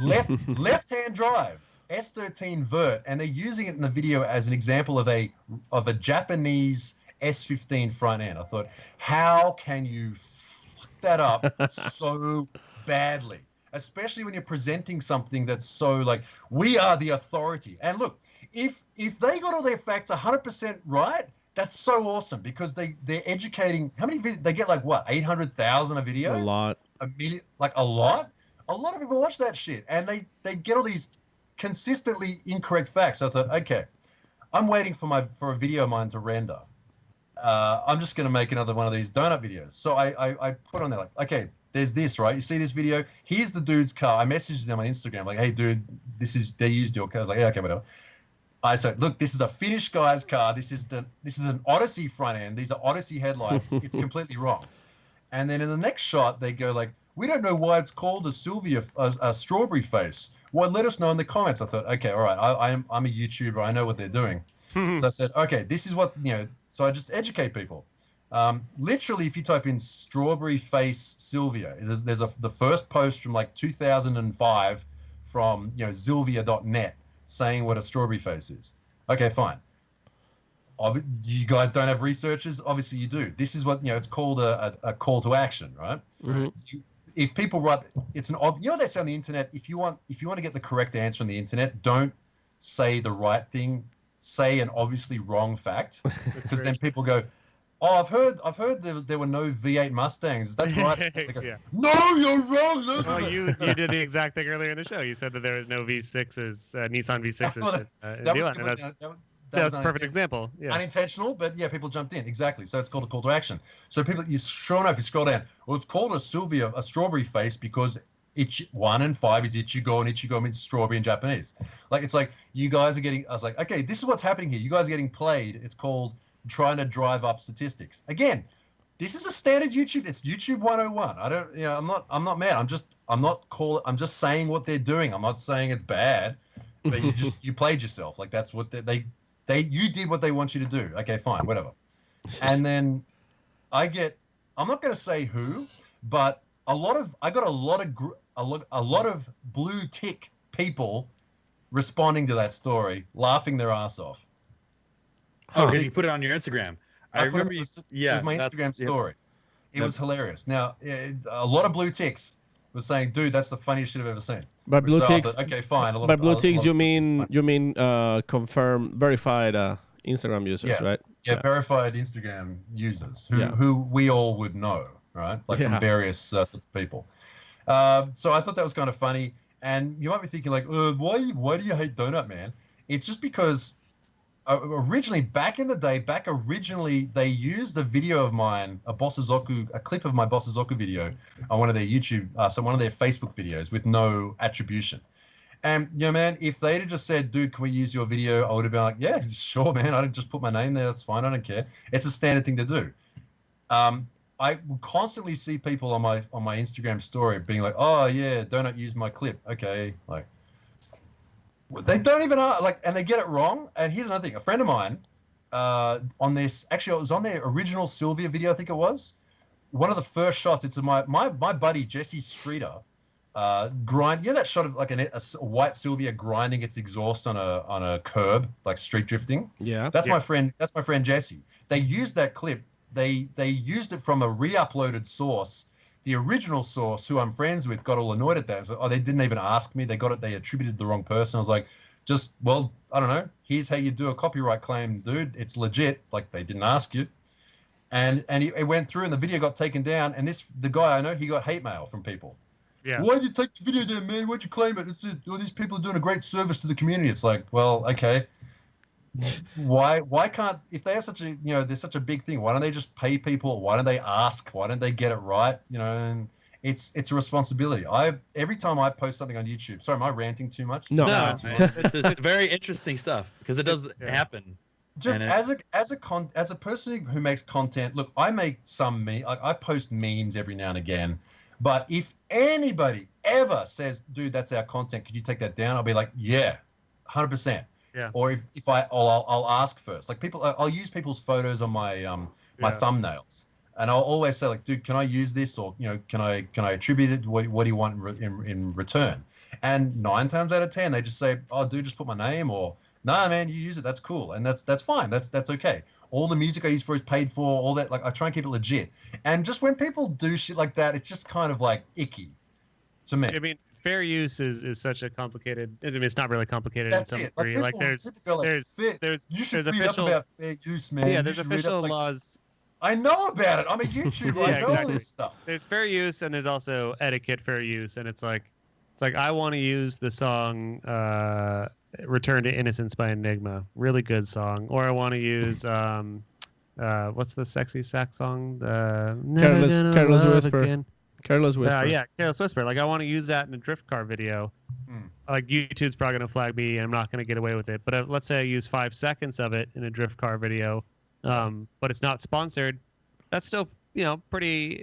left-hand drive S13 Vert, and they're using it in the video as an example of a Japanese S15 front end. I thought, how can you fuck that up so badly? Especially when you're presenting something that's so like, we are the authority. And look, if they got all their facts 100% right, that's so awesome, because they're educating. How many videos they get? Like what, 800,000 a video? A lot. A million? Like a lot? A lot of people watch that shit, and they get all these consistently incorrect facts. So I thought, okay, I'm waiting for a video of mine to render. I'm just gonna make another one of these donut videos. So I put on there like, okay, there's this, right? You see this video? Here's the dude's car. I messaged them on Instagram like, hey dude, they used your car. I was like, yeah, okay, whatever. I said, look, this is a Finnish guy's car. This is an Odyssey front end. These are Odyssey headlights. It's completely wrong. And then in the next shot, they go like, we don't know why it's called a Sylvia, a strawberry face. Well, let us know in the comments. I thought, okay, all right, I'm a YouTuber. I know what they're doing. So I said, okay, this is what, so I just educate people. Literally, if you type in strawberry face Sylvia, there's the first post from like 2005 from, Sylvia.net saying what a strawberry face is. Okay, fine. You guys don't have researchers? Obviously you do. This is what, it's called a call to action, right? Mm-hmm. If people write, it's an, they say on the internet, if you want to get the correct answer on the internet, don't say the right thing, say an obviously wrong fact, because then people go, oh, I've heard there were no V8 Mustangs. That's right. Go, Yeah. No, you're wrong. Well, you did the exact thing earlier in the show. You said that there was no V6s, Nissan V6s. That was a perfect example. Yeah. Unintentional, but yeah, people jumped in. Exactly. So it's called a call to action. So people, sure enough, you scroll down. Well, it's called a Sylvia, a strawberry face, because 1 and 5 is Ichigo, and Ichigo means strawberry in Japanese. Like, it's like, you guys are getting, I was like, okay, this is what's happening here. You guys are getting played. It's called trying to drive up statistics. Again, this is a standard YouTube. It's YouTube 101. I don't, I'm not mad. I'm just saying what they're doing. I'm not saying it's bad, but you played yourself. Like, that's what you did what they want you to do. Okay, fine, whatever. And then I'm not going to say who, but I got a lot of blue tick people responding to that story, laughing their ass off. Oh, because you put it on your Instagram. I remember you. Yeah, it was my Instagram story. It was hilarious. Now, a lot of blue ticks was saying, "Dude, that's the funniest shit I've ever seen." By blue ticks, okay, fine. By blue ticks, you mean confirmed, verified Instagram users, right? Yeah, verified Instagram users who we all would know, right? Like from various sorts of people. So I thought that was kind of funny. And you might be thinking like, why do you hate Donut Man? It's just because originally, back in the day, they used a video of mine, a clip of my Bossazoku video on one of their one of their Facebook videos with no attribution. And, man, if they'd have just said, dude, can we use your video? I would have been like, yeah, sure, man. I'd just put my name there. That's fine. I don't care. It's a standard thing to do. I would constantly see people on my Instagram story being like, "Oh yeah, don't use my clip." Okay, like they don't even like, and they get it wrong. And here's another thing: a friend of mine on this, actually, it was on their original Sylvia video, I think it was. One of the first shots. It's my buddy Jesse Streeter. Grind. You know that shot of like a white Sylvia grinding its exhaust on a curb, like street drifting. Yeah. That's my friend. That's my friend Jesse. They used that clip. They used it from a re-uploaded source. The original source, who I'm friends with, got all annoyed at that. So, they didn't even ask me. They got it. They attributed the wrong person. I was like, I don't know. Here's how you do a copyright claim, dude. It's legit. Like, they didn't ask you. And it went through, and the video got taken down. And the guy I know, he got hate mail from people. Yeah. Why'd you take the video down, man? Why'd you claim it? All these people are doing a great service to the community. It's like, well, okay. Why can't, if they have there's such a big thing, why don't they just pay people? Why don't they ask? Why don't they get it right? And it's a responsibility. Every time I post something on YouTube, sorry, am I ranting too much? No. It's very interesting stuff because it does happen. Just as a person who makes content, look, I make some I post memes every now and again, but if anybody ever says, dude, that's our content, could you take that down? I'll be like, yeah, 100%. Yeah. Or if I'll ask first. Like I'll use people's photos on my thumbnails, and I'll always say like, dude, can I use this, or can I attribute it? What do you want in return? And 9 times out of 10, they just say, oh, dude, just put my name, or nah, man, you use it. That's cool, and that's fine. That's okay. All the music I use for is paid for. All that, like, I try and keep it legit. And just when people do shit like that, it's just kind of like icky to me. I mean, fair use is such a complicated. I mean, it's not really complicated That's in some it. degree. Like there's you should read official, up about fair use, man. Yeah, You there's should read official up, like, laws. I know about it. I'm a YouTuber. I know exactly. this stuff. There's fair use, and there's also etiquette fair use, and it's like I want to use the song "Return to Innocence" by Enigma, really good song, or I want to use what's the sexy sax song? Careless Whisper. Careless Whisper. Yeah, Careless Whisper. Like, I want to use that in a drift car video. Like, YouTube's probably going to flag me, and I'm not going to get away with it. But let's say I use 5 seconds of it in a drift car video, but it's not sponsored. That's still, pretty,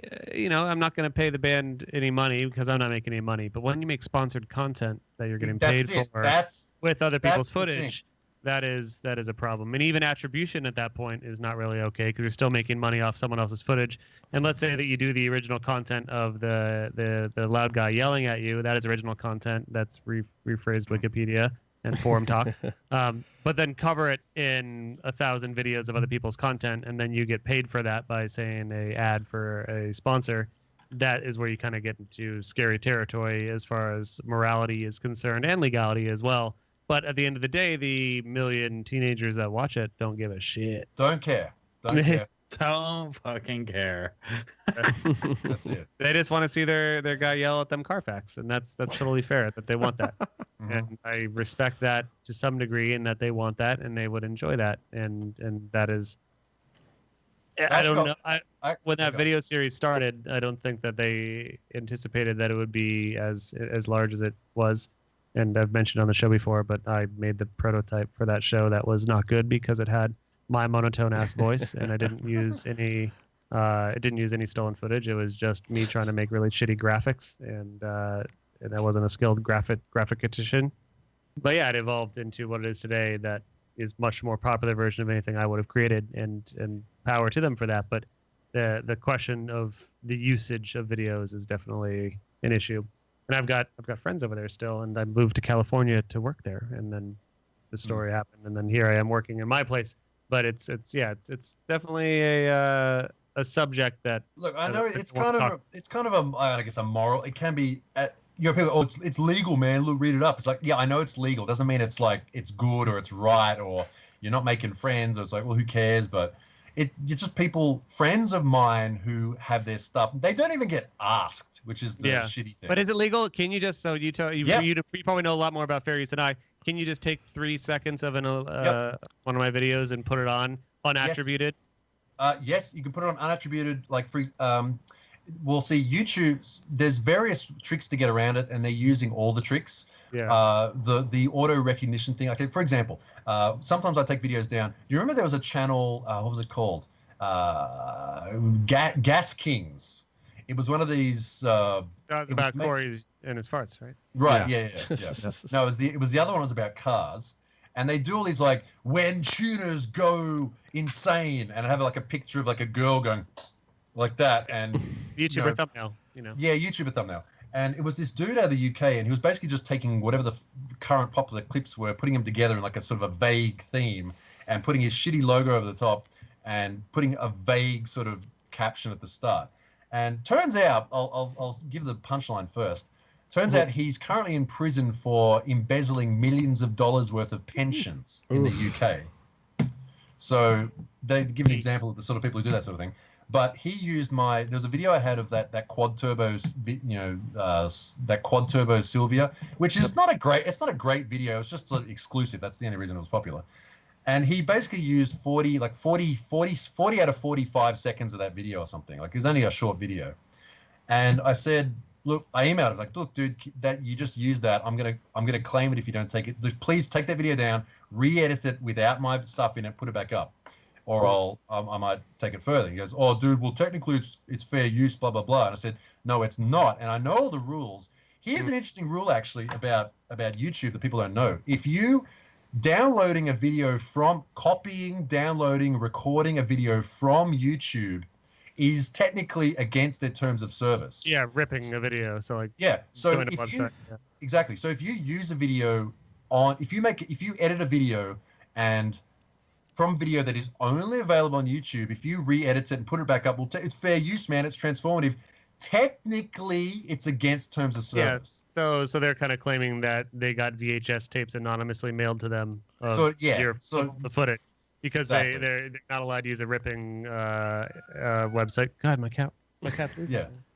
I'm not going to pay the band any money because I'm not making any money. But when you make sponsored content that you're getting paid for with other people's footage, that is a problem. And even attribution at that point is not really okay because you're still making money off someone else's footage. And let's say that you do the original content of the loud guy yelling at you. That is original content. That's rephrased Wikipedia and forum talk. But then cover it in 1,000 videos of other people's content, and then you get paid for that by saying a ad for a sponsor. That is where you kind of get into scary territory as far as morality is concerned and legality as well. But at the end of the day, the million teenagers that watch it don't give a shit. Don't care. Don't care. Don't fucking care. That's it. They just want to see their guy yell at them Carfax, and that's totally fair that they want that. And I respect that to some degree, and that they want that, and they would enjoy that, and that is. I don't know. When that video series started, I don't think that they anticipated that it would be as large as it was. And I've mentioned on the show before, but I made the prototype for that show that was not good because it had my monotone ass voice, and I didn't use any. It didn't use any stolen footage. It was just me trying to make really shitty graphics, and I wasn't a skilled graphictician. But yeah, it evolved into what it is today. That is much more popular version of anything I would have created, and power to them for that. But the question of the usage of videos is definitely an issue. And I've got friends over there still, and I moved to California to work there, and then the story happened, and then here I am working in my place. But it's definitely a subject that. Look, I know it's kind of a I guess a moral. It can be. People. It's legal, man. Look, read it up. It's like, yeah, I know it's legal. Doesn't mean it's like it's good or it's right or you're not making friends. Or it's like, well, who cares? But it's just friends of mine who have their stuff. They don't even get asked, which is the shitty thing. But is it legal? Can you just you probably know a lot more about fair use than I. Can you just take 3 seconds of one of my videos and put it on unattributed? Yes, you can put it on unattributed. Like we'll see YouTube. There's various tricks to get around it, and they're using all the tricks. Yeah. The auto recognition thing. Okay, for example, sometimes I take videos down. Do you remember there was a channel? What was it called? Gas Kings. It was one of these. That was about Corey and his farts, right? Right. Yeah. No, it was the other one was about cars, and they do all these like when tuners go insane, and I have like a picture of like a girl going like that, and YouTuber thumbnail, Yeah, YouTuber thumbnail. And it was this dude out of the UK, and he was basically just taking whatever the current popular clips were, putting them together in like a sort of a vague theme, and putting his shitty logo over the top, and putting a vague sort of caption at the start. And turns out, I'll give the punchline first. Turns out he's currently in prison for embezzling millions of dollars worth of pensions in the UK. So they give an example of the sort of people who do that sort of thing. But he used there's a video I had of that quad turbo, that quad turbo Sylvia, which is not a great video. It's just exclusive. That's the only reason it was popular. And he basically used 40 out of 45 seconds of that video or something. Like it was only a short video. And I said, look, I emailed him. I was like, look, dude, that you just used that. I'm gonna claim it if you don't take it. Please take that video down, re-edit it without my stuff in it, put it back up, or I might take it further. He goes, oh, dude, well, technically it's fair use, blah blah blah. And I said, no, it's not. And I know all the rules. Here's an interesting rule actually about YouTube that people don't know. If you downloading a video from downloading, recording a video from YouTube is technically against their terms of service. Yeah, ripping a video. So like So doing a website. Exactly. So if you use a video if you edit a video and from video that is only available on YouTube, if you re-edit it and put it back up, it's fair use, man. It's transformative. Technically, it's against terms of service. Yeah, so they're kind of claiming that they got VHS tapes anonymously mailed to them. The footage, because they're not allowed to use a ripping website. God, my cat.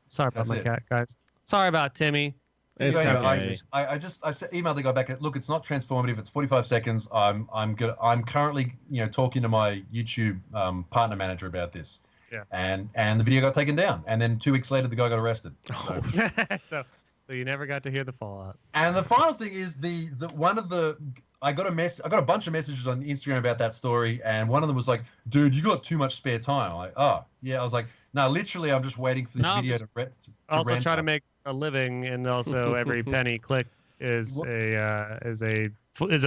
Sorry about my cat, guys. Sorry about Timmy. It's okay. I emailed the guy back. Look, it's not transformative. It's 45 seconds. I'm currently talking to my YouTube partner manager about this. Yeah. And the video got taken down, and then 2 weeks later the guy got arrested. So you never got to hear the fallout. And the final thing is I got a bunch of messages on Instagram about that story, and one of them was like, dude, you got too much spare time. I'm like, oh yeah. I was like, no, literally I'm just waiting for this video to also try to make a living, and also every penny click is a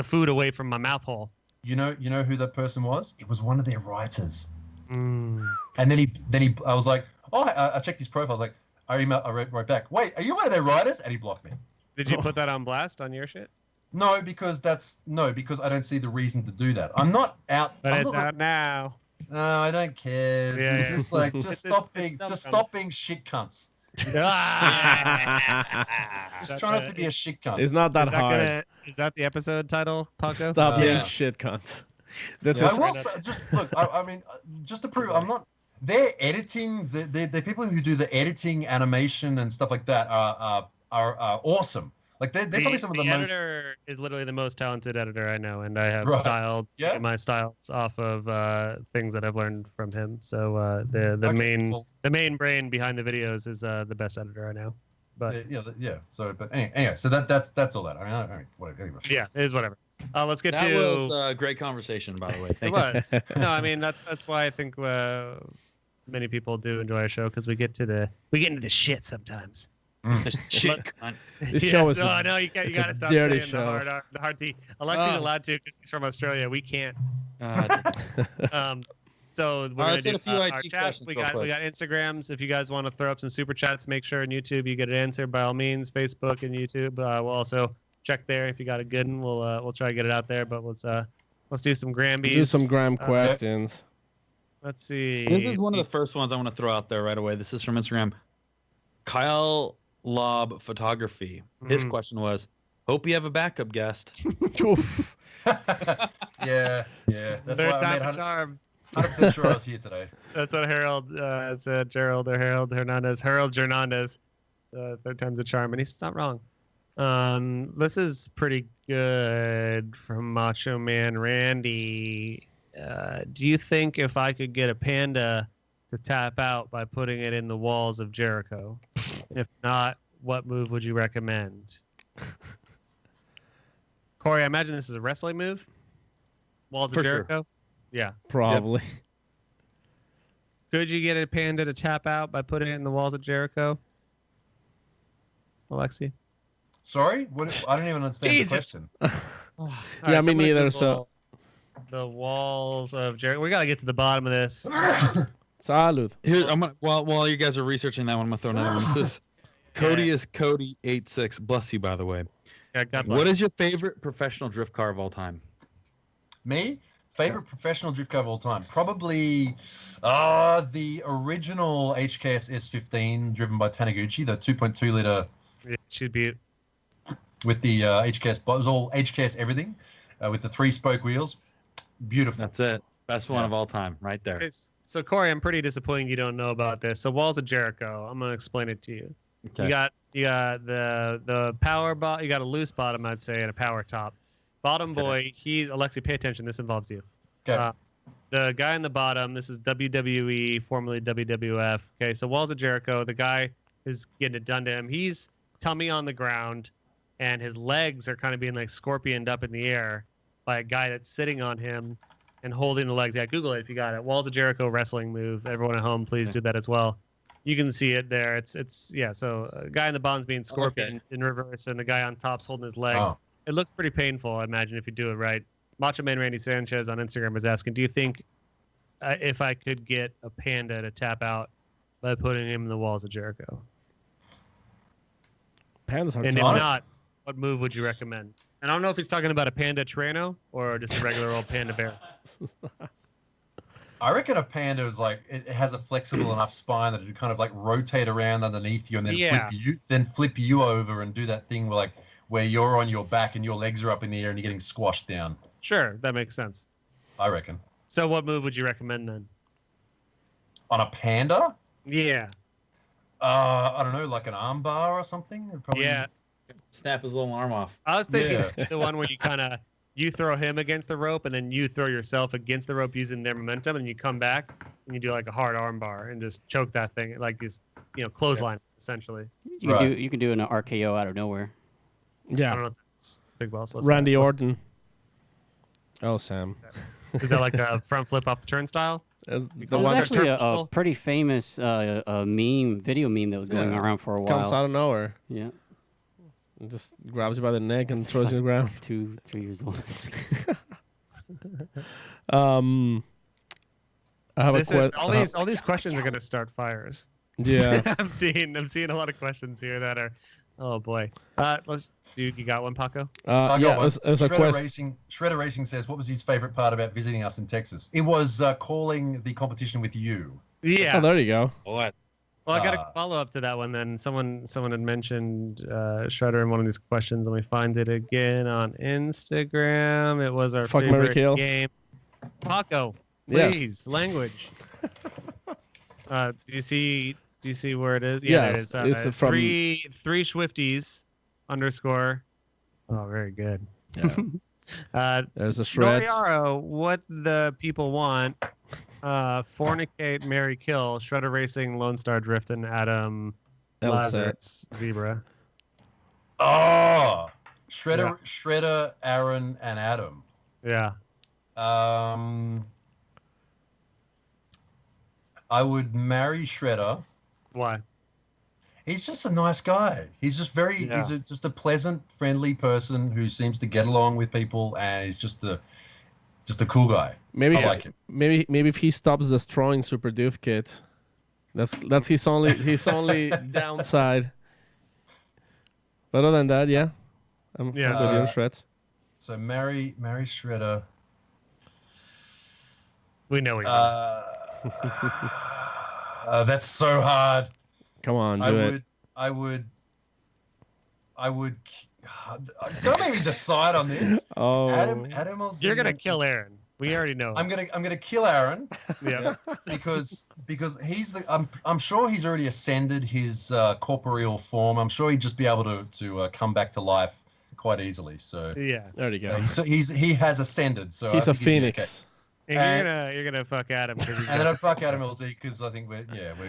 food away from my mouth hole. You know who that person was? It was one of their writers. Mm. And then he I was like, I checked his profile. I was like, I wrote back, wait, are you one of their writers? And he blocked me. Did you put that on blast on your shit? No, because I don't see the reason to do that. I'm not out. But it's out now. No, I don't care. Yeah, it's just like stop being shit cunts. Just try not to be a shit cunt. It's not that hard. Is that the episode title, Paco? Stop being shit cunt. I will say, just look. I mean, just to prove, I'm not. They're editing. The people who do the editing, animation, and stuff like that are awesome. Like they're probably some of the most. The editor is literally the most talented editor I know, and I have styled my styles off of things that I've learned from him. So the main brain behind the videos is the best editor I know. But So, but anyway, so that's all that. I mean, whatever. Anyway. Yeah, it is whatever. Let's get that to. That was a great conversation, by the way. Thank you. It was. No, I mean that's why I think many people do enjoy our show, because we get into the shit sometimes. Shit. This show is you got to stop dirty saying show. the hard T. Alexi's allowed to because he's from Australia. We can't. So we're gonna do our chats. We got Instagrams. If you guys want to throw up some super chats, make sure on YouTube you get an answer by all means. Facebook and YouTube. We'll also check there if you got a good one. We'll try to get it out there. But let's do some Grambies. Do some Gram questions. Let's see. This is one of the first ones I want to throw out there right away. This is from Instagram. Kyle Lob Photography. His question was, hope you have a backup guest. Yeah. That's Third why I made charm. 100% sure I was here today. That's what Harold said. Harold Hernandez. Third time's a charm, and he's not wrong. This is pretty good from Macho Man Randy. Do you think if I could get a panda to tap out by putting it in the walls of Jericho? If not, what move would you recommend? Corey, I imagine this is a wrestling move? Walls of Jericho? Sure. Yeah. Probably. Could you get a panda to tap out by putting it in the walls of Jericho? Alexi? Sorry? What? I don't even understand Jesus. the question. Yeah, me neither. So, the walls of Jericho. We got to get to the bottom of this. salud. Here, I'm gonna while you guys are researching that one, I'm gonna throw another one. This is Cody is Cody86. Bless you, by the way. Yeah, God bless. What is your favorite professional drift car of all time? Me? Favorite professional drift car of all time? Probably the original HKS S15 driven by Taniguchi, the 2.2 liter. Yeah, should be it. With the HKS, it was all HKS everything, with the 3-spoke wheels. Beautiful. That's it. Best one of all time, right there. So Corey, I'm pretty disappointed you don't know about this. So walls of Jericho. I'm gonna explain it to you. Okay. You got the power bottom. You got a loose bottom, I'd say, and a power top. Bottom boy, he's Alexi. Pay attention. This involves you. Okay. The guy in the bottom. This is WWE, formerly WWF. Okay, so walls of Jericho. The guy who's getting it done to him. He's tummy on the ground, and his legs are kind of being like scorpioned up in the air by a guy that's sitting on him and holding the legs. Yeah, Google it if you got it. Walls of Jericho wrestling move. Everyone at home, please do that as well. You can see it there. It's yeah. So a guy in the bottom's being scorpion in reverse, and the guy on top's holding his legs. Oh. It looks pretty painful, I imagine, if you do it right. Macho Man Randy Sanchez on Instagram was asking, do you think if I could get a panda to tap out by putting him in the walls of Jericho? Pandas are And if tough. not, what move would you recommend? And I don't know if he's talking about a panda Trano or just a regular old panda bear. I reckon a panda is like it has a flexible enough spine that it kind of like rotate around underneath you and then flip you over and do that thing where you're on your back and your legs are up in the air and you're getting squashed down. Sure, that makes sense. I reckon. So what move would you recommend then? On a panda? Yeah. I don't know, like an arm bar or something? Probably... Yeah. Snap his little arm off. I was thinking the one where you throw him against the rope and then you throw yourself against the rope using their momentum and you come back and you do like a hard arm bar and just choke that thing like this, clothesline essentially. You can do an RKO out of nowhere. I don't know Yeah. if that's Big Boss. What's Randy that? Orton. Oh, Sam. Is that like a front flip off the turnstile? The It was one that actually a pretty video meme that was going around for a while. comes out of nowhere. Yeah. And just grabs you by the neck and throws you to the ground. 2-3 years old. I have a question. All these questions are gonna start fires. Yeah. I'm seeing a lot of questions here that are, oh boy. You got one, Paco? I got one. It was a Shredder Racing says, what was his favorite part about visiting us in Texas? It was calling the competition with you. Yeah. Oh, there you go. What? Well, I got a follow up to that one then. Someone had mentioned Shredder in one of these questions. Let me find it again on Instagram. It was our Fuck, marry, favorite kill. game. Paco, Yes. please, language. Do you see where it is? Yeah, There it is. it's from- three Swifties _ Oh, very good. Yeah. There's a shred. Noriyaro, what the people want. Fornicate, marry, kill. Shredder Racing, Lone Star Drift, and Adam Lazarus Zebra. Oh, Shredder, Aaron, and Adam. Yeah. I would marry Shredder. Why? He's just a nice guy. He's just just a pleasant, friendly person who seems to get along with people, and he's just a cool guy. Maybe I like him. Maybe if he stops destroying Super Doof kits, that's his only downside. But other than that, yeah, I'm good with shreds. So marry Shredder. We know what you're That's so hard. Come on, do it. I would. Don't make me decide on this. Oh, Adam You're gonna kill Aaron. We already know. I'm gonna kill Aaron. Yeah. because he's I'm sure he's already ascended his corporeal form. I'm sure he'd just be able to come back to life quite easily. So Yeah. there you go. so he has ascended. So He's I a think he'd be okay. phoenix. And you're gonna fuck Adam because And then I'd fuck Adam LZ because I think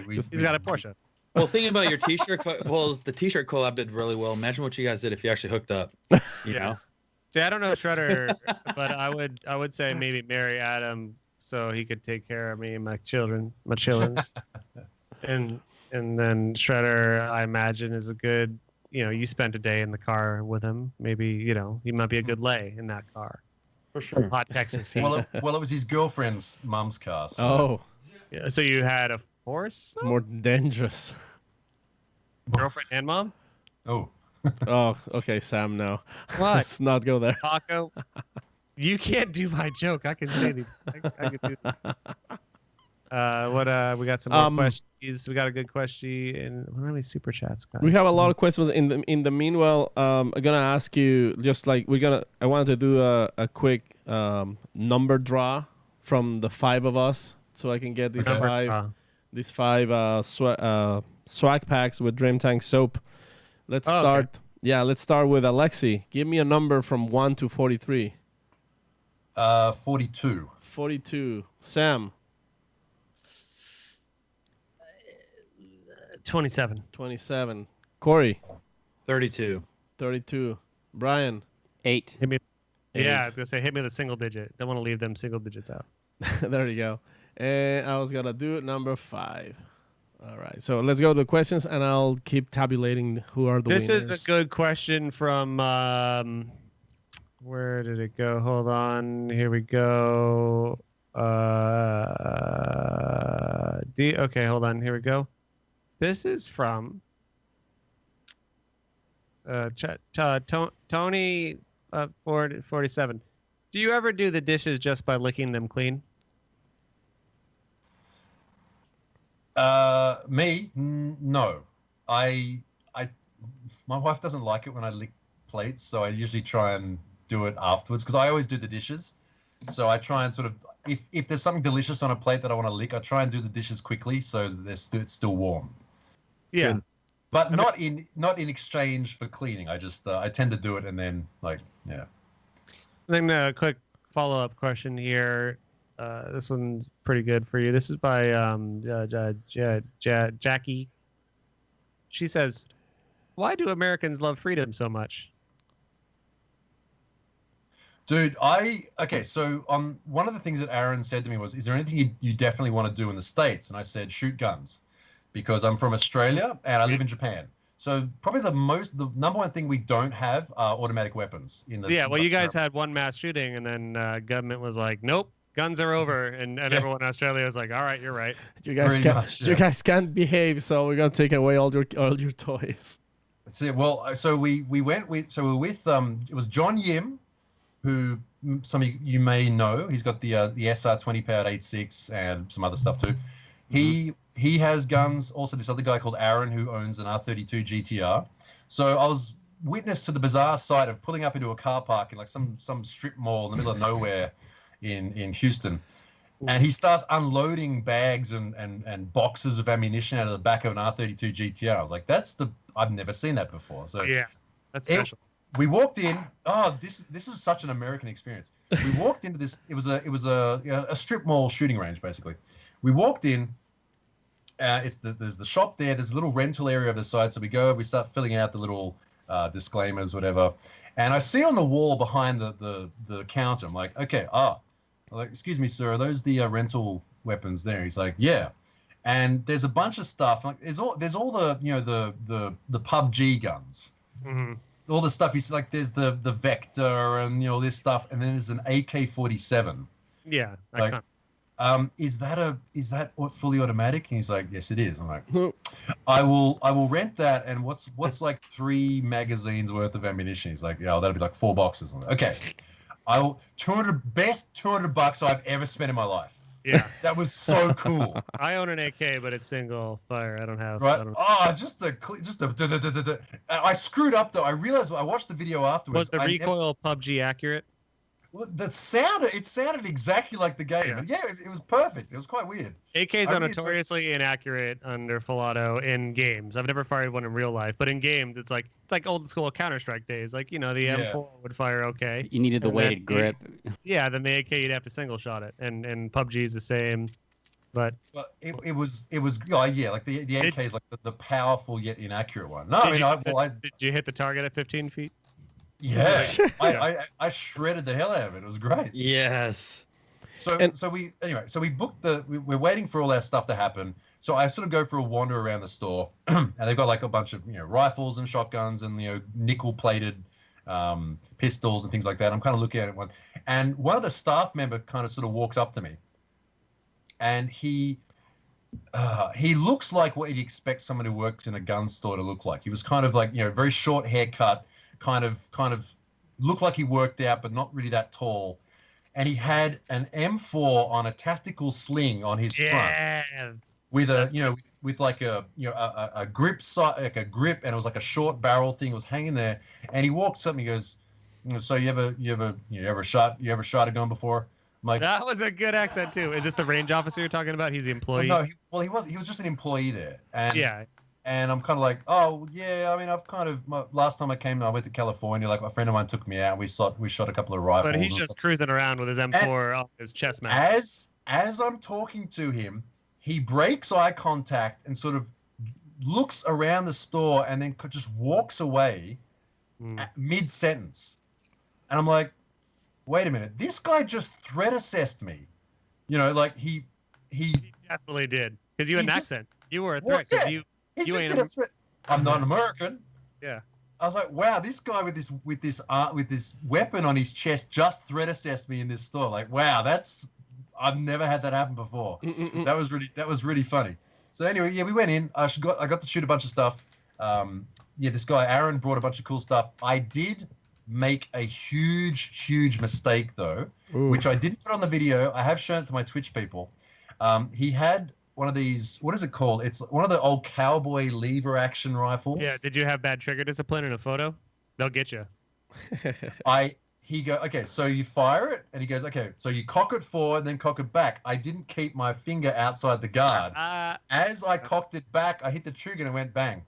he's got a Porsche. Well, thinking about your T-shirt, the T-shirt collab did really well. Imagine what you guys did if you actually hooked up. You know? See, I don't know Shredder, but I would say maybe marry Adam so he could take care of me and my children's. and then Shredder, I imagine, is a good. You spent a day in the car with him. Maybe he might be a good lay in that car. For sure. Hot Texas heat. Well, it was his girlfriend's mum's car. So. Oh, Yeah, so you had a force it's more dangerous. girlfriend and mom. Oh. Oh, okay, Sam. No, What? let's not go there. Taco. You can't do my joke. I can say these. I can do this. We got some more questions. We got a good question. And what are many super chats, guys? We have a lot of questions. In the meanwhile, I'm gonna ask you just like I wanted to do a quick number draw from the 5 of us, so I can get these five swag packs with Dream Tank soap. Let's start. Okay. Yeah, let's start with Alexi. Give me a number from 1 to 43. 42. 42. Sam. 27. 27. Corey. 32. 32. Brian. 8. Hit me. 8. Yeah, I was gonna say hit me with a single digit. Don't want to leave them single digits out. There you go. And I was gonna do number 5. All right. So let's go to the questions, and I'll keep tabulating who are the winners. This is a good question from. Where did it go? Hold on. Here we go. Okay, hold on. Here we go. This is from Tony 47. Do you ever do the dishes just by licking them clean? Me? No. My wife doesn't like it when I lick plates, so I usually try and do it afterwards because I always do the dishes. So I try and sort of, if there's something delicious on a plate that I want to lick, I try and do the dishes quickly so it's still warm. Yeah. Good. But not in exchange for cleaning. I just I tend to do it and then yeah. Then a quick follow-up question here. This one's pretty good for you. This is by Jackie. She says, "Why do Americans love freedom so much?" Dude, so one of the things that Aaron said to me was, is there anything you definitely want to do in the States? And I said, shoot guns, because I'm from Australia and I live in Japan. So probably the number one thing we don't have are automatic weapons. Well, you guys had one mass shooting, and then government was like, nope, guns are over. And everyone in Australia was like, all right, you're right. You guys can't behave, so we're going to take away all your toys. That's it. Well, so we were with, it was John Yim, who some of you may know. He's got the SR20 powered 8.6 and some other stuff too. He has guns. Also, this other guy called Aaron who owns an R32 GTR. So I was witness to the bizarre sight of pulling up into a car park in like some strip mall in the middle of nowhere in Houston, and he starts unloading bags and boxes of ammunition out of the back of an R32 GTR. I was like, I've never seen that before. So yeah, that's special. We walked in. Oh, this is such an American experience. We walked into this. It was a strip mall shooting range basically. We walked in. There's the shop there. There's a little rental area of the side. So we start filling out the little disclaimers, whatever. And I see on the wall behind the counter. I'm like, okay, I'm like, excuse me, sir, are those the rental weapons there? He's like, yeah. And there's a bunch of stuff. Like there's all the the PUBG guns. Mm-hmm. All the stuff. He's like, there's the Vector and this stuff, and then there's an AK-47. Yeah. Is that fully automatic? And he's like, yes, it is. I'm like, I will rent that. And what's like 3 magazines worth of ammunition? He's like, yeah, that'll be like 4 boxes. I'm like, okay, I will $200 I've ever spent in my life. Yeah, that was so cool. I own an AK, but it's single fire. I don't have. Right. I screwed up though. I realized I watched the video afterwards. Was the recoil PUBG accurate? Well, it sounded exactly like the game. Yeah, it was perfect. It was quite weird. AKs are notoriously inaccurate under full auto in games. I've never fired one in real life, but in games, it's like old school Counter-Strike days. Like, the M4 would fire okay. You needed the weighted grip. Then the AK you'd have to single shot it, and PUBG is the same. But it was like the AK is like the powerful yet inaccurate one. No, did you hit the target at 15 feet? Yeah, I shredded the hell out of it. It was great. Yes. So we booked we're waiting for all our stuff to happen. So I sort of go for a wander around the store, and they've got like a bunch of rifles and shotguns and nickel plated pistols and things like that. I'm kind of looking at it and one of the staff member kind of sort of walks up to me, and he looks like what you'd expect someone who works in a gun store to look like. He was kind of like very short haircut, kind of looked like he worked out, but not really that tall. And he had an M4 on a tactical sling on his front, with with like a grip, like a grip, and it was like a short barrel thing. It was hanging there, and he walks up and he goes, "So you ever shot a gun before?" I'm like, that was a good accent too. Is this the range officer you're talking about? He's the employee. No, he was just an employee there, and yeah. And I'm kind of like, oh yeah, I mean, last time I went to California, like a friend of mine took me out, and we shot a couple of rifles. But he's just cruising around with his M4 off his chest mount. As I'm talking to him, he breaks eye contact and sort of looks around the store and then just walks away mid-sentence. And I'm like, wait a minute, this guy just threat assessed me. Like he definitely did, because you had an accent. You were a threat. Well, He just did a threat. I'm not American. Yeah. I was like, wow, this guy with this weapon on his chest just threat assessed me in this store. Like, wow, I've never had that happen before. That was really funny. So anyway, yeah, we went in. I got to shoot a bunch of stuff. This guy Aaron brought a bunch of cool stuff. I did make a huge mistake though, which I didn't put on the video. I have shown it to my Twitch people. He had one of these, what is it called? It's one of the old cowboy lever action rifles. Yeah, did you have bad trigger discipline in a photo? They'll get you. Okay, so you fire it, and he goes, okay, so you cock it forward, then cock it back. I didn't keep my finger outside the guard. As I cocked it back, I hit the trigger and it went bang.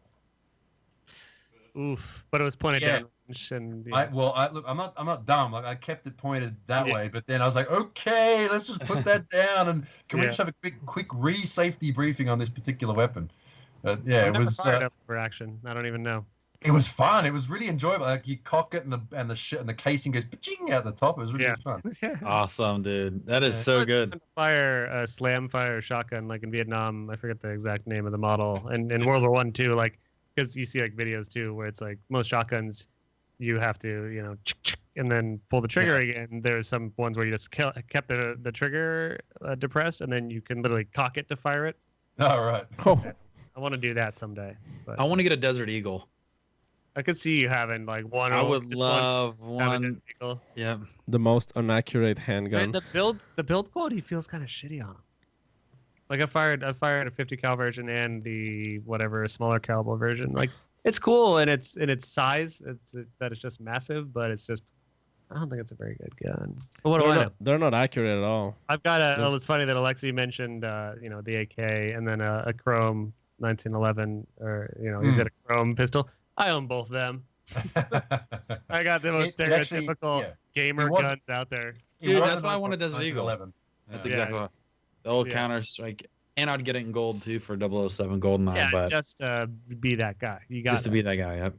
Oof, but it was pointed down. And, yeah. Look, I'm not dumb. Like I kept it pointed that way, but then I was like, okay, let's just put that down, and can we just have a quick safety briefing on this particular weapon? It was for action. I don't even know. It was fun. It was really enjoyable. Like you cock it, and the casing goes pa-ching out the top. It was really fun. Awesome, dude. That is so good. Fire a slam fire shotgun like in Vietnam. I forget the exact name of the model. And in World War I too, like because you see like videos too where it's like most shotguns you have to and then pull the trigger again. There's some ones where you just kept the trigger depressed, and then you can literally cock it to fire it. All right. Oh. I want to do that someday. But I want to get a Desert Eagle. I could see you having like one. I would love one. Yeah. The most inaccurate handgun. And the build quality feels kind of shitty on them. Like I fired a 50 cal version and the whatever smaller caliber version. Like it's cool and it's size. It's just massive, but it's just I don't think it's a very good gun. But what do I know? They're not accurate at all. I've got it's funny that Alexi mentioned the AK and then a Chrome 1911 or he said a Chrome pistol. I own both of them. I got the most stereotypical gamer guns out there. Dude, that's why I wanted Desert Eagle. That's exactly what. The old Counter-Strike. And I'd get it in gold, too, for 007 GoldenEye. Yeah, but just be that guy. You got just to be that guy, yep.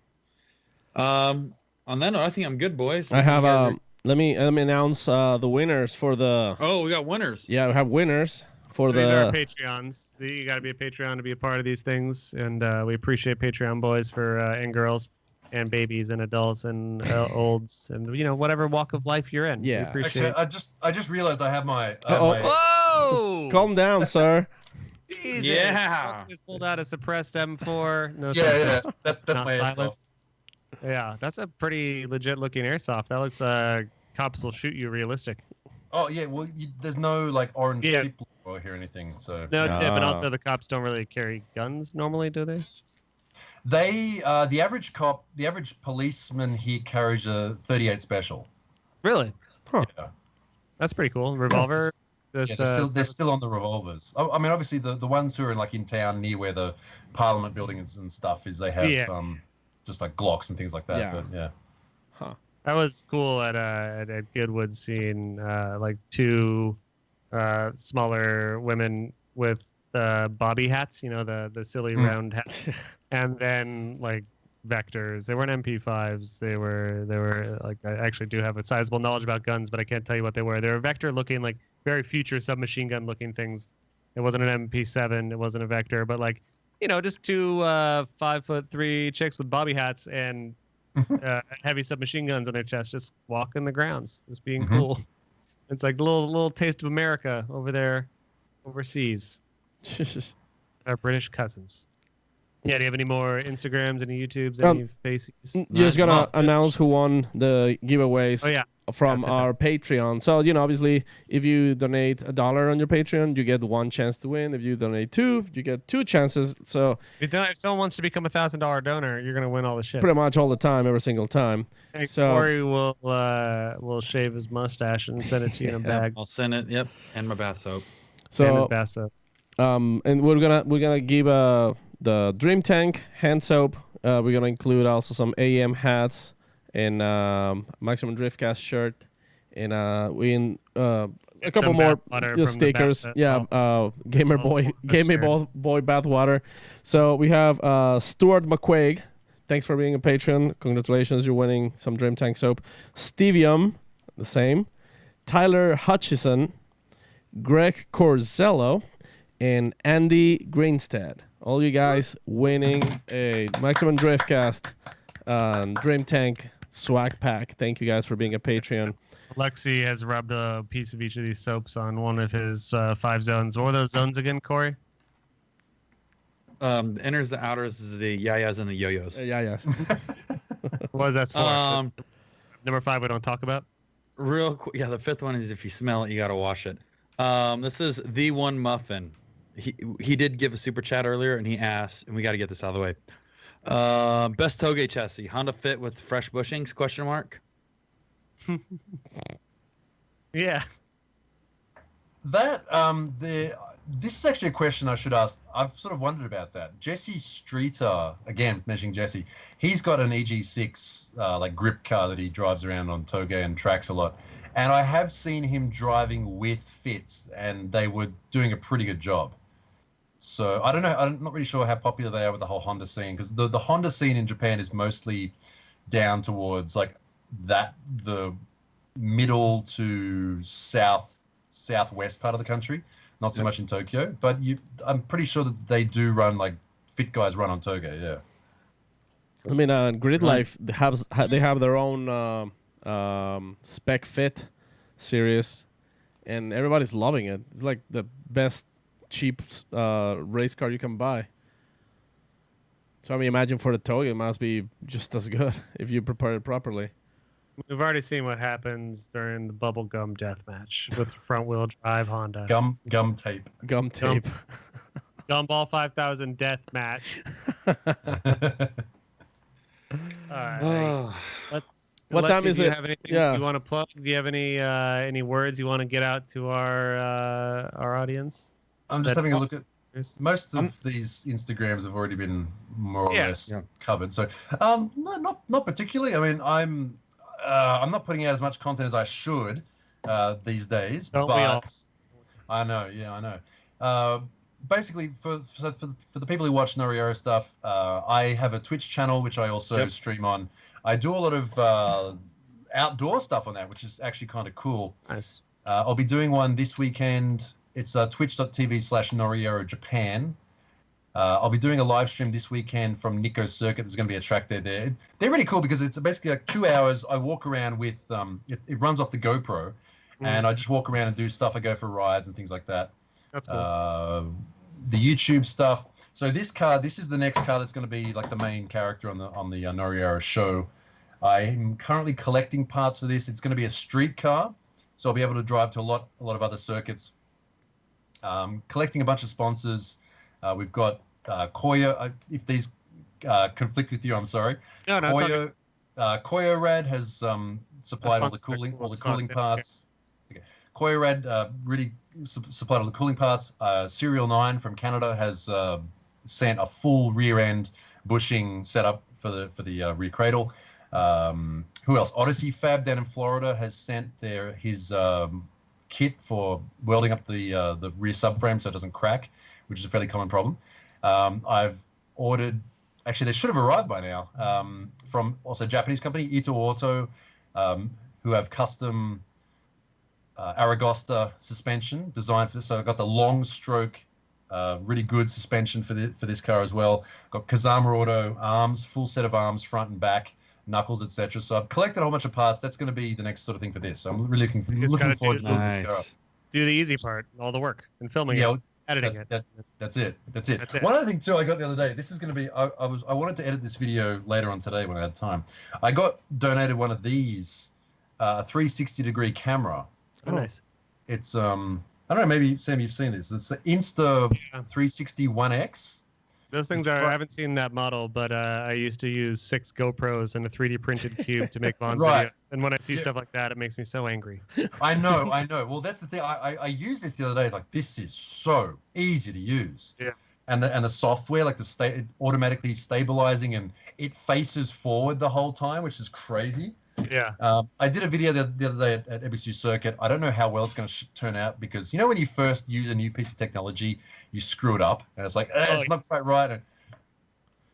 On that note, I think I'm good, boys. I have, let me announce the winners for the... Oh, we got winners. Yeah, we have winners for these are Patreons. You got to be a Patreon to be a part of these things. And we appreciate Patreon boys and girls and babies and adults and olds and, whatever walk of life you're in. Yeah. We appreciate Actually, I just realized I have my... Whoa! Calm down, sir. Jesus. Yeah. Just pulled out a suppressed M4. No, that's my airsoft. Yeah, that's a pretty legit looking airsoft. That looks cops will shoot you realistic. Oh yeah, well there's no like orange tip or anything. So no, but also the cops don't really carry guns normally, do they? They the average policeman here carries a .38 special. Really? Huh. Yeah. That's pretty cool. Revolver. They're still on the revolvers. I mean, obviously the ones who are like in town near where the Parliament building is and stuff is they have just like Glocks and things like that. Yeah. But yeah. Huh. That was cool at Goodwood seeing like two smaller women with bobby hats, the silly round hats, and then like vectors. They weren't MP5s. They were like, I actually do have a sizable knowledge about guns, but I can't tell you what they were. They were vector looking, like very future submachine gun looking things. It wasn't an MP7. It wasn't a vector, but like, just two 5'3" chicks with bobby hats and heavy submachine guns on their chest, just walking the grounds, just being cool. It's like a little taste of America over there, overseas. Our British cousins. Yeah, do you have any more Instagrams, any YouTubes, any faces? Just gonna announce who won the giveaways from our Patreon. So, obviously, if you donate $1 on your Patreon, you get one chance to win. If you donate $2, you get 2 chances. So if someone wants to become a $1,000 donor, you're gonna win all the shit. Pretty much all the time, every single time. And Corey will shave his mustache and send it to you in a bag. I'll send it. Yep, and my bath soap. So, and his bath soap. And we're gonna give the Dream Tank hand soap. We're gonna include also some AM hats and Maximum Driftcast shirt, and a couple more stickers. Gamer Boy bath water. So we have Stuart McQuaig. Thanks for being a patron. Congratulations, you're winning some Dream Tank soap. Stevium, the same. Tyler Hutchison, Greg Corzello, and Andy Greenstead. All you guys winning a Maximum Driftcast Dream Tank swag pack. Thank you guys for being a Patreon. Alexi has rubbed a piece of each of these soaps on one of his 5 zones. What were those zones again, Corey? The inners, the outers, the yayas, and the yo-yos. Yayas. What is that for? Number 5 we don't talk about? Real quick. Yeah, the 5th one is if you smell it, you got to wash it. This is The One Muffin. He did give a super chat earlier, and he asked, and we got to get this out of the way. Best toge chassis, Honda Fit with fresh bushings? ? Yeah. That this is actually a question I should ask. I've sort of wondered about that. Jesse Streeter, again mentioning Jesse, he's got an EG6 like grip car that he drives around on toge and tracks a lot. And I have seen him driving with fits, and they were doing a pretty good job. So I don't know. I'm not really sure how popular they are with the whole Honda scene, because the Honda scene in Japan is mostly down towards like the middle to southwest part of the country, not so much in Tokyo. But I'm pretty sure that they do run, like, fit guys run on toge. Yeah. I mean, Grid Life they have their own spec fit series, and everybody's loving it. It's like the best cheap race car you can buy. So I mean, imagine for the toge, it must be just as good if you prepare it properly. We've already seen what happens during the bubblegum death match with front wheel drive Honda. Gum tape. Gumball 5000 death match. All right. What time is do you it? Have anything you want to plug? Do you have any words you want to get out to our audience? I'm just having a look at most of these Instagrams have already been more or less covered. So no, not particularly. I mean, I'm not putting out as much content as I should these days. Don't but we all? I know. Yeah, I know. Basically, for the people who watch Noriyaro stuff, I have a Twitch channel which I also stream on. I do a lot of outdoor stuff on that, which is actually kind of cool. Nice. I'll be doing one this weekend. It's twitch.tv/Noriyaro Japan. I'll be doing a live stream this weekend from Nico's Circuit. There's going to be a track there. They're really cool because it's basically like 2 hours. I walk around with it runs off the GoPro, and I just walk around and do stuff. I go for rides and things like that. That's cool. The YouTube stuff. So this is the next car that's going to be like the main character on the Noriyaro show. I'm currently collecting parts for this. It's going to be a street car, so I'll be able to drive to a lot of other circuits. Collecting a bunch of sponsors. We've got Koya. If these conflict with you, I'm sorry. No, Koya, Koyorad has supplied all the cooling parts. Okay. Koyorad really supplied all the cooling parts. Serial 9 from Canada has sent a full rear end bushing setup for the rear cradle. Who else? Odyssey Fab down in Florida has sent his kit for welding up the rear subframe so it doesn't crack, which is a fairly common problem. I've ordered actually, they should have arrived by now. From also Japanese company Ito Auto, who have custom Aragosta suspension designed for this. So I've got the long stroke, really good suspension for this car as well. Got Kazama Auto arms, full set of arms, front and back, knuckles, etc. So I've collected a whole bunch of parts. That's going to be the next sort of thing for this. So I'm really looking forward to building this car up. Do the easy part, all the work, and filming it, editing it. That's it. One other thing too, I got the other day. This is going to be. I wanted to edit this video later on today when I had time. I got donated one of these, 360-degree camera. Oh, nice. It's I don't know. Maybe Sam, you've seen this. It's the Insta 360 1X. Those things I haven't seen that model, but I used to use 6 GoPros and a 3D printed cube to make Vaughn's videos. And when I see stuff like that, it makes me so angry. I know. Well, that's the thing. I used this the other day. It's like, this is so easy to use. Yeah. And the software, like automatically stabilizing, and it faces forward the whole time, which is crazy. Yeah. I did a video the other day at EBSU Circuit. I don't know how well it's going to turn out, because when you first use a new piece of technology, you screw it up, and it's like it's not quite right.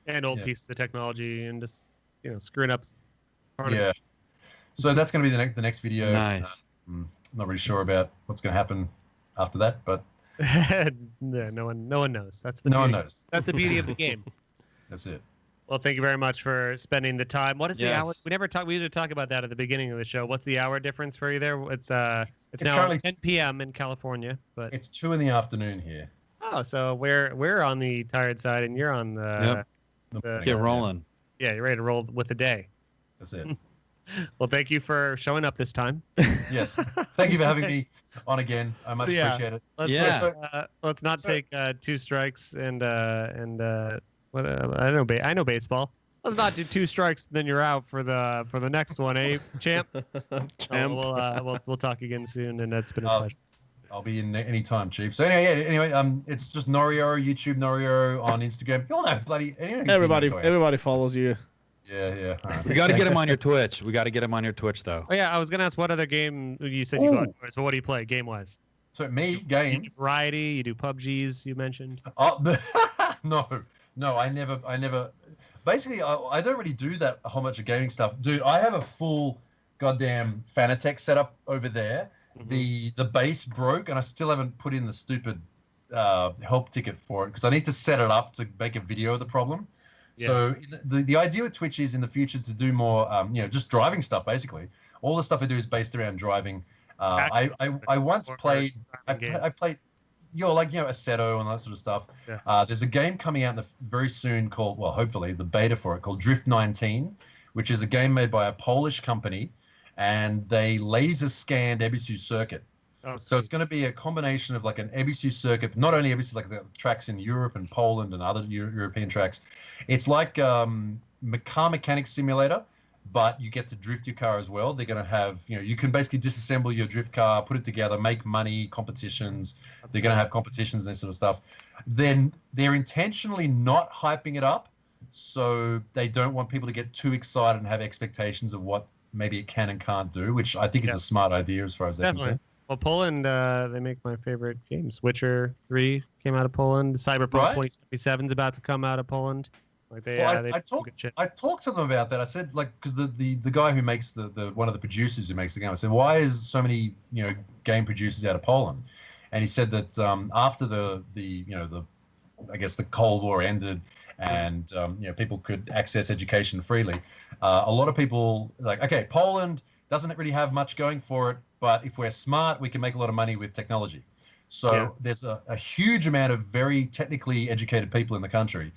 And old pieces of technology, and just screwing up. Yeah. So that's going to be the next video. Nice. I'm not really sure about what's going to happen after that, but no one knows. No one knows. That's the beauty of the game. That's it. Well, thank you very much for spending the time. What is the hour? We usually talk about that at the beginning of the show. What's the hour difference for you there? It's now currently 10 p.m. in California, but it's 2 in the afternoon here. Oh, so we're on the tired side, and you're on the get rolling. Yeah, you're ready to roll with the day. That's it. Well, thank you for showing up this time. Yes, thank you for having me on again. I much appreciate it. Let's not take 2 strikes and what I know baseball. Let's not do 2 strikes, then you're out for the next one, eh, champ? We'll talk again soon, and that's been a pleasure. I'll be in any time, Chief. So anyway, it's just Noriyaro, YouTube Noriyaro on Instagram. You all know, bloody everybody follows you. Yeah. Right. We got to get him on your Twitch. We got to get him on your Twitch, though. Oh yeah, I was gonna ask what other game you said you got, but what do you play game-wise? So games. You do variety. You do PUBGs. You mentioned. No, I never. Basically, I don't really do that whole much of gaming stuff, dude. I have a full goddamn Fanatec setup over there. Mm-hmm. The base broke, and I still haven't put in the stupid help ticket for it, because I need to set it up to make a video of the problem. Yeah. So the idea with Twitch is in the future to do more, just driving stuff. Basically, all the stuff I do is based around driving. I once played. I played. Assetto and that sort of stuff. Yeah. There's a game coming out very soon called, well, hopefully the beta for it, called Drift 19, which is a game made by a Polish company, and they laser scanned EBSU Circuit. Oh, so it's going to be a combination of like an EBSU Circuit, not only EBSU, like the tracks in Europe and Poland and other European tracks. It's like car mechanic simulator, but you get to drift your car as well. They're going to have, you can basically disassemble your drift car, put it together, make money, competitions. They're going to have competitions and that sort of stuff. Then they're intentionally not hyping it up, so they don't want people to get too excited and have expectations of what maybe it can and can't do, which I think is a smart idea as far as they're concerned. Well, Poland, they make my favorite games. Witcher 3 came out of Poland. Cyberpunk 2077 is about to come out of Poland. Like I talked to them about that. I said, because the guy who makes the one of the producers who makes the game, I said, why is so many game producers out of Poland? And he said that after the Cold War ended and people could access education freely, a lot of people Poland doesn't really have much going for it, but if we're smart, we can make a lot of money with technology. So there's a huge amount of very technically educated people in the country.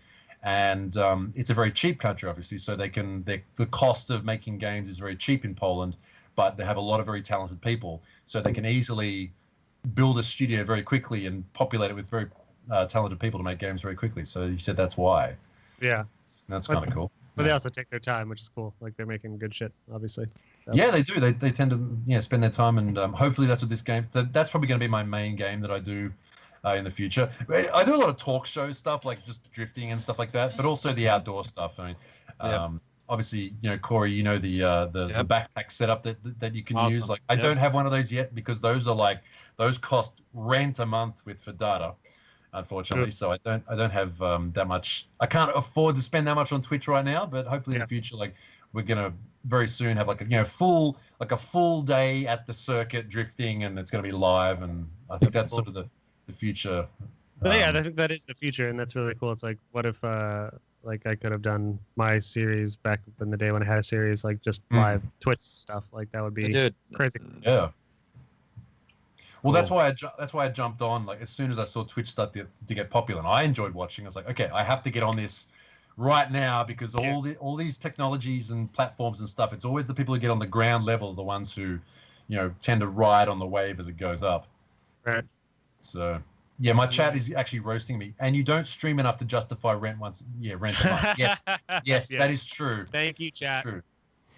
And it's a very cheap country, obviously, so the cost of making games is very cheap in Poland, but they have a lot of very talented people, so they can easily build a studio very quickly and populate it with very talented people to make games very quickly. So he said that's why. Yeah. That's kind of cool. But they also take their time, which is cool. Like, they're making good shit, obviously. So. Yeah, they do. They tend to spend their time, and hopefully that's what this game. That's probably going to be my main game that I do in the future. I do a lot of talk show stuff, like just drifting and stuff like that, but also the outdoor stuff. I mean, obviously, Corey, the backpack setup that you can use. Like, I don't have one of those yet, because those cost rent a month for data. unfortunately. So I don't have that much. I can't afford to spend that much on Twitch right now. But hopefully in the future, like we're gonna very soon have like a full day at the circuit drifting, and it's gonna be live. And I think that's sort of the future. But yeah, I think that is the future, and that's really cool. It's like, what if like I could have done my series back in the day when I had a series, like just live Twitch stuff. Like that would be crazy. Yeah. Well, that's why I jumped on like as soon as I saw Twitch start to get popular, and I enjoyed watching. I was like, okay, I have to get on this right now because all these technologies and platforms and stuff. It's always the people who get on the ground level, the ones who, tend to ride on the wave as it goes up. Right. So. Yeah, my chat is actually roasting me. And you don't stream enough to justify rent once. Yeah, rent a month. Yes, that is true. Thank you, chat. True.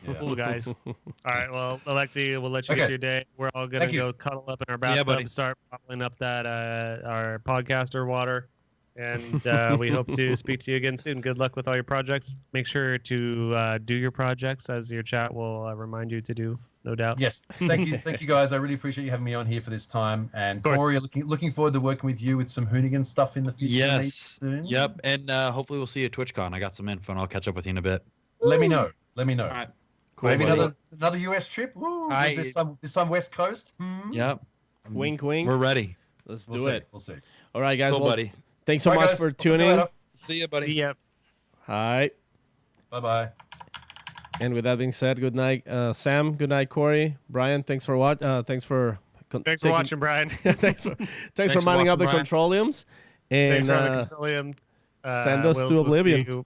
Yeah. Cool, guys. All right, well, Alexi, we'll let you get your day. We're all going to go cuddle up in our bathtub and start bottling up that our podcaster water. And we hope to speak to you again soon. Good luck with all your projects. Make sure to do your projects, as your chat will remind you to do. No doubt. Yes. Thank you guys. I really appreciate you having me on here for this time. And Corey, looking forward to working with you with some Hoonigan stuff in the future. Yes. Yep. And hopefully we'll see you at TwitchCon. I got some info and I'll catch up with you in a bit. Let me know. All right. Cool. Maybe another US trip. Woo, this time West Coast. Yep. Wink, wink. We're ready. Let's do it. We'll see. All right, guys. Cool, buddy. Thanks so much for tuning in. See you, buddy. See ya. Hi. Bye-bye. And with that being said, good night, Sam. Good night, Corey. Brian, thanks for Thanks for watching, Brian. thanks for minding up the Controliums. And thanks for the Controlium. Send us to oblivion.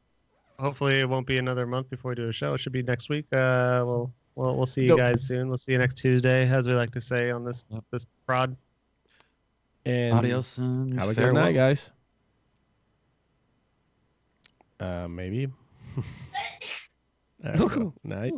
Hopefully, it won't be another month before we do a show. It should be next week. We'll see you guys soon. We'll see you next Tuesday, as we like to say on this prod. And adios and have a farewell. good night, guys. Maybe. Night.